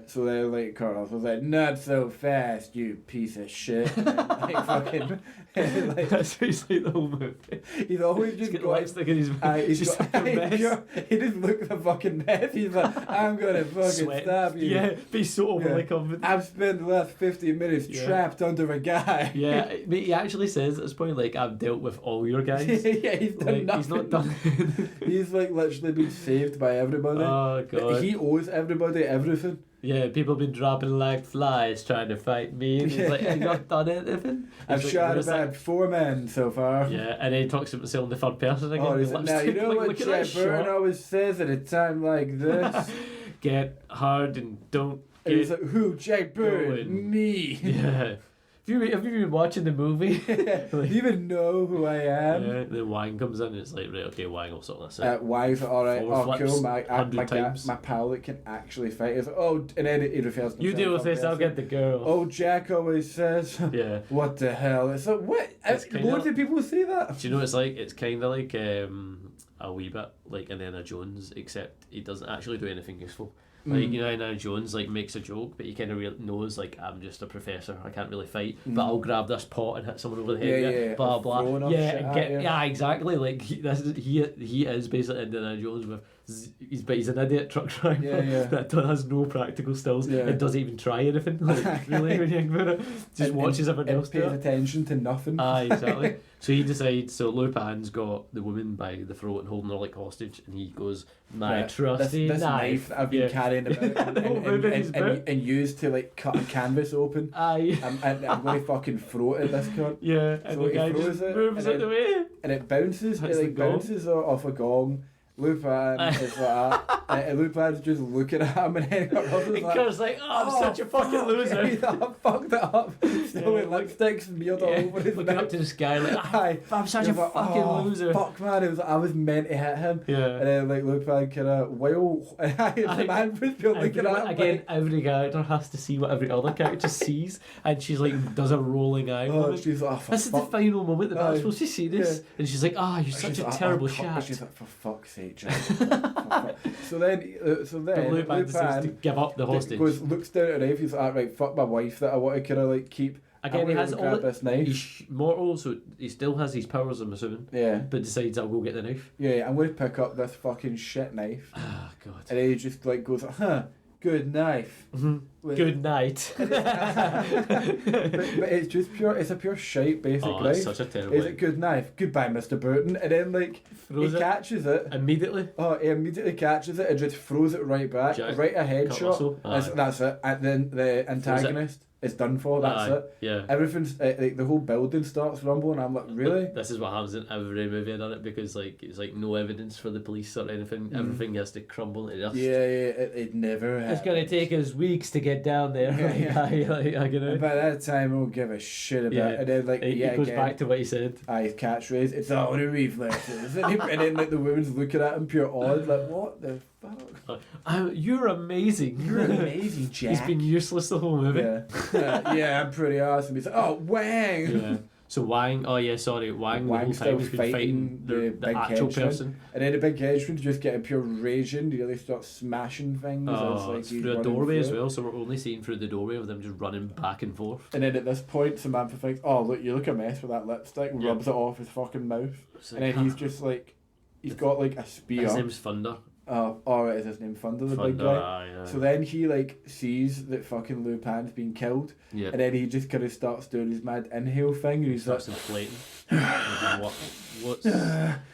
So they're like, Kurt Russell's like, "Not so fast, you piece of shit." And like fucking. Like, that's basically the whole movie. He's always just got lipstick in his mouth. He just looks a fucking mess. He's like, "I'm gonna fucking stab you." Yeah, be so overly confident. I've spent the last 15 minutes trapped under a guy. Yeah, but he actually says at this point, like, I've dealt with all your guys. He's done nothing. He's not done. He's like literally been saved by everybody. Oh god. He owes everybody everything. Yeah, people been dropping like flies trying to fight me. And he's like, I've not done anything. I've shot about 4 men so far. Yeah, and then he talks about himself in the third person again. Oh, now you know what Burton always says at a time like this? Get hard and don't get. He's like, who? Jack Burton? Me. Yeah. Have you been watching the movie? Like, do you even know who I am? Yeah, then Wang comes in and it's like, right, okay, Wang will sort this out. Wang's like, alright, cool, my pal that can actually fight is like, and then he refers to you deal with this, I'll get the girl. Oh, Jack always says, what the hell? It's like, what? Loads of people say that. Do you know what it's like? It's kind of like a wee bit like Indiana Jones, except he doesn't actually do anything useful. Like, you know, Indiana Jones like makes a joke, but he kind of knows like, I'm just a professor, I can't really fight, but I'll grab this pot and hit someone over the head. Blah blah. Exactly. Like he is basically Indiana Jones with. He's an idiot truck driver that has no practical skills and doesn't even try anything. Like, really, when you think about it, just watches everyone else do it. Pays attention to nothing. Exactly. So he decides. So Lupin's got the woman by the throat and holding her like hostage, and he goes, "My trusty this knife that I've been carrying about and used to like cut a canvas open. I'm going to fucking throw it at this cunt." Yeah, and so the guy just moves it away, and it bounces. It bounces off a gong. Lupin is like that, and Lupin's just looking at him, and then Kurt's like, "Oh, I'm such a fucking loser. I fucked it up." Still with lipsticks and beard all over his looking up to the sky like, "I'm such a fucking loser." Fuck man, it was like, I was meant to hit him. Yeah. And then like Lupin kind of the man was still looking at him. Again, every character has to see what every other character sees, and she's like does a rolling eye. She's like, this is the final moment that I'm supposed to see this, and she's like, "You're such a terrible shat." She's like, "For fuck's sake." So then Lupin decides to give up the hostage. Looks down at her knife. He's like, "Right, fuck my wife that I want to kind of like keep." Again, he has all this knife. He's mortal, so he still has his powers, I'm assuming. Yeah. But decides, "I'll go get the knife." Yeah, I'm going to pick up this fucking shit knife. Ah, God. And then he just like goes, "Good knife." Good night. but it's just pure. It's a pure shite basic knife. It's such a terrible. Is it good knife? Goodbye, Mr. Burton. And then like he catches it immediately. He immediately catches it and just throws it right back, right a headshot. That's it. And then the antagonist is done for. That's it. Yeah. Everything's like the whole building starts rumbling. I'm like, really? This is what happens in every movie I've done it, because like it's like no evidence for the police or anything. Everything has to crumble to dust. It never happens. It's gonna take us weeks to get down there. And by that time, I won't give a shit about it. And then like he goes back to what he said. His catchphrase, "It's all the reflexes." And then like the woman's looking at him pure odd, like, what the fuck? You're amazing. You're amazing, Jack. He's been useless the whole movie. Yeah, I'm pretty awesome. He's like, "Oh, Wang." Yeah. So Wang, Wang's the whole time has been fighting the actual person. And then the big henchman's just getting pure raging, really starts smashing things. It's through a doorway as well, so we're only seeing through the doorway of them just running back and forth. And then at this point, Samantha thinks, "Oh, look, you look a mess with that lipstick," rubs it off his fucking mouth. And then he's just like, he's got like a spear. His name's Thunder. Right, is his name Thunder, the big guy? Yeah. So then he like sees that fucking Lupin's been killed, and then he just kind of starts doing his mad inhale thing, and he starts inflating. What's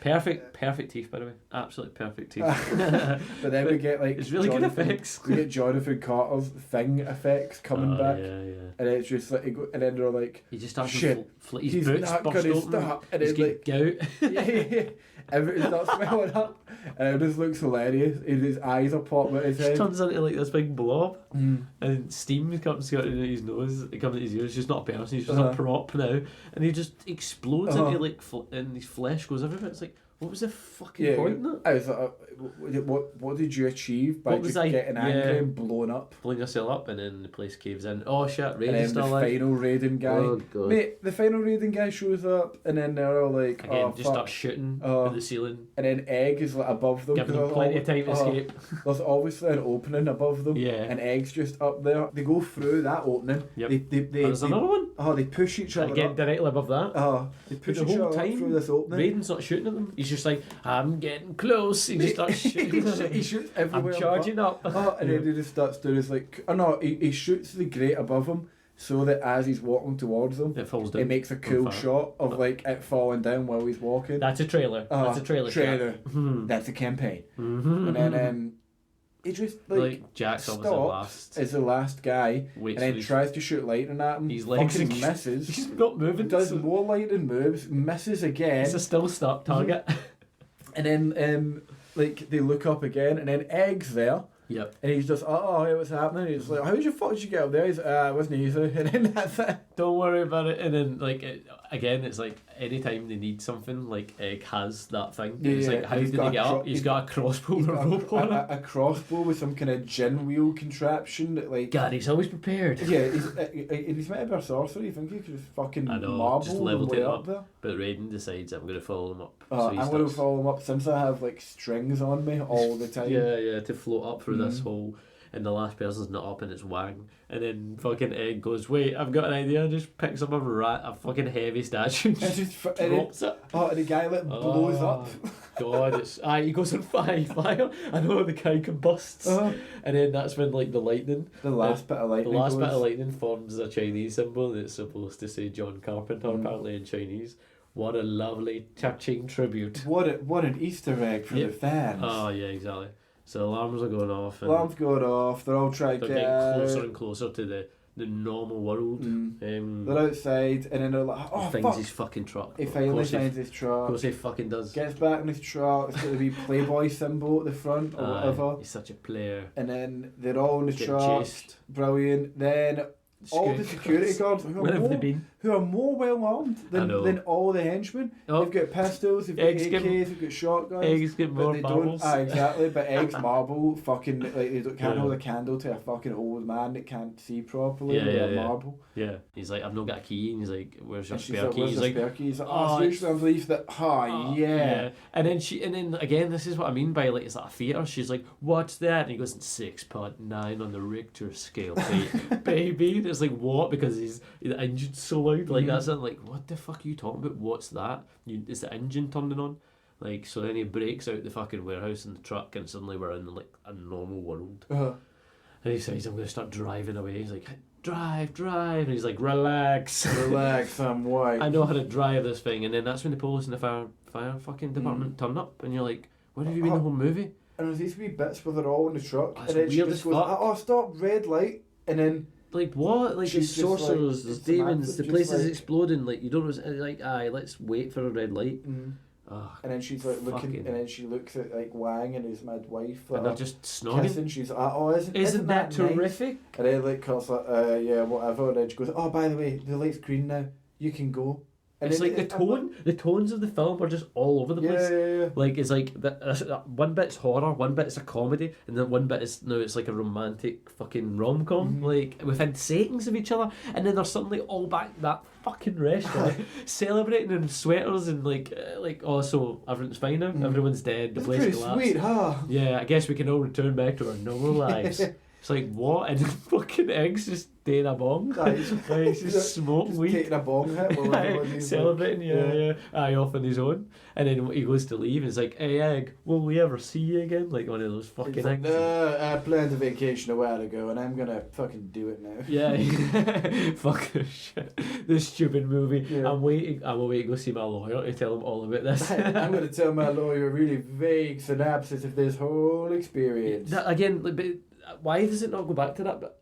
perfect teeth, by the way, absolutely perfect teeth. But then we get like it's really good effects. We get Jonathan Carter's thing effects coming back, and it's just like, and then they're like, he just starts shit, his boots not burst gonna open. Stop, and then like gout. Everything starts swelling up, and it just looks hilarious. His eyes are popping out his head. It turns into like this big blob, and steam comes out of his nose. It comes out his ears. It's just not a person. He's just a prop now, and he just explodes into like, and his flesh goes everywhere. It's like, what was the fucking point in that? I was like, what did you achieve by just getting angry and blowing yourself up, and then the place caves in? Oh shit, Raiden's and then still the alive. final Raiden guy. Oh god. Mate, the final Raiden guy shows up, and then they're all like, again, just start shooting at the ceiling. And then Egg is like above them. Giving them plenty of time to escape. There's obviously an opening above them. Yeah. And Egg's just up there. They go through that opening. Yep. There's another one. They push each other again up. Directly above that. They push each other up through this opening. Raiden's not shooting at them. He's just like, I'm getting close. He just starts shooting. He shoots everywhere. I'm charging up. And then he just starts doing his like, he shoots the grate above him, so that as he's walking towards them, it falls down. It makes a cool shot of like it falling down while he's walking. That's a trailer. That's a trailer. That's a campaign. And then he just like Jack's stops as the last guy, and then tries to shoot lightning at him. His legs misses. He's not moving. Does more lightning moves, misses again. It's a still stop target. And then like they look up again, and then Egg's there. Yep. And he's just, hey, what's happening? He's like, how the fuck did you get up there? He's like, it wasn't easy. And then that's it. Don't worry about it. And then, like, again, it's like, anytime they need something, like, Egg has that thing. It's like, how did he get up? He's got a crossbow with a rope on it. A crossbow with some kind of gin wheel contraption that, like... God, he's always prepared. Yeah, he's meant to be a sorcerer. You think he could just fucking marble just leveled it up there? But Raiden decides, I'm going to follow him up. I'm going to follow him up since I have, like, strings on me all the time. Yeah, to float up through this whole... and the last person's not up, and it's Wang. And then fucking Egg goes, wait, I've got an idea. Just picks up a fucking heavy statue, and just drops it. Oh, and the guy blows up. God, it's he goes on fire. I know, the guy combusts, and then that's when like the last bit of lightning forms a Chinese symbol that's supposed to say John Carpenter apparently in Chinese. What a lovely touching tribute. What an Easter egg for the fans. Oh yeah, exactly. So alarms are going off. And alarms going off. They're all trying to get closer and closer to the normal world. They're outside, and then they're like, "Oh, he finds his fucking truck." He finally finds his truck. Of course, he fucking does. Gets back in his truck. It's got the wee Playboy symbol at the front or whatever. He's such a player. And then they're all in the truck. Chased. Brilliant. Then all the security guards who are more well armed than all the henchmen. They've got pistols, they've got AKs, they've got shotguns. Eggs get more marbles. Exactly, but Eggs marble fucking like they can't hold a candle to a fucking old man that can't see properly with a marble. Yeah. He's like, I've not got a key, and he's like, where's your spare key? He's like, oh, usually I'm relieved that yeah. And then again, this is what I mean by like, it's like a theatre. She's like, what's that? And he goes, 6.9 on the Richter scale, baby. It's like, what? Because the engine's so loud. Like that's it. Like, what the fuck are you talking about? What's that? Is the engine turning on? Like, so then he breaks out the fucking warehouse in the truck, and suddenly we're in like a normal world. And he says, I'm going to start driving away. He's like, drive. And he's like, relax, I'm white. I know how to drive this thing. And then that's when the police and the fire fucking department turn up, and you're like, where have you been the whole movie? And there's these wee bits where they're all in the truck, and then she just goes, oh, stop, red light, and then like what? Like there's sorcerers, there's demons, the place is exploding. Like you don't know. Like let's wait for a red light. And then she's like looking, and then she looks at like Wang and his midwife, and they're just snogging. Kissing. She's like, oh, isn't that terrific? Nice? And then like Kurt's like, yeah, whatever. And then she goes, oh, by the way, the light's green now. You can go. And it's like the tones of the film are just all over the place. Yeah. Like it's like one bit's horror, one bit's a comedy, and then one bit is it's like a romantic fucking rom-com, like within settings of each other, and then they're suddenly all back that fucking restaurant celebrating in sweaters and like oh, so everyone's fine now, everyone's dead, the place collapsed. Sweet, huh? Yeah, I guess we can all return back to our normal lives. It's like, what? And fucking Eggs just doing a bong. He's just smoking weed. Taking a bong hit. Celebrating, yeah. Off on his own. And then he goes to leave and he's like, hey Egg, will we ever see you again? Like one of those fucking things. No, I planned a vacation a while ago and I'm gonna fucking do it now. Yeah. Fuck shit. This stupid movie. Yeah. I'm waiting to go see my lawyer to tell him all about this. I'm gonna tell my lawyer a really vague synopsis of this whole experience. Why does it not go back to that bit?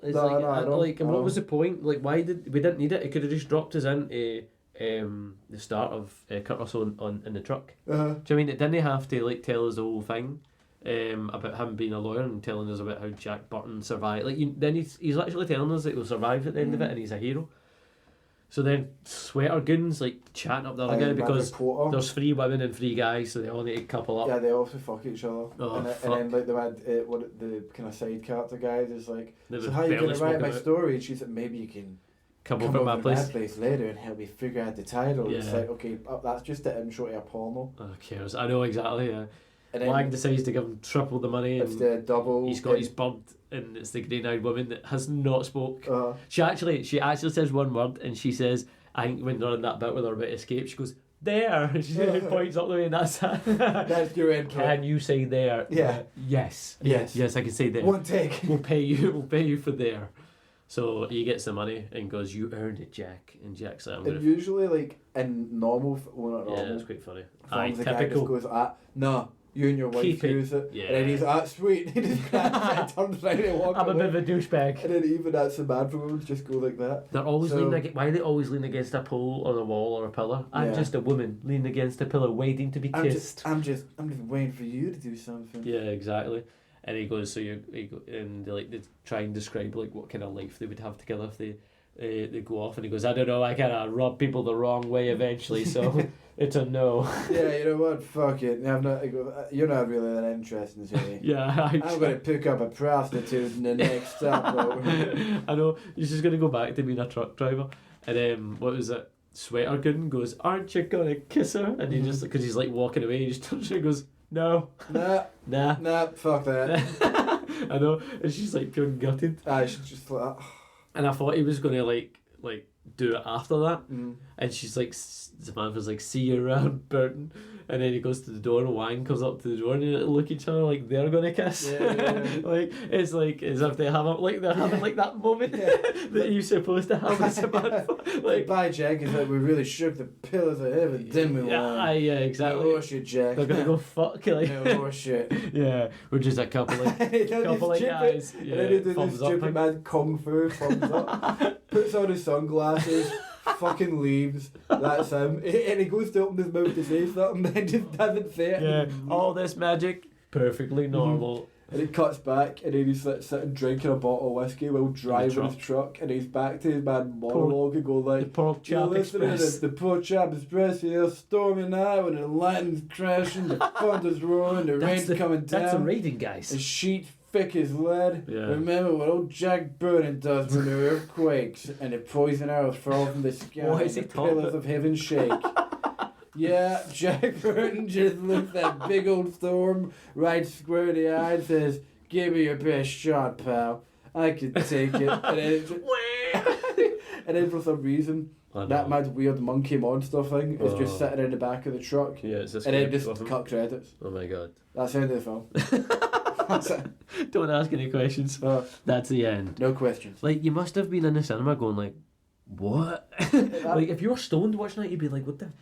And what was the point? Like, why we didn't need it? It could have just dropped us into the start of Kurt Russell in the truck. Do you know what I mean? It didn't have to like tell us the whole thing about him being a lawyer and telling us about how Jack Burton survived. Like, then he's actually telling us that he'll survive at the end of it, and he's a hero. So then sweater goons like chatting up the other guy because there's 3 women and 3 guys, so they all need to couple up. Yeah, they also fuck each other. And then like they had the kind of side character guy is like, so how are you gonna write my story? And she's like, maybe you can come over to my place later and help me figure out the title. Yeah. It's like, okay, that's just the intro to a porno. Who cares? I know exactly. Yeah. And Wang decides to give him triple the money. It's the double. He's got his bird, and it's the green-eyed woman that has not spoke. She actually says one word, and she says, I think when they're in that bit where they're about to escape, she goes, there. She points up the way, and that's it. That's your end. Can you say there? Yeah. Yes, I can say there. One take. We'll pay you for there. So he gets the money and goes, you earned it, Jack. And Jack's like, and usually, like, in normal, not normal. Yeah, it's quite funny. The guy just goes, no. You and your wife use it. Yeah. And then he's sweet. He just turns around and walks I'm a bit of a douchebag. And then even that's so bad for women to just go like that. They're always why are they always leaning against a pole or a wall or a pillar? I'm just a woman leaning against a pillar waiting to be kissed. I'm just waiting for you to do something. Yeah, exactly. And he goes, and they try and describe like what kind of life they would have together if they go off, and he goes, I don't know, I kind of rub people the wrong way eventually, so it's a no. Yeah, you know what, fuck it. You're not really that interested in me. Yeah, I'm going to pick up a prostitute in the next stop. I know, he's just going to go back to being a truck driver. And what was it? Sweater gun goes, aren't you going to kiss her? And he just, because he's like walking away, he just turns and goes, no. Nah, fuck that. I know, and she's like pure gutted. She's just like that. And I thought he was gonna like do it after that, and she's like, Samantha's like, see you around, Burton, and then he goes to the door and Wang comes up to the door and they look at each other like they're gonna kiss. Like it's like as if they haven't like they're having like that moment that you're supposed to have with Samantha. Like bye, Jack. Is like we really shook the pillars of heaven, didn't we? Yeah, exactly. No shit, Jack. They're gonna go fuck like. No shit. Yeah, we're just a couple like guys. Yeah, and then he did this stupid mad kung fu thumbs up. Puts on his sunglasses. Fucking leaves. That's him. And he goes to open his mouth to say something, then just doesn't say it. Yeah, all this magic, perfectly normal. And it cuts back, and then he's sitting drinking a bottle of whiskey while driving his truck, and he's back to his mad monologue and go like, the Pork Chop Express. The Pork Chop Express here, stormy night when the lightning's crashing, the thunder's roaring, the rain's coming down. That's the rating, guys. The sheet thick as lead. Yeah. Remember what old Jack Burton does when there are earthquakes and the poison arrows fall from the sky and the pillars of heaven shake. Yeah, Jack Burton just looks that big old storm right square in the eye and says, "Give me your best shot, pal. I can take it." And then for some reason, that mad weird monkey monster thing is just sitting in the back of the truck. Yeah, it's this and then just cut credits. Oh my god. That's the end of the film. That's it. Don't ask any questions. That's the end. No questions. Like, you must have been in the cinema going like, what? Like, if you were stoned watching that, you'd be like, what the...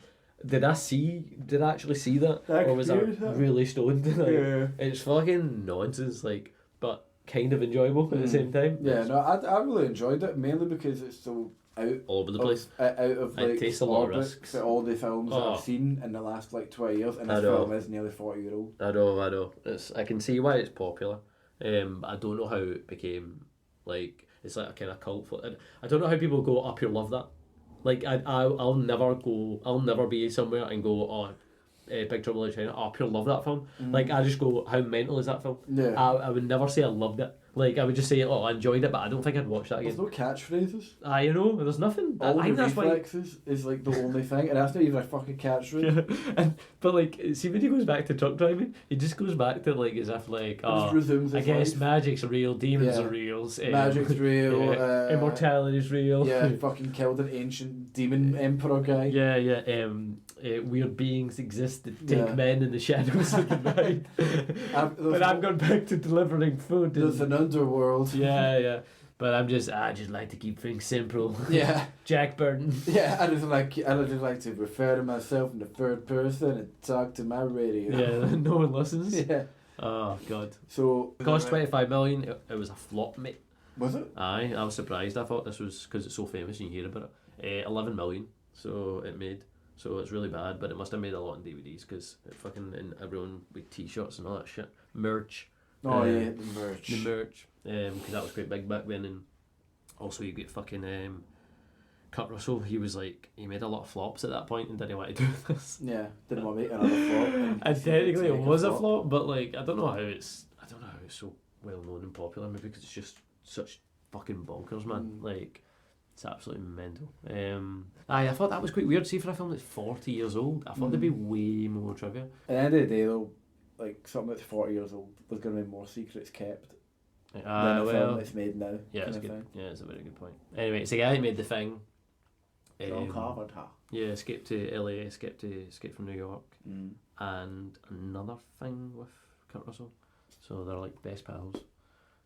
Did I actually see that? Or was I really stoned? Like, it's fucking nonsense, like, but kind of enjoyable at the same time. Yeah, no, I really enjoyed it, mainly because it's so out all over the place. Out of like it takes a lot of risks for all the films that I've seen in the last like 20 years, and this film is nearly 40-year-old. I know. I can see why it's popular. I don't know how it became like it's like a kind of cult. I don't know how people go, "Oh, pure love that." Like I'll never be somewhere and go, Big Trouble in China, "Oh, pure love that film." Like I just go, "How mental is that film?" Yeah. I would never say I loved it. Like I would just say, "Oh, I enjoyed it," but I don't think I'd watch that again. There's no catchphrases. You know, there's nothing. All I think the that's reflexes is like the only thing, and that's not even a fucking catchphrase. But like, see when he goes back to truck driving, he just goes back to like as if like, I guess magic's real, demons are real, magic's real, immortality's real. Yeah, fucking killed an ancient demon emperor guy. Yeah. Weird beings exist that take men in the shadows of the night. But I'm going back to delivering food. There's an underworld. Yeah. But I just like to keep things simple. Yeah. Jack Burton. Yeah, I just like to refer to myself in the third person and talk to my radio. Yeah, no one listens. Yeah. Oh god. So it cost 25 million. It was a flop, mate. Was it? Aye, I was surprised. I thought this was because it's so famous and you hear about it. 11 million. So it made. So it's really bad, but it must have made a lot on DVDs because it fucking and everyone with T-shirts and all that shit, merch. Oh yeah, the merch. The merch, because that was quite big back then, and also you get fucking Kurt Russell. He made a lot of flops at that point and didn't want to do this. Yeah, didn't want to make another flop. And technically it was a flop, but like I don't know how it's so well known and popular. Maybe because it's just such fucking bonkers, man. Like. It's absolutely mental. I thought that was quite weird. See, for a film that's 40 years old, I thought there'd be way more trivia. At the end of the day, though, like something that's 40 years old, there's going to be more secrets kept than a film that's made now. Yeah, it's good. Yeah, it's a very good point. Anyway, it's the guy who made The Thing. John Carpenter. Yeah, Escape to LA, Escape from New York, and another thing with Kurt Russell. So they're like best pals.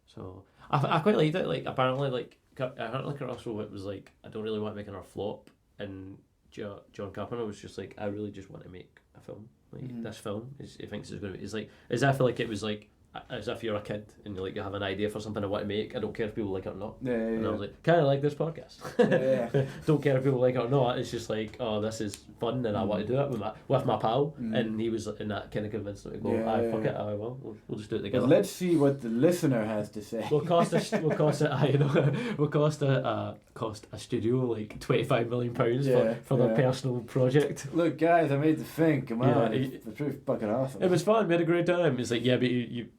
So I quite liked it. Like apparently, like. I heard like Russell, it was like, I don't really want to make another flop, and John Carpenter was just like, I really just want to make a film. Like this film he thinks it's going to be. It's like as I feel like it was like as if you're a kid and you have an idea for something I want to make. I don't care if people like it or not. And I was like, kind of like this podcast. Don't care if people like it or not. It's just like, oh, this is fun and I want to do it with my pal. And he was in that kind of convinced me to go, fuck it, we'll just do it together. Well, let's see what the listener has to say. We'll cost a studio like £25 million for their personal project. Look, guys, I made The Thing. Come on, it's pretty fucking awesome. It was fun. We had a great time. It's like, yeah, but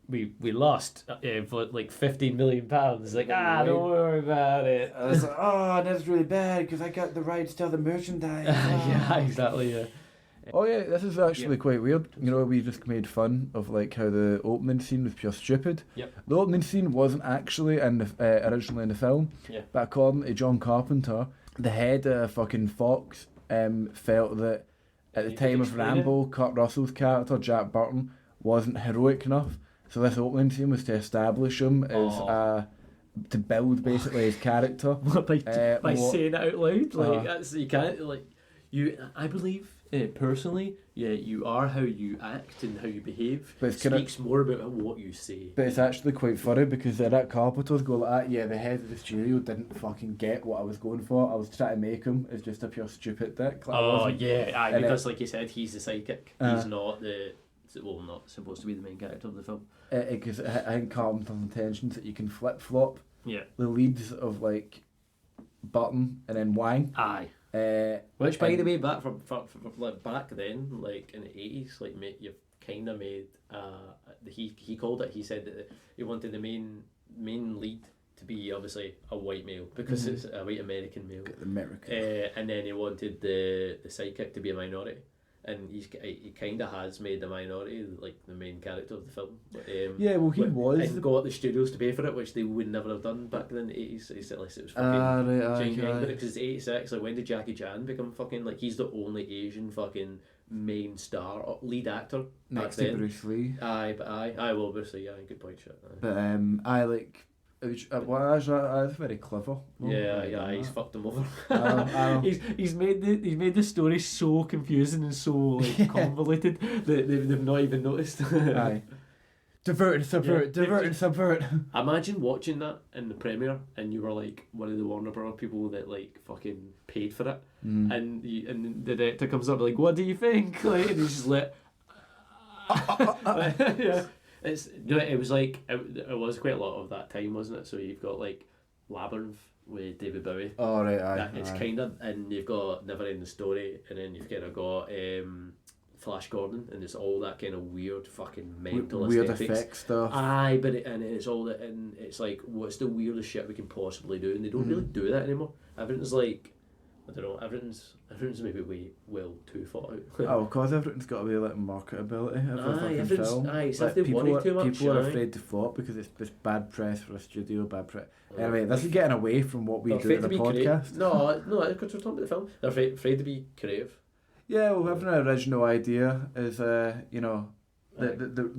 we lost for like £15 million. Like, don't worry about it. I was like, that's really bad because I got the rights to the merchandise. Yeah, exactly. Yeah. Oh yeah, this is actually quite weird. You know, we just made fun of like how the opening scene was pure stupid. Yep. The opening scene wasn't actually in the originally in the film. Yeah. But according to John Carpenter, the head of fucking Fox felt that at the time of Rambo, Kurt Russell's character Jack Burton wasn't heroic enough. So this opening scene was to establish him as to build basically his character by saying it out loud. Like that's you can't like you. I believe. Personally, yeah, you are how you act and how you behave. But it speaks more about what you say. But it's actually quite funny because that Carpenter's go like that. Yeah, the head of the studio didn't fucking get what I was going for. I was trying to make him as just a pure stupid dick. Like because like you said, he's the psychic. He's not not supposed to be the main character of the film. Because I think Carpenter's intentions that you can flip flop. Yeah. The leads of like Burton and then Wang. Aye. Which, by the way, back from like back then, like in the 80s, like you've kind of made. He called it. He said that he wanted the main lead to be obviously a white male because it's a white American male. American. And then he wanted the sidekick to be a minority. And he kind of has made the minority like the main character of the film. Yeah, well, he was. And got the studios to pay for it, which they would never have done back then in the 80s. Unless it was fucking because it's 86. Like when did Jackie Chan become fucking like he's the only Asian fucking main star or lead actor next to Bruce Lee. Well, Bruce Lee. Good point, shit. But I like. That's very clever. He's fucked him over. He's made the story so confusing and so like convoluted that they've not even noticed. Aye. Divert and subvert. Imagine watching that in the premiere and you were like one of the Warner Bros. People that like fucking paid for it, and the director comes up like, "What do you think?" Like, and he's just like, yeah. It was like it was quite a lot of that time, wasn't it? So you've got like Labyrinth with David Bowie. Oh right, aye. It's kind of, and you've got Never Ending Story, and then you've kind of got Flash Gordon, and it's all that kind of weird fucking mental weird aesthetics. Effect stuff. Aye, but it's all that, and it's like what's the weirdest shit we can possibly do, and they don't really do that anymore. Everything's like. I don't know, everything's maybe way too thought out. Oh, because everything's got to be like marketability of a fucking film. Aye, it's like if they worry too much. People are afraid to flop because it's just bad press for a studio, bad press. Anyway, this is getting away from what we do in the podcast. No, because we're talking about the film. They're afraid to be creative. Yeah, well, having an original idea is, the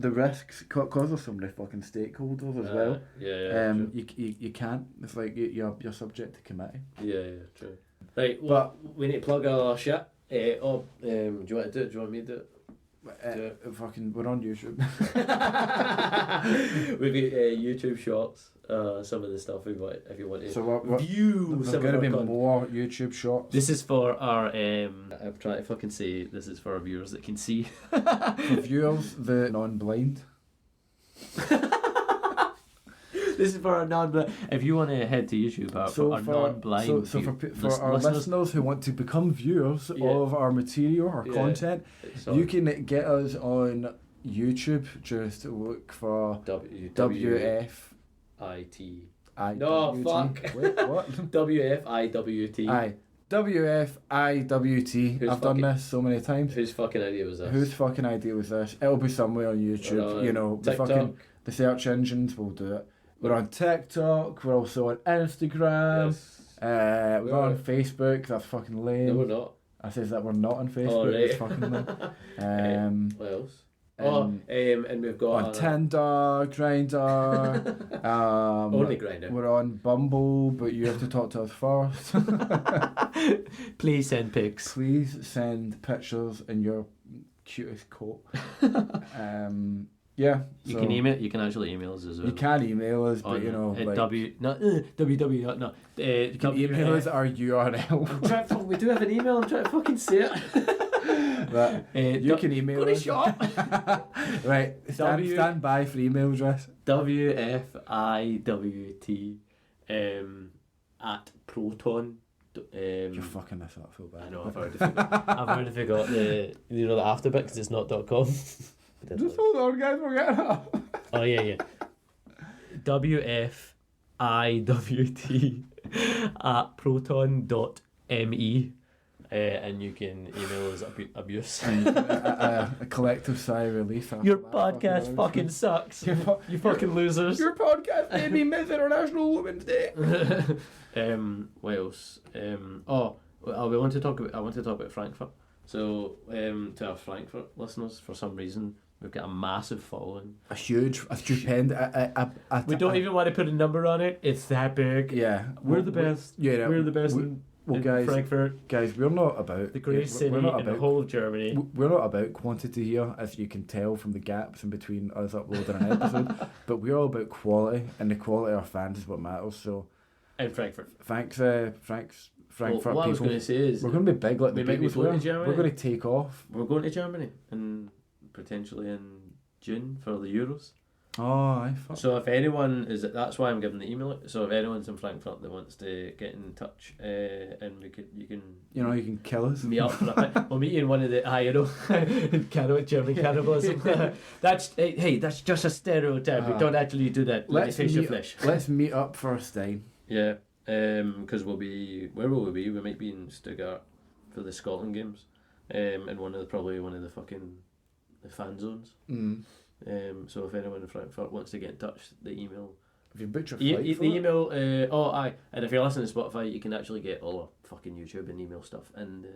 risks, because there's so many fucking stakeholders as well. You can't. It's like you're subject to committee. Yeah, true. Right, well, we need to plug our shit. Do you want to do it? Do you want me to do it? We're on YouTube. We've got YouTube shorts. Some of the stuff we've got. If you want to view, there's going to be more YouTube shorts. This is for our. I'm trying to fucking say this is for our viewers that can see. For viewers, the non-blind. This is for our non-blind. If you want to head to YouTube, for our non-blind. So for our listeners who want to become viewers of our material, our content, you can get us on YouTube. Just look for WFIT. No, fuck. Wait, what? WFIWT. Aye. WFIWT. I've done this so many times. Whose fucking idea was this? Whose fucking idea was this? It'll be somewhere on YouTube. The search engines will do it. We're on TikTok. We're also on Instagram. Yes. We're on Facebook. That's fucking lame. No, we're not. I says that we're not on Facebook. Oh, right. It's fucking lame. What else? And we've got on Tinder, Grindr. Only Grindr. We're on Bumble, but you have to talk to us first. Please send pics. Please send pictures in your cutest coat. Yeah, you can email. You can actually email us as well. You can email us, but www. You can email us our URL. We do have an email. I'm trying to fucking say it. But you can email us. Shop. Right, stand by for email address. WFIWT at Proton. You're fucking this up so bad. I know. I've already forgot the the after bit because it's not .com. Just hold on, guys. We're getting up. Oh yeah. WFIWT at proton.me. And you can email us abuse. A collective sigh of relief. Your podcast fucking sucks. You fucking losers. Your podcast made me miss International Women's Day. What else? I want to talk about Frankfurt. So, to our Frankfurt listeners, for some reason, we've got a massive following. A stupendous. We don't even want to put a number on it. It's that big. Yeah, we're the best. Yeah, we're the best. Well, guys, Frankfurt. Guys, we're not about the greatest city in the whole of Germany. We're not about quantity here, as you can tell from the gaps in between us uploading an episode. But we're all about quality, and the quality of our fans is what matters. So, in Frankfurt. Thanks, Frankfurt. What I was going to say is we're going to be big like the Beatles were. We're going to take off. We're going to Germany, and potentially in June for the Euros. Oh, so if anyone is, that's why I'm giving the email. So if anyone's in Frankfurt that wants to get in touch, and you can kill us. Meet up for a we'll meet you in one of the German cannibalism. That's just a stereotype. We don't actually do that. Let's meet up for a Stein. Yeah, because where will we be? We might be in Stuttgart for the Scotland games, in probably one of the fucking the fan zones. So if anyone in Frankfurt wants to get in touch, the email. If you book your flight the email. And if you're listening to Spotify, you can actually get all our fucking YouTube and email stuff and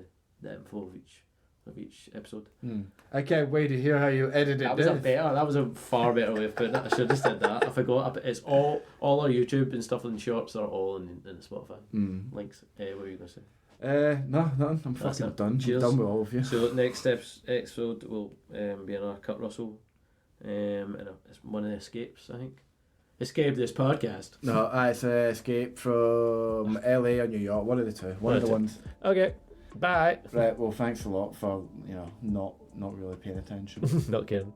the info of each episode. I can't wait to hear how you edit it. That was a far better way of putting it. I should have said that. I forgot. It's all our YouTube and stuff and shorts are all in the Spotify links. What were you gonna say? No, I'm fucking done. Cheers. I'm done with all of you. So next episode will be another kurtrussell. And it's one of the escapes, I think. Escape this podcast. No, it's Escape from LA or New York. One of the two. One of the ones. Okay. Bye. Right. Well, thanks a lot for not really paying attention. Not kidding.